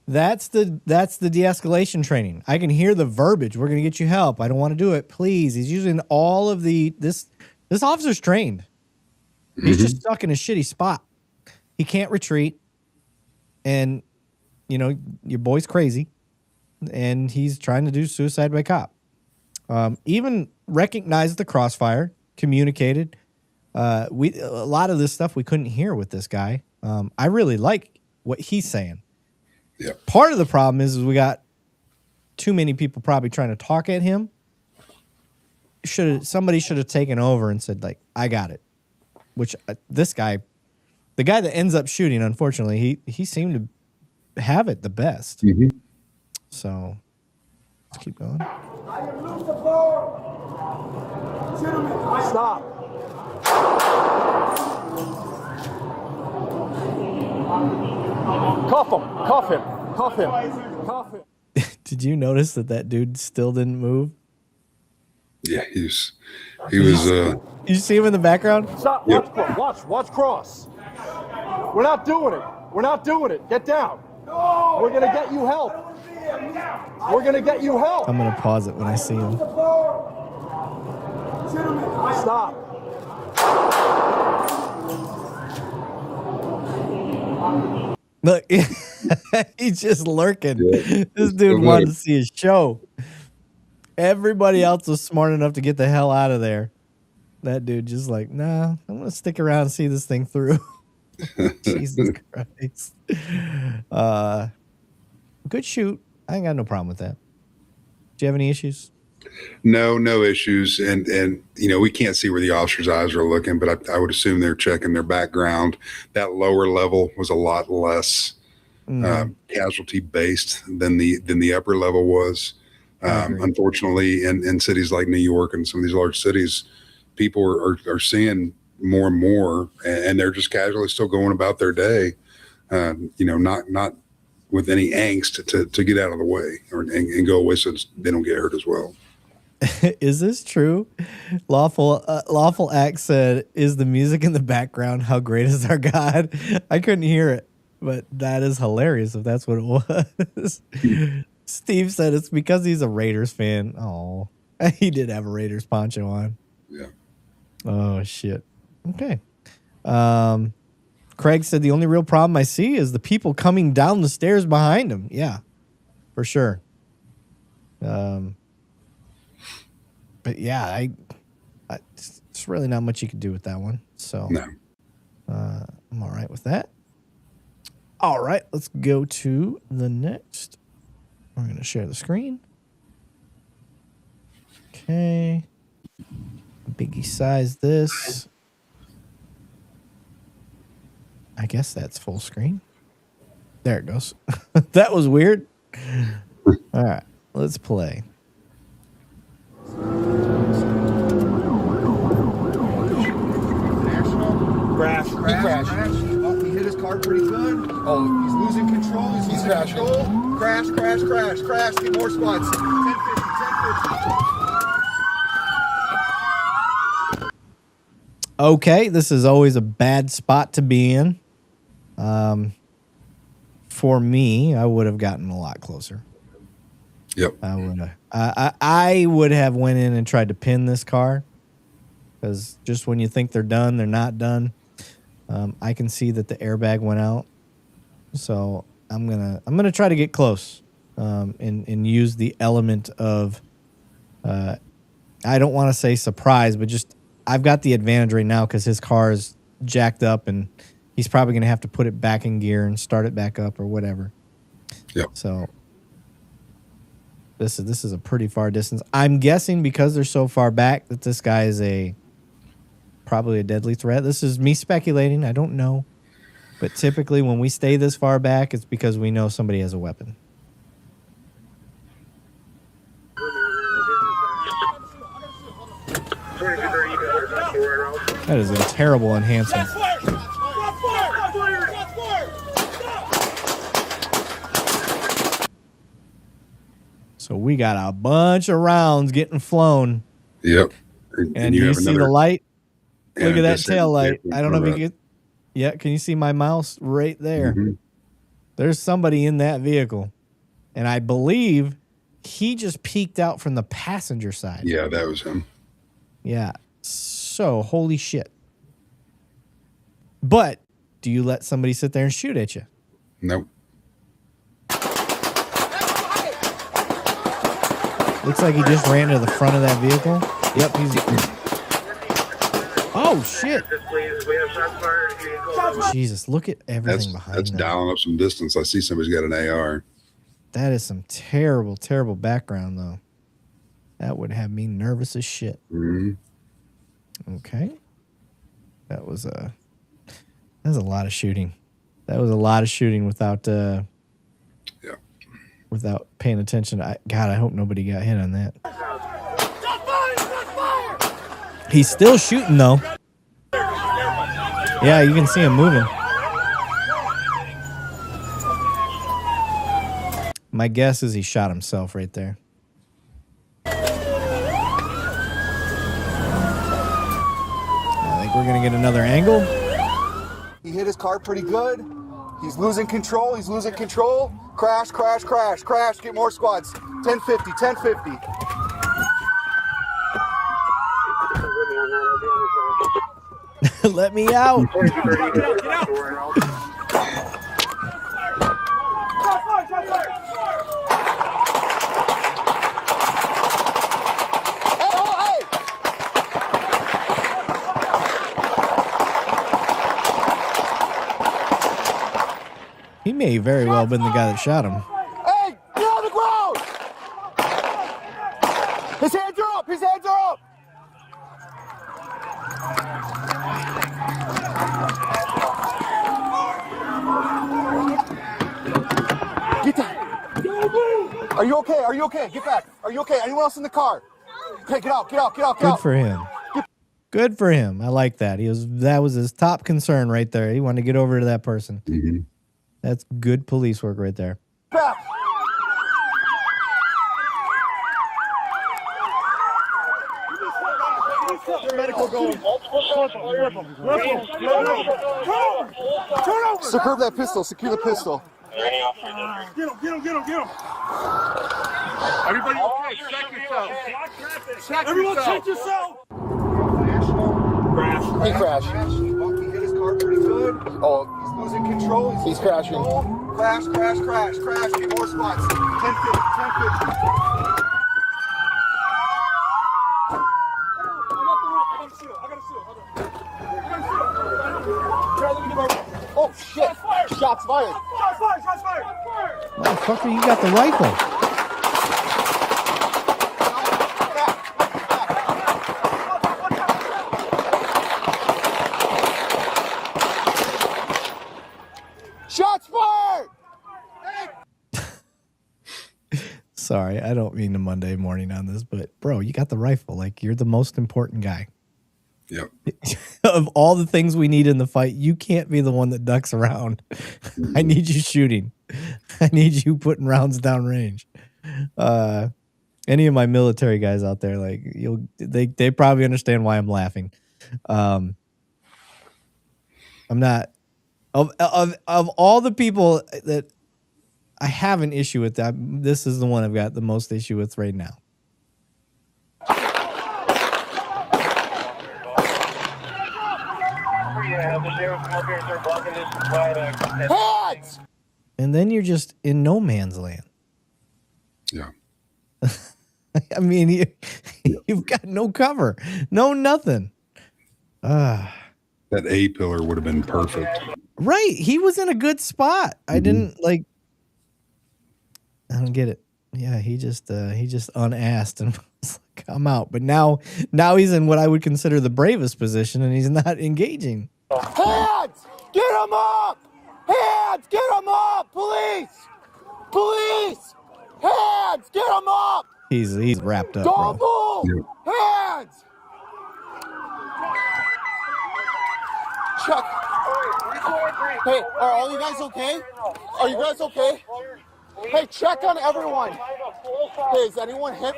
That's the de-escalation training. I can hear the verbiage. We're going to get you help. I don't want to do it. Please. He's using all of this officer's trained. He's just stuck in a shitty spot. He can't retreat. And, you know, your boy's crazy. And he's trying to do suicide by cop. Even recognized the crossfire, communicated. A lot of this stuff we couldn't hear with this guy. I really like what he's saying. Yeah. Part of the problem is we got too many people probably trying to talk at him. Somebody should have taken over and said, like, I got it. Which this guy, the guy that ends up shooting, unfortunately, he seemed to have it the best. So let's keep going. Stop. Cuff him. Cuff him. Cuff him. Cuff him. Did you notice that dude still didn't move? Yeah, he was. You see him in the background? Stop. Watch cross. We're not doing it. We're not doing it. Get down. We're gonna get you help. We're gonna get you help. I'm gonna pause it when I see him. Stop. Look, he's just lurking. Yeah. This dude wanted to see his show. Everybody else was smart enough to get the hell out of there. That dude just like, nah, I'm gonna stick around and see this thing through. Jesus Christ. Good shoot. I ain't got no problem with that. Do you have any issues? No issues. And you know, we can't see where the officer's eyes are looking, but I would assume they're checking their background. That lower level was a lot less casualty based than the upper level was. Unfortunately, in cities like New York and some of these large cities, people are seeing more and more, and they're just casually still going about their day. You know, not with any angst to get out of the way and go away so they don't get hurt as well. Is this true? Lawful Act said, "Is the music in the background? How great is our God?" I couldn't hear it, but that is hilarious if that's what it was. Steve said it's because he's a Raiders fan. Oh, he did have a Raiders poncho on. Yeah. Oh shit. Okay. Craig said the only real problem I see is the people coming down the stairs behind him. Yeah, for sure. But yeah, it's really not much you can do with that one. So no. I'm all right with that. All right, let's go to the next. We're going to share the screen. Okay. Biggie size this. I guess that's full screen. There it goes. That was weird. All right, let's play. Crash. He crashed. Oh, he hit his car pretty good. Oh, he's losing control. He's crashing. Crash. Get more squads. 1050. Okay, this is always a bad spot to be in. For me, I would have gotten a lot closer. Yep. I would have went in and tried to pin this car, because just when you think they're done, they're not done. I can see that the airbag went out, so I'm gonna try to get close, and use the element of I don't want to say surprise, but just I've got the advantage right now because his car is jacked up and he's probably gonna have to put it back in gear and start it back up or whatever. Yep. So This is a pretty far distance. I'm guessing because they're so far back that this guy is probably a deadly threat. This is me speculating. I don't know. But typically when we stay this far back, it's because we know somebody has a weapon. That is a terrible enhancement. So we got a bunch of rounds getting flown. Yep. And you see the light? Look at that tail light. I don't know if you can. Yeah, can you see my mouse right there? Mm-hmm. There's somebody in that vehicle. And I believe he just peeked out from the passenger side. Yeah, that was him. Yeah. So, holy shit. But do you let somebody sit there and shoot at you? Nope. Looks like he just ran to the front of that vehicle. Yep, he's... Oh, shit. Jesus, look at everything behind That's that. dialing up some distance. I see somebody's got an AR. That is some terrible, terrible background, though. That would have me nervous as shit. Mm-hmm. Okay. That was a lot of shooting. That was a lot of shooting without without paying attention. God, I hope nobody got hit on that. He's still shooting though. Yeah, you can see him moving. My guess is he shot himself right there. I think we're gonna get another angle. He hit his car pretty good. He's losing control. He's losing control. Crash, crash, crash, crash. Get more squads. 1050, 1050. Let me out. He may very well have been the guy that shot him. Hey, get on the ground! His hands are up! His hands are up! Get down! Are you okay? Are you okay? Get back! Are you okay? Anyone else in the car? Okay, get out! Get out! Get out! Get out! Good for him. Good for him. I like that. That was his top concern right there. He wanted to get over to that person. Mm-hmm. That's good police work right there. Back. Medical going. Secure that pistol. Secure the pistol. Get him, get him, get him, get him. Everybody okay? Check yourself. Everyone check yourself. He crashed. He hit his car pretty good. Oh, he's losing control. He's crashing. Crash, crash, crash, crash. Get more spots. 1050, 1050. Oh shit! Shots fired! Shots fired! Shots fired! Motherfucker, you got the rifle. Shots fired! Sorry, I don't mean to Monday morning on this, but bro, you got the rifle. Like, you're the most important guy. Yep. Of all the things we need in the fight, you can't be the one that ducks around. I need you shooting. I need you putting rounds down range. Any of my military guys out there, like, they probably understand why I'm laughing. I'm not of all the people that I have an issue with, that this is the one I've got the most issue with right now. And then you're just in no man's land. Yeah. I mean, you've got no cover, no nothing. That A pillar would have been perfect. Right. He was in a good spot. I didn't I don't get it. Yeah, he just unasked and was like, I'm out. But now he's in what I would consider the bravest position, and he's not engaging. Hands! Get him up! Hands! Get him up! Police! Police! Hands! Get him up! He's wrapped up, Don't bro. move! Hands! Chuck. Hey, are all you guys okay? Are you guys okay? Hey, check on everyone. Hey, is anyone hit?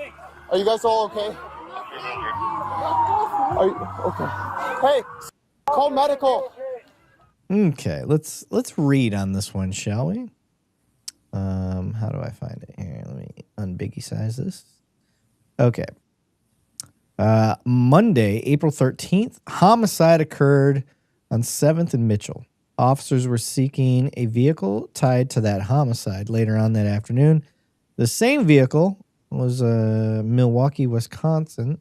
Are you guys all okay? Are you okay? Hey, call medical. Okay, let's read on this one, shall we? How do I find it here? Let me unbiggie size this. Okay. Monday, April 13th, homicide occurred on 7th and Mitchell. Officers were seeking a vehicle tied to that homicide later on that afternoon. The same vehicle was Milwaukee, Wisconsin,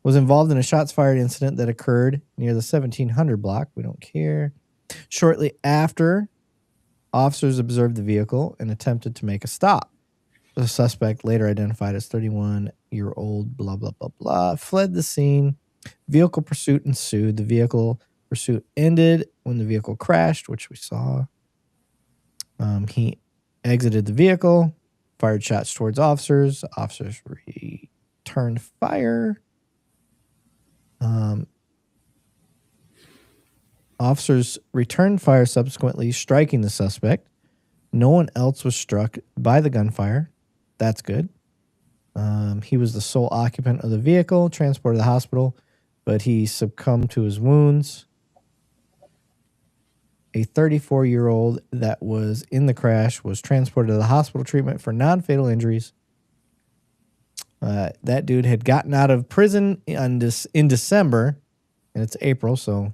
was involved in a shots fired incident that occurred near the 1700 block. We don't care. Shortly after, officers observed the vehicle and attempted to make a stop. The suspect, later identified as 31-year-old, blah, blah, blah, blah, fled the scene. Vehicle pursuit ensued. The vehicle pursuit ended when the vehicle crashed, which we saw. He exited the vehicle, fired shots towards officers. Officers returned fire. Officers returned fire, subsequently striking the suspect. No one else was struck by the gunfire. That's good. He was the sole occupant of the vehicle, transported to the hospital, but he succumbed to his wounds. A 34-year-old that was in the crash was transported to the hospital treatment for non-fatal injuries. That dude had gotten out of prison in December, and it's April, so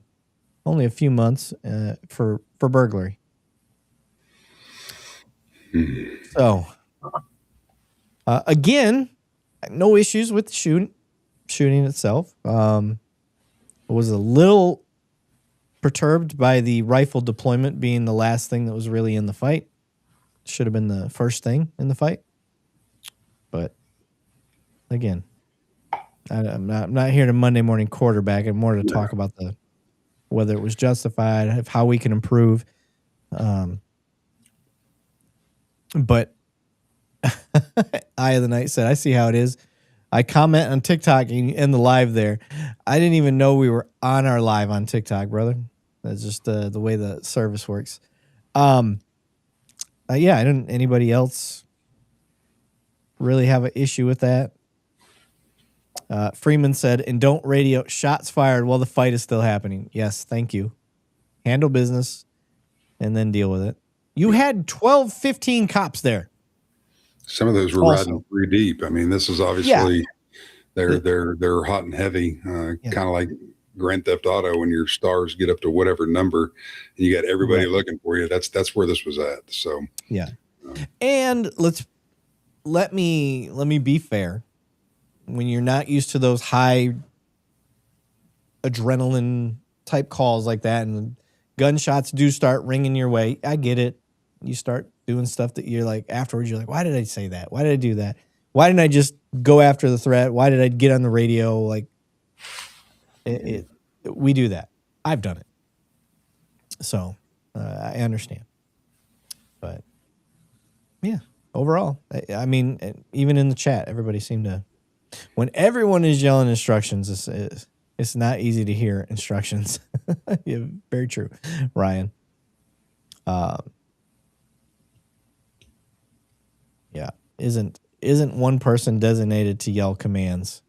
only a few months for burglary. So, again, no issues with the shooting itself. Was a little perturbed by the rifle deployment being the last thing that was really in the fight. Should have been the first thing in the fight. But again, I'm not here to Monday morning quarterback. I'm more to talk about whether it was justified, how we can improve. But Eye of the Night said, I see how it is. I comment on TikTok and the live there. I didn't even know we were on our live on TikTok, brother. That's just the way the service works. Yeah, I didn't. Anybody else really have an issue with that? Freeman said, and don't radio shots fired while the fight is still happening. Yes, thank you. Handle business and then deal with it. You had 12, 15 cops there. Some of those were riding 3 deep. I mean, this is obviously they're hot and heavy, kind of like Grand Theft Auto when your stars get up to whatever number and you got everybody looking for you. That's where this was at. So yeah. And let me be fair. When you're not used to those high adrenaline type calls like that and gunshots do start ringing your way, I get it. You start doing stuff that you're like, afterwards, you're like, why did I say that? Why did I do that? Why didn't I just go after the threat? Why did I get on the radio? Like, we do that. I've done it. So I understand. But yeah, overall, I mean, even in the chat, everybody seemed to, when everyone is yelling instructions, it's not easy to hear instructions. Yeah, very true, Ryan. Yeah, isn't one person designated to yell commands?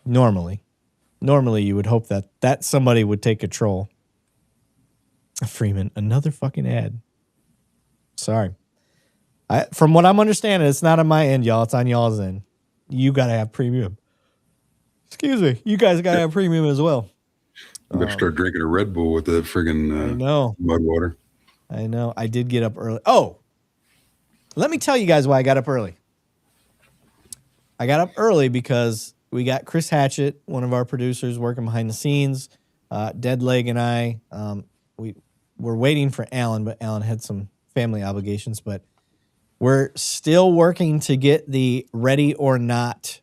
Normally you would hope that somebody would take control. Freeman, another fucking ad. Sorry. From what I'm understanding, it's not on my end, y'all. It's on y'all's end. You got to have premium. Excuse me. You guys got to have premium as well. You better start drinking a Red Bull with the friggin' mud water. I know. I did get up early. Oh, let me tell you guys why I got up early. I got up early because we got Chris Hatchett, one of our producers, working behind the scenes. Deadleg and I, we were waiting for Alan, but Alan had some family obligations. But We're still working to get the Ready or Not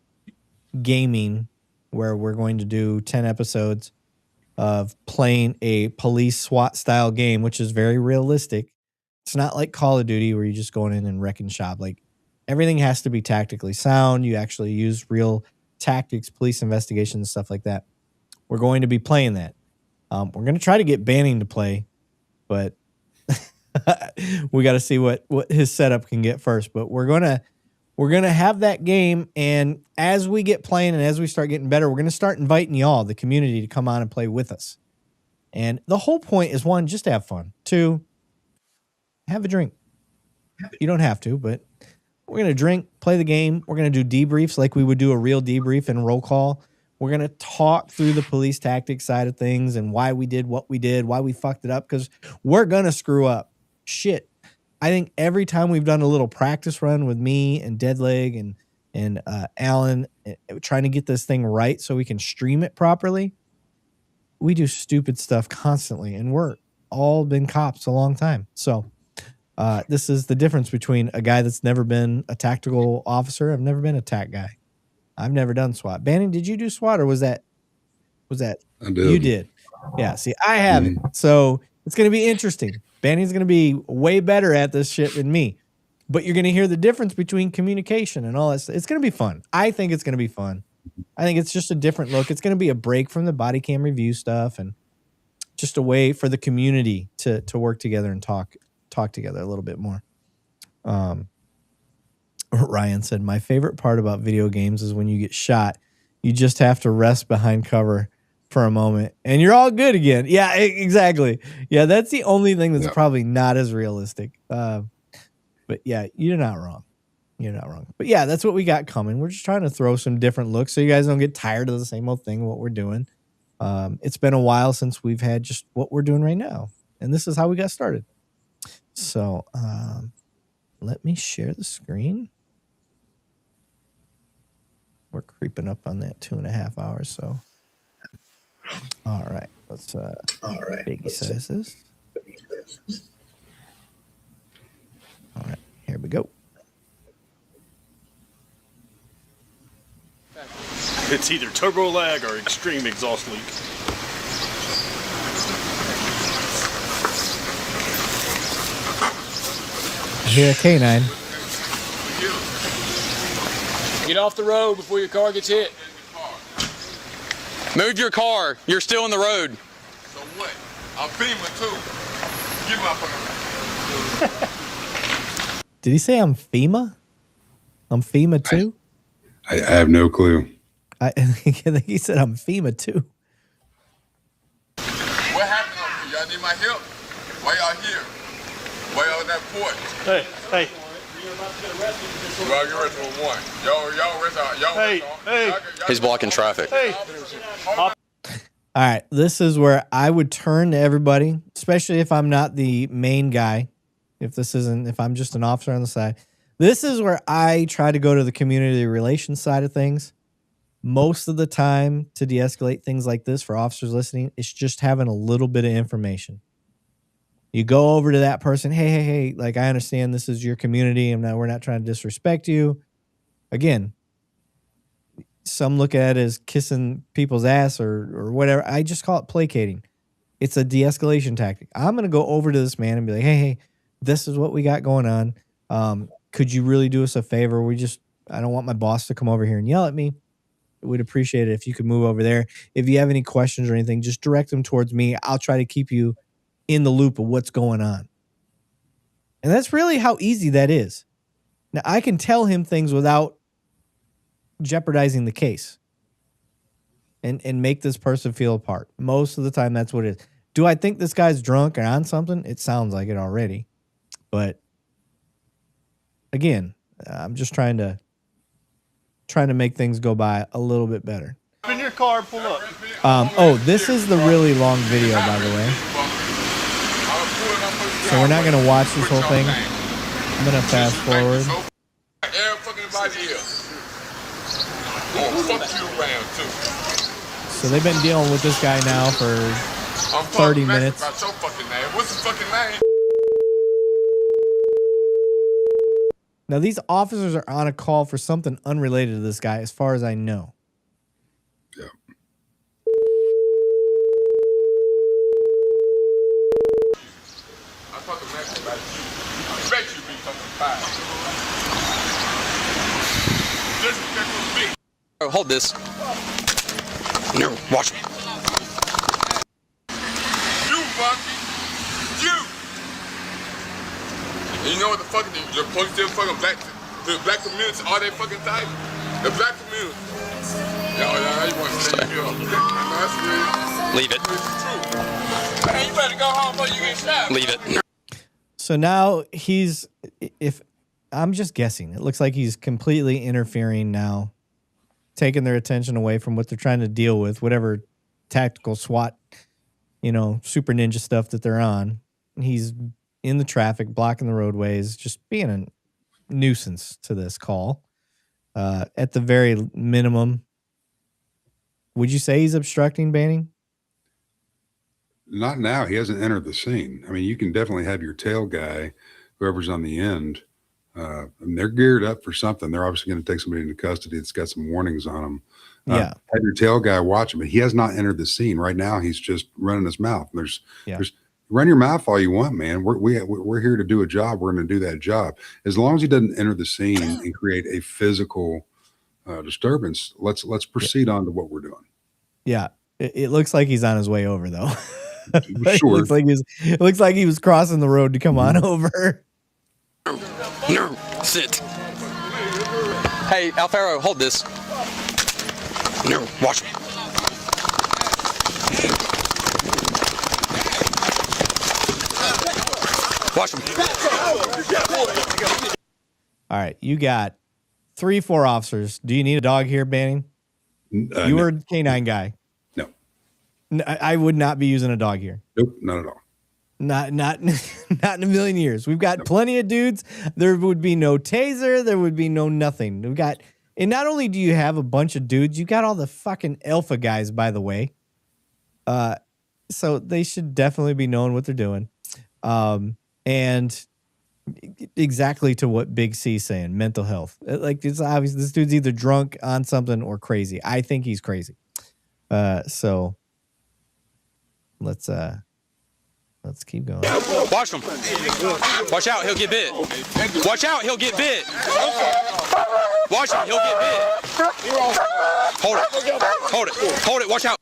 gaming, where we're going to do 10 episodes of playing a police SWAT style game, which is very realistic. It's not like Call of Duty where you're just going in and wrecking shop. Like, everything has to be tactically sound. You actually use real tactics, police investigations, stuff like that. We're going to be playing that. We're going to try to get Banning to play, but we got to see what his setup can get first. But we're gonna have that game, and as we get playing and as we start getting better, we're gonna start inviting y'all, the community, to come on and play with us. And the whole point is, 1, just to have fun. 2, have a drink. You don't have to, but we're gonna drink, play the game. We're gonna do debriefs like we would do a real debrief and roll call. We're going to talk through the police tactics side of things and why we did what we did, why we fucked it up, because we're going to screw up. Shit. I think every time we've done a little practice run with me and Deadleg and Alan trying to get this thing right so we can stream it properly, we do stupid stuff constantly, and we're all been cops a long time. So this is the difference between a guy that's never been a tactical officer. I've never been a TAC guy. I've never done SWAT. Bannon, did you do SWAT, or was that I did. You did? Yeah. See, I haven't. So it's going to be interesting. Bannon's going to be way better at this shit than me, but you're going to hear the difference between communication and all that stuff. It's going to be fun. I think it's going to be fun. I think it's just a different look. It's going to be a break from the body cam review stuff and just a way for the community to work together and talk together a little bit more. Ryan said, my favorite part about video games is when you get shot, you just have to rest behind cover for a moment and you're all good again. Yeah, exactly. Yeah, that's the only thing that's probably not as realistic. But yeah, you're not wrong. You're not wrong. But yeah, that's what we got coming. We're just trying to throw some different looks so you guys don't get tired of the same old thing, what we're doing. It's been a while since we've had just what we're doing right now. And this is how we got started. So let me share the screen. We're creeping up on that 2.5 hours. So, all right, let's biggie size this. All right, here we go. It's either turbo lag or extreme exhaust leak. I hear a canine. Get off the road before your car gets hit. Move your car. You're still in the road. So what? I'm FEMA too. Give my phone. Did he say I'm FEMA? I'm FEMA too? I have no clue. I think he said I'm FEMA too. What happened up here? Y'all need my help? Why y'all here? Why y'all on that porch? Hey. Y'all get arrested for one. Y'all arrested. Hey. He's blocking traffic. All right, this is where I would turn to everybody, especially if I'm not the main guy. If I'm just an officer on the side. This is where I try to go to the community relations side of things. Most of the time, to de-escalate things like this for officers listening, it's just having a little bit of information. You go over to that person, hey, like, I understand this is your community, and we're not trying to disrespect you. Again, some look at it as kissing people's ass or whatever. I just call it placating. It's a de-escalation tactic. I'm going to go over to this man and be like, hey, this is what we got going on. Could you really do us a favor? I don't want my boss to come over here and yell at me. We'd appreciate it if you could move over there. If you have any questions or anything, just direct them towards me. I'll try to keep you in the loop of what's going on. And that's really how easy that is. Now, I can tell him things without jeopardizing the case and make this person feel apart. Most of the time, that's what it is. Do I think this guy's drunk or on something? It sounds like it already. But again, I'm just trying to make things go by a little bit better. In your car, pull up. This is the really long video, by the way. So we're not going to watch this whole thing. I'm going to fast forward. So they've been dealing with this guy now for 30 minutes. What's his fucking name? Now, these officers are on a call for something unrelated to this guy, as far as I know. Yeah. I bet you be fucking fine. Disrespectful to me. Oh, hold this. No, watch me. You, Bucky. You. And you know what the fucking the police still fucking black community, all that fucking type? The black community. Y'all, you want to stay here. That's real. Leave it. It's true. Man, you better go home before you get shot. Leave it. So now he's, if I'm just guessing, it looks like he's completely interfering now, taking their attention away from what they're trying to deal with, whatever tactical SWAT, super ninja stuff that they're on. He's in the traffic, blocking the roadways, just being a nuisance to this call. At the very minimum, would you say he's obstructing, Banning? Not now. He hasn't entered the scene. I mean, you can definitely have your tail guy, whoever's on the end, and they're geared up for something. They're obviously going to take somebody into custody that's got some warnings on them. Yeah. Have your tail guy watch him, but he has not entered the scene. Right now, he's just running his mouth. There's run your mouth all you want, man. We're here to do a job. We're going to do that job. As long as he doesn't enter the scene and create a physical disturbance, let's proceed on to what we're doing. Yeah. It looks like he's on his way over, though. Sure. It looks like he was crossing the road to come on over. No, sit. Hey, Alfaro, hold this. No, watch me. Watch him. All right, you got 3-4 officers. Do you need a dog here, Banning? You were a canine guy. No. I would not be using a dog here. Nope, not at all. Not in a million years. We've got plenty of dudes. There would be no taser. There would be no nothing. And not only do you have a bunch of dudes, you got all the fucking alpha guys, by the way. So they should definitely be knowing what they're doing. And exactly to what Big C's saying, mental health. Like, it's obvious this dude's either drunk on something or crazy. I think he's crazy. So let's keep going. Watch him. Watch out, he'll get bit. Watch out, he'll get bit. Watch him, he'll get bit. Hold it. Hold it. Hold it. Watch out.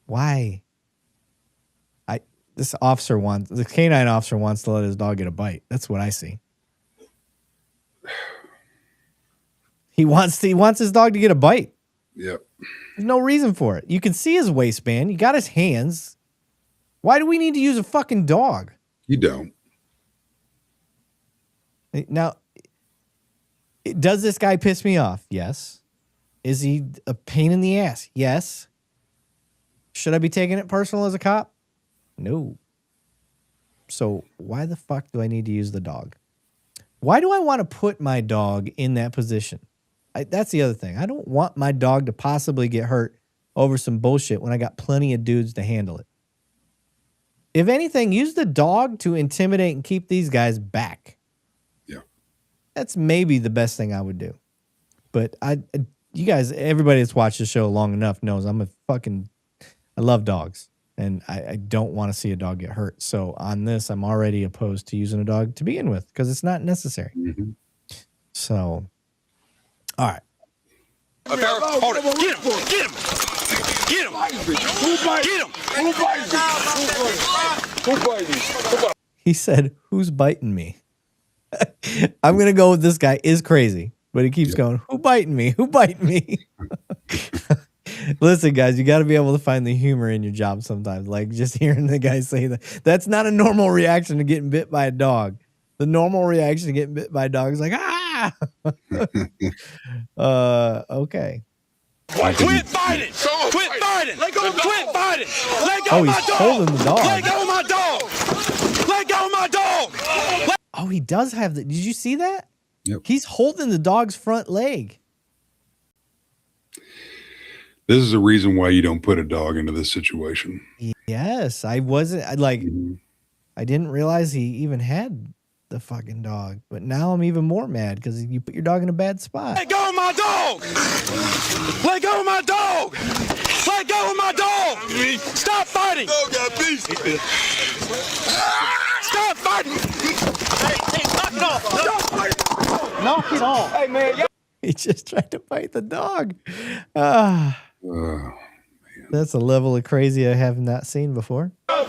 Why? The canine officer wants to let his dog get a bite. That's what I see. He wants his dog to get a bite. Yep. There's no reason for it. You can see his waistband. You got his hands. Why do we need to use a fucking dog? You don't. Now, does this guy piss me off? Yes. Is he a pain in the ass? Yes. Should I be taking it personal as a cop? No. So why the fuck do I need to use the dog? Why do I want to put my dog in that position? That's the other thing. I don't want my dog to possibly get hurt over some bullshit when I got plenty of dudes to handle it. If anything, use the dog to intimidate and keep these guys back. Yeah. That's maybe the best thing I would do. But you guys, everybody that's watched the show long enough knows I love dogs. And I don't want to see a dog get hurt. So on this, I'm already opposed to using a dog to begin with because it's not necessary. Mm-hmm. So, all right. Hold it. Get him. Get him. Get him. Get him. Who bites me? He said, "Who's biting me?" I'm going to go with this guy is crazy, but he keeps going, "Who biting me? Who biting me?" Listen, guys, you got to be able to find the humor in your job sometimes. Like just hearing the guy say that. That's not a normal reaction to getting bit by a dog. The normal reaction to getting bit by a dog is like, ah. Okay. Quit fighting! Quit fighting! Let go! Quit fighting! Let go of my dog! Holding the dog. Let go of my dog! Let go of my dog! Oh, he does have the. Did you see that? Yep. He's holding the dog's front leg. This is a reason why you don't put a dog into this situation. Yes, I didn't realize he even had the fucking dog. But now I'm even more mad because you put your dog in a bad spot. Let go of my dog! Let go of my dog! Let go of my dog! Stop fighting! Dog got beat. Stop fighting! Hey, knock it off! Knock it off! Hey man, he just tried to fight the dog. That's a level of crazy I have not seen before. I'm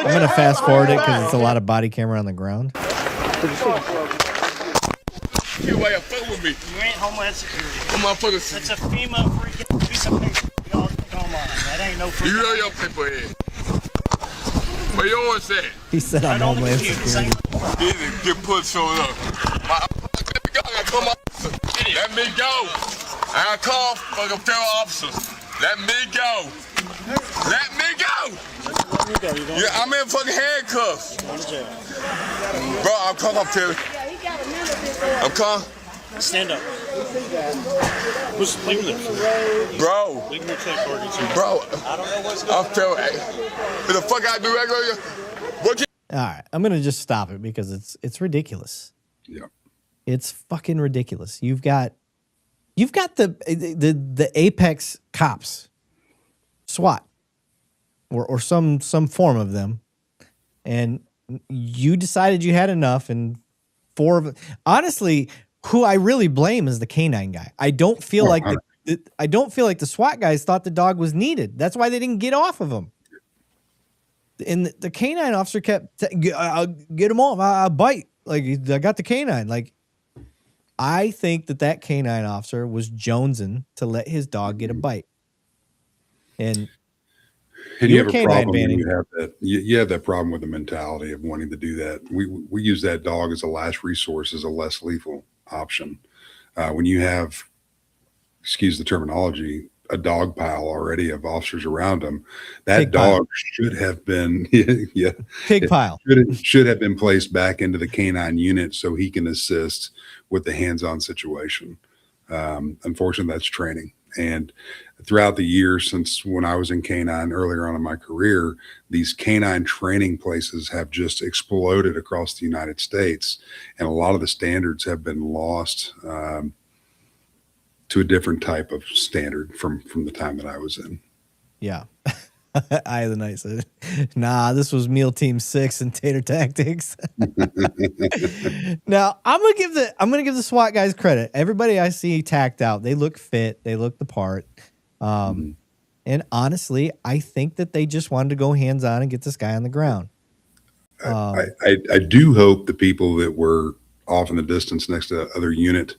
gonna fast forward it because it's a lot of body camera on the ground. You ain't Homeland Security. That's a FEMA freaking piece of paper. Y'all come on. That ain't no freaking. You know your paper head. Where yours at? He said I'm Homeland Security. Get put showing up. Let me go. I call for the federal officers. Let me go. Let me go. Yeah, I'm in fucking handcuffs. Bro, I'm coming up to you. I'm coming. Stand up. Leave him there. Bro. Leave him there. Bro. I don't know what's going on. I'm feeling. What the fuck I do regular? All right, I'm gonna just stop it because it's ridiculous. Yeah, it's fucking ridiculous. You've got the apex cops, SWAT, or some form of them, and you decided you had enough, and four of honestly, who I really blame is the canine guy. I don't feel like the SWAT guys thought the dog was needed. That's why they didn't get off of him. And the canine officer kept, I'll get him off. I'll bite. Like, I got the canine. Like, I think that canine officer was jonesing to let his dog get a bite. And you have a problem when you have that. You have that problem with the mentality of wanting to do that. We use that dog as a last resource, as a less lethal option. When you have, excuse the terminology, a dog pile already of officers around him, that pig dog pile. Should have been pig pile should have been placed back into the canine unit so he can assist with the hands-on situation. Unfortunately, that's training. And throughout the years since when I was in canine earlier on in my career, these canine training places have just exploded across the United States, and a lot of the standards have been lost to a different type of standard from the time that I was in. Yeah. Eye of the Night said, nah, this was Meal Team 6 and Tater Tactics. Now, I'm gonna give the SWAT guys credit. Everybody I see tacked out, they look fit, they look the part. And honestly, I think that they just wanted to go hands-on and get this guy on the ground. I do hope the people that were off in the distance next to the other unit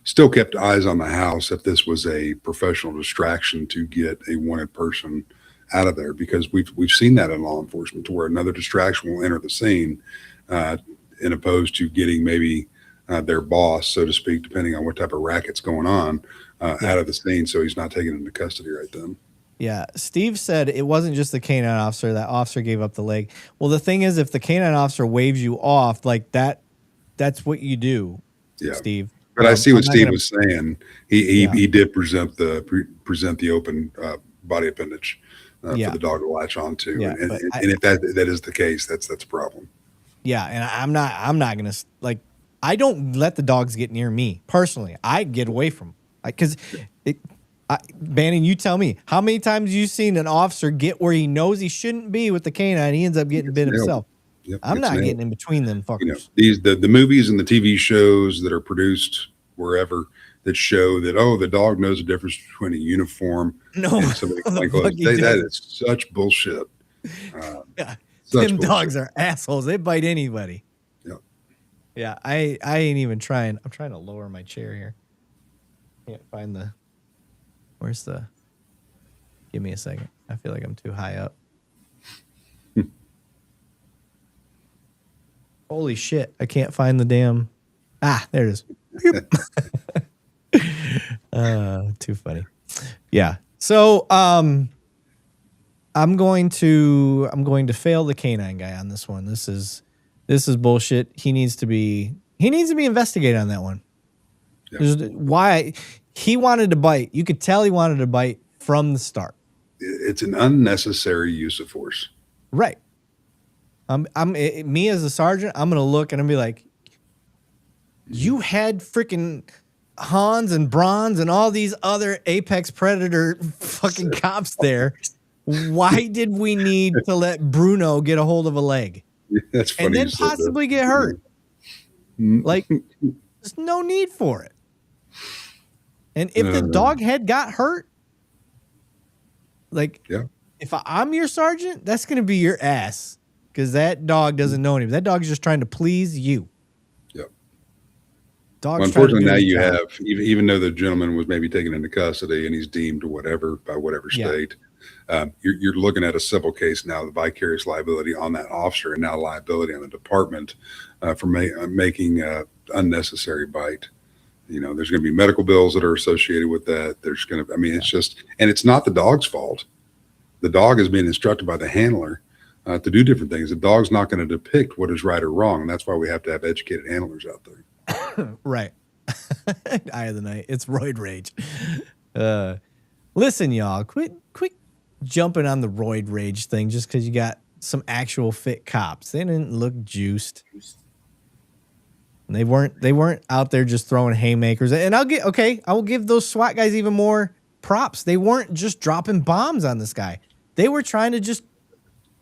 still kept eyes on the house if this was a professional distraction to get a wanted person out of there, because we've seen that in law enforcement, to where another distraction will enter the scene in opposed to getting maybe their boss, so to speak, depending on what type of racket's going on, out of the scene, so he's not taken into custody right then. Yeah, Steve said it wasn't just the canine officer. That officer gave up the leg. Well, the thing is, if the canine officer waves you off like that, that's what you do, Steve. But I see what Steve was saying. He did present the open body appendage for the dog to latch onto. Yeah, and if that is the case, that's a problem. Yeah, and I'm not gonna, like, I don't let the dogs get near me personally. I get away from them, because Bannon, you tell me, how many times you seen an officer get where he knows he shouldn't be with the canine, he ends up getting bit himself. Yep, I'm not getting in between them fuckers. You know, the movies and the TV shows that are produced wherever that show that, oh, the dog knows the difference between a uniform and somebody like that is such bullshit. Them dogs are assholes. They bite anybody. Yeah, I ain't even trying. I'm trying to lower my chair here. Can't find the. Where's the? Give me a second. I feel like I'm too high up. Holy shit! I can't find the damn. Ah, there it is. Too funny. Yeah. So I'm going to fail the canine guy on this one. This is bullshit. He needs to be investigated on that one. Yeah. Why he wanted to bite. You could tell he wanted to bite from the start. it's an unnecessary use of force. Right. Me as a sergeant, I'm gonna look and I'm gonna be like, you had freaking Hans and Bronze and all these other apex predator fucking cops there. Why did we need to let Bruno get a hold of a leg? That's funny. And then possibly get hurt? Like, there's no need for it. And if the dog head got hurt, like, if I'm your sergeant, that's going to be your ass, because that dog doesn't know anything. That dog's just trying to please you. Yep. Dog's unfortunately, now you have, even though the gentleman was maybe taken into custody and he's deemed or whatever by whatever state, you're looking at a civil case now, the vicarious liability on that officer, and now liability on the department for making unnecessary bite. You know, there's going to be medical bills that are associated with that. There's going to, I mean, it's just, and it's not the dog's fault. The dog is being instructed by the handler to do different things. The dog's not going to depict what is right or wrong. And that's why we have to have educated handlers out there. Right. Eye of the night. It's roid rage. Listen, y'all, quit jumping on the roid rage thing just because you got some actual fit cops. They didn't look juiced. They weren't out there just throwing haymakers. And I will give those SWAT guys even more props. They weren't just dropping bombs on this guy. They were trying to just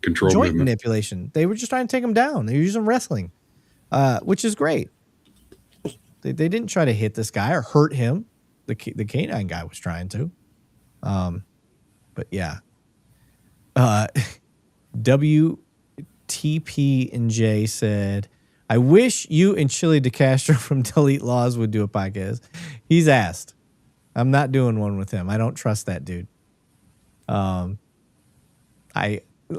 control joint movement. manipulation. They were just trying to take him down. They were using wrestling, which is great. They didn't try to hit this guy or hurt him. The canine guy was trying to. But yeah. WTP and J said, I wish you and Chili DeCastro from Delete Laws would do a podcast. He's asked. I'm not doing one with him. I don't trust that dude.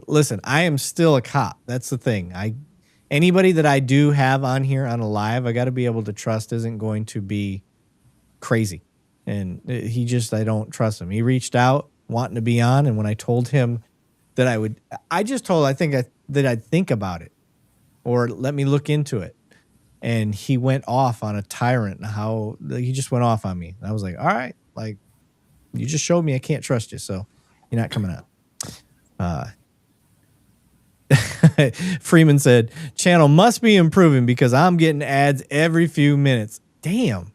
Listen, I am still a cop. That's the thing. Anybody that I do have on here on a live, I got to be able to trust isn't going to be crazy. And I don't trust him. He reached out wanting to be on, and when I told him that that I'd think about it or let me look into it. And he went off on a tyrant and he just went off on me. And I was like, all right, like, you just showed me I can't trust you, so you're not coming out. Freeman said, channel must be improving because I'm getting ads every few minutes. Damn.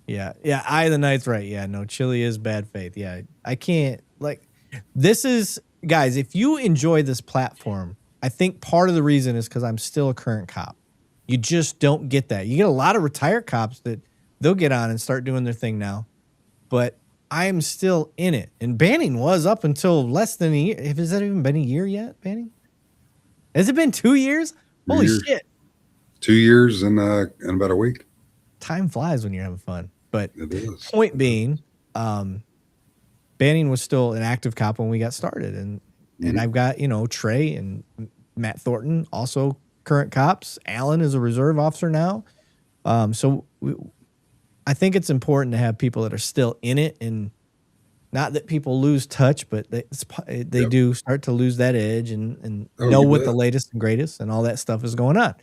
Yeah. Eye of the Night's right. Yeah, no, Chili is bad faith. Yeah, I can't, like, this is, guys, if you enjoy this platform, I think part of the reason is because I'm still a current cop. You just don't get that. You get a lot of retired cops that they'll get on and start doing their thing now. But I am still in it. And Banning was up until less than a year. Has that even been a year yet, Banning? Has it been 2 years? Holy shit. 2 years and about a week. Time flies when you're having fun. But point being, Banning was still an active cop when we got started. And I've got, Trey and Matt Thornton, also current cops. Alan is a reserve officer now. So I think it's important to have people that are still in it, and not that people lose touch, but they do start to lose that edge and know what the latest and greatest and all that stuff is going on.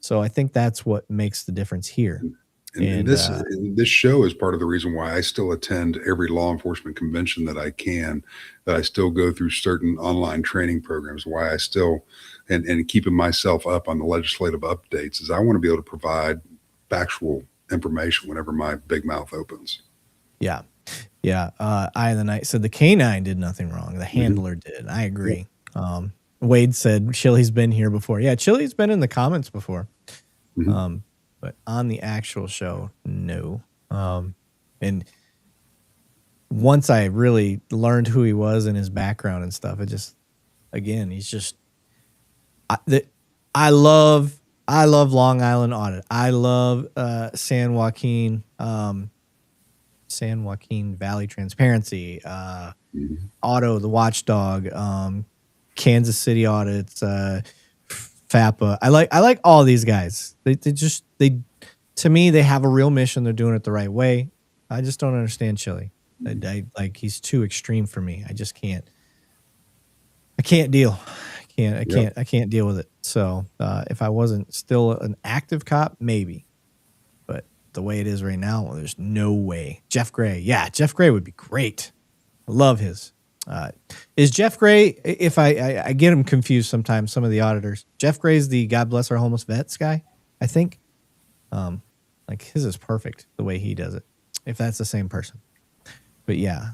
So I think that's what makes the difference here. And this show is part of the reason why I still attend every law enforcement convention that I can, that I still go through certain online training programs, why I still, and keeping myself up on the legislative updates, is I want to be able to provide factual information whenever my big mouth opens. Yeah. Eye of the Night said the canine did nothing wrong. The handler did. I agree. Yeah. Wade said Chili's been here before. Yeah, Chili's been in the comments before. But on the actual show, no. And once I really learned who he was and his background and stuff, he's just, I love Long Island Audit. I love San Joaquin Valley Transparency, Auto, the Watchdog, Kansas City Audits, FAPA. I like all these guys. They to me, they have a real mission. They're doing it the right way. I just don't understand Chili. He's too extreme for me. I just can't. I can't deal. I can't deal with it. So if I wasn't still an active cop, maybe. But the way it is right now, there's no way. Jeff Gray. Yeah, Jeff Gray would be great. I love his. Is Jeff Gray? If I get him confused sometimes, some of the auditors. Jeff Gray's the God Bless Our Homeless Vets guy, I think. Like his is perfect the way he does it. If that's the same person, but yeah,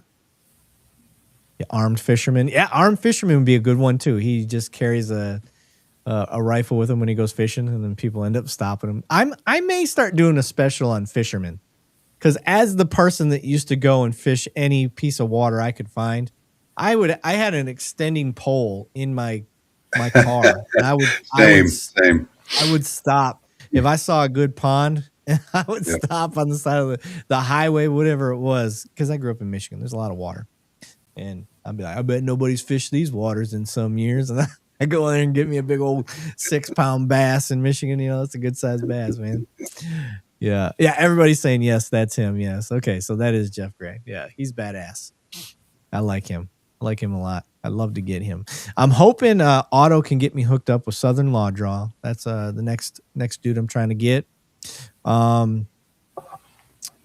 armed fisherman. Yeah, armed fisherman would be a good one too. He just carries a rifle with him when he goes fishing, and then people end up stopping him. I may start doing a special on fishermen, because as the person that used to go and fish any piece of water I could find, I had an extending pole in my car, and I would stop if I saw a good pond. And I would stop on the side of the highway, whatever it was, because I grew up in Michigan. There's a lot of water. And I'd be like, I bet nobody's fished these waters in some years. And I go in there and get me a big old 6-pound bass in Michigan. You know, it's a good sized bass, man. Yeah. Yeah. Everybody's saying, yes, that's him. Yes. Okay. So that is Jeff Gray. Yeah. He's badass. I like him. I like him a lot. I'd love to get him. I'm hoping Otto can get me hooked up with Southern Law Draw. That's the next dude I'm trying to get.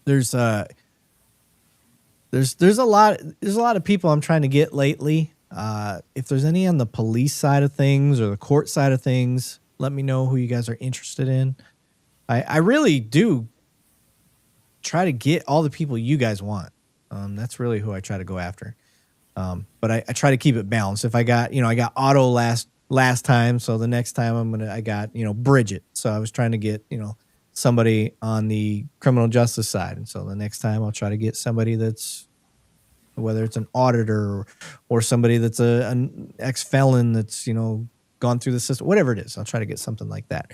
There's a lot of people I'm trying to get lately. If there's any on the police side of things or the court side of things, let me know who you guys are interested in. I really do try to get all the people you guys want. That's really who I try to go after. But I try to keep it balanced. If I got Otto last time, so the next time I got Bridget. So I was trying to get somebody on the criminal justice side, and so the next time I'll try to get somebody that's, whether it's an auditor or somebody that's an ex-felon that's gone through the system, whatever it is, I'll try to get something like that.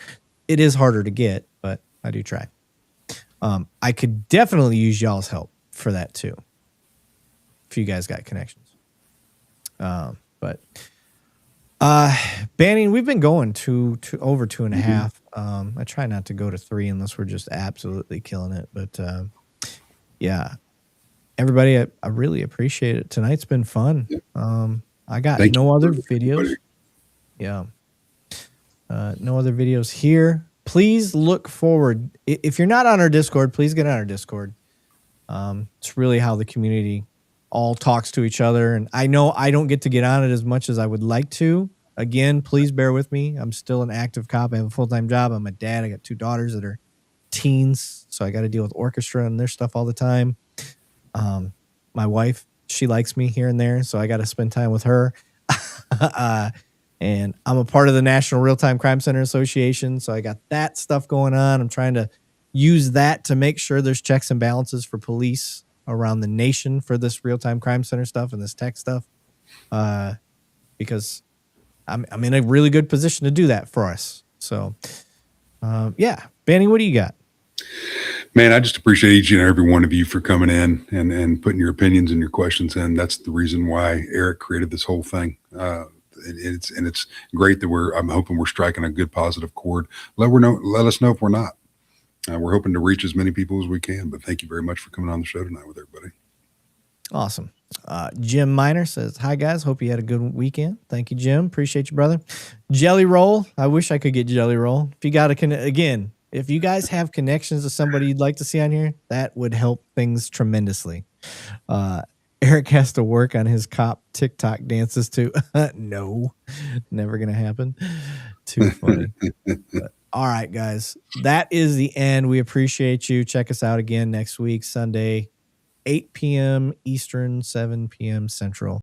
It is harder to get, but I do try. I could definitely use y'all's help for that too, if you guys got connections. But banning, we've been going to over 2.5. I try not to go to 3 unless we're just absolutely killing it. But yeah, everybody, I really appreciate it. Tonight's been fun. I got no other videos. Yeah. No other videos here. Please look forward. If you're not on our Discord, please get on our Discord. It's really how the community all talks to each other. And I know I don't get to get on it as much as I would like to. Again, please bear with me. I'm still an active cop. I have a full-time job. I'm a dad. I got 2 daughters that are teens, so I got to deal with orchestra and their stuff all the time. My wife, she likes me here and there, so I got to spend time with her. And I'm a part of the National Real-Time Crime Center Association, so I got that stuff going on. I'm trying to use that to make sure there's checks and balances for police around the nation for this Real-Time Crime Center stuff and this tech stuff, because I'm in a really good position to do that for us. So, yeah. Banny, what do you got? Man, I just appreciate each and every one of you for coming in and putting your opinions and your questions in. That's the reason why Eric created this whole thing. It's great that I'm hoping we're striking a good positive chord. Let us know if we're not. We're hoping to reach as many people as we can, but thank you very much for coming on the show tonight with everybody. Awesome. Jim Miner says, hi guys. Hope you had a good weekend. Thank you, Jim. Appreciate you, brother. Jelly Roll. I wish I could get Jelly Roll. If you got again, if you guys have connections to somebody you'd like to see on here, that would help things tremendously. Eric has to work on his cop TikTok dances too. No, never going to happen. Too funny. But, all right, guys, that is the end. We appreciate you. Check us out again next week, Sunday, 8 p.m. Eastern, 7 p.m. Central.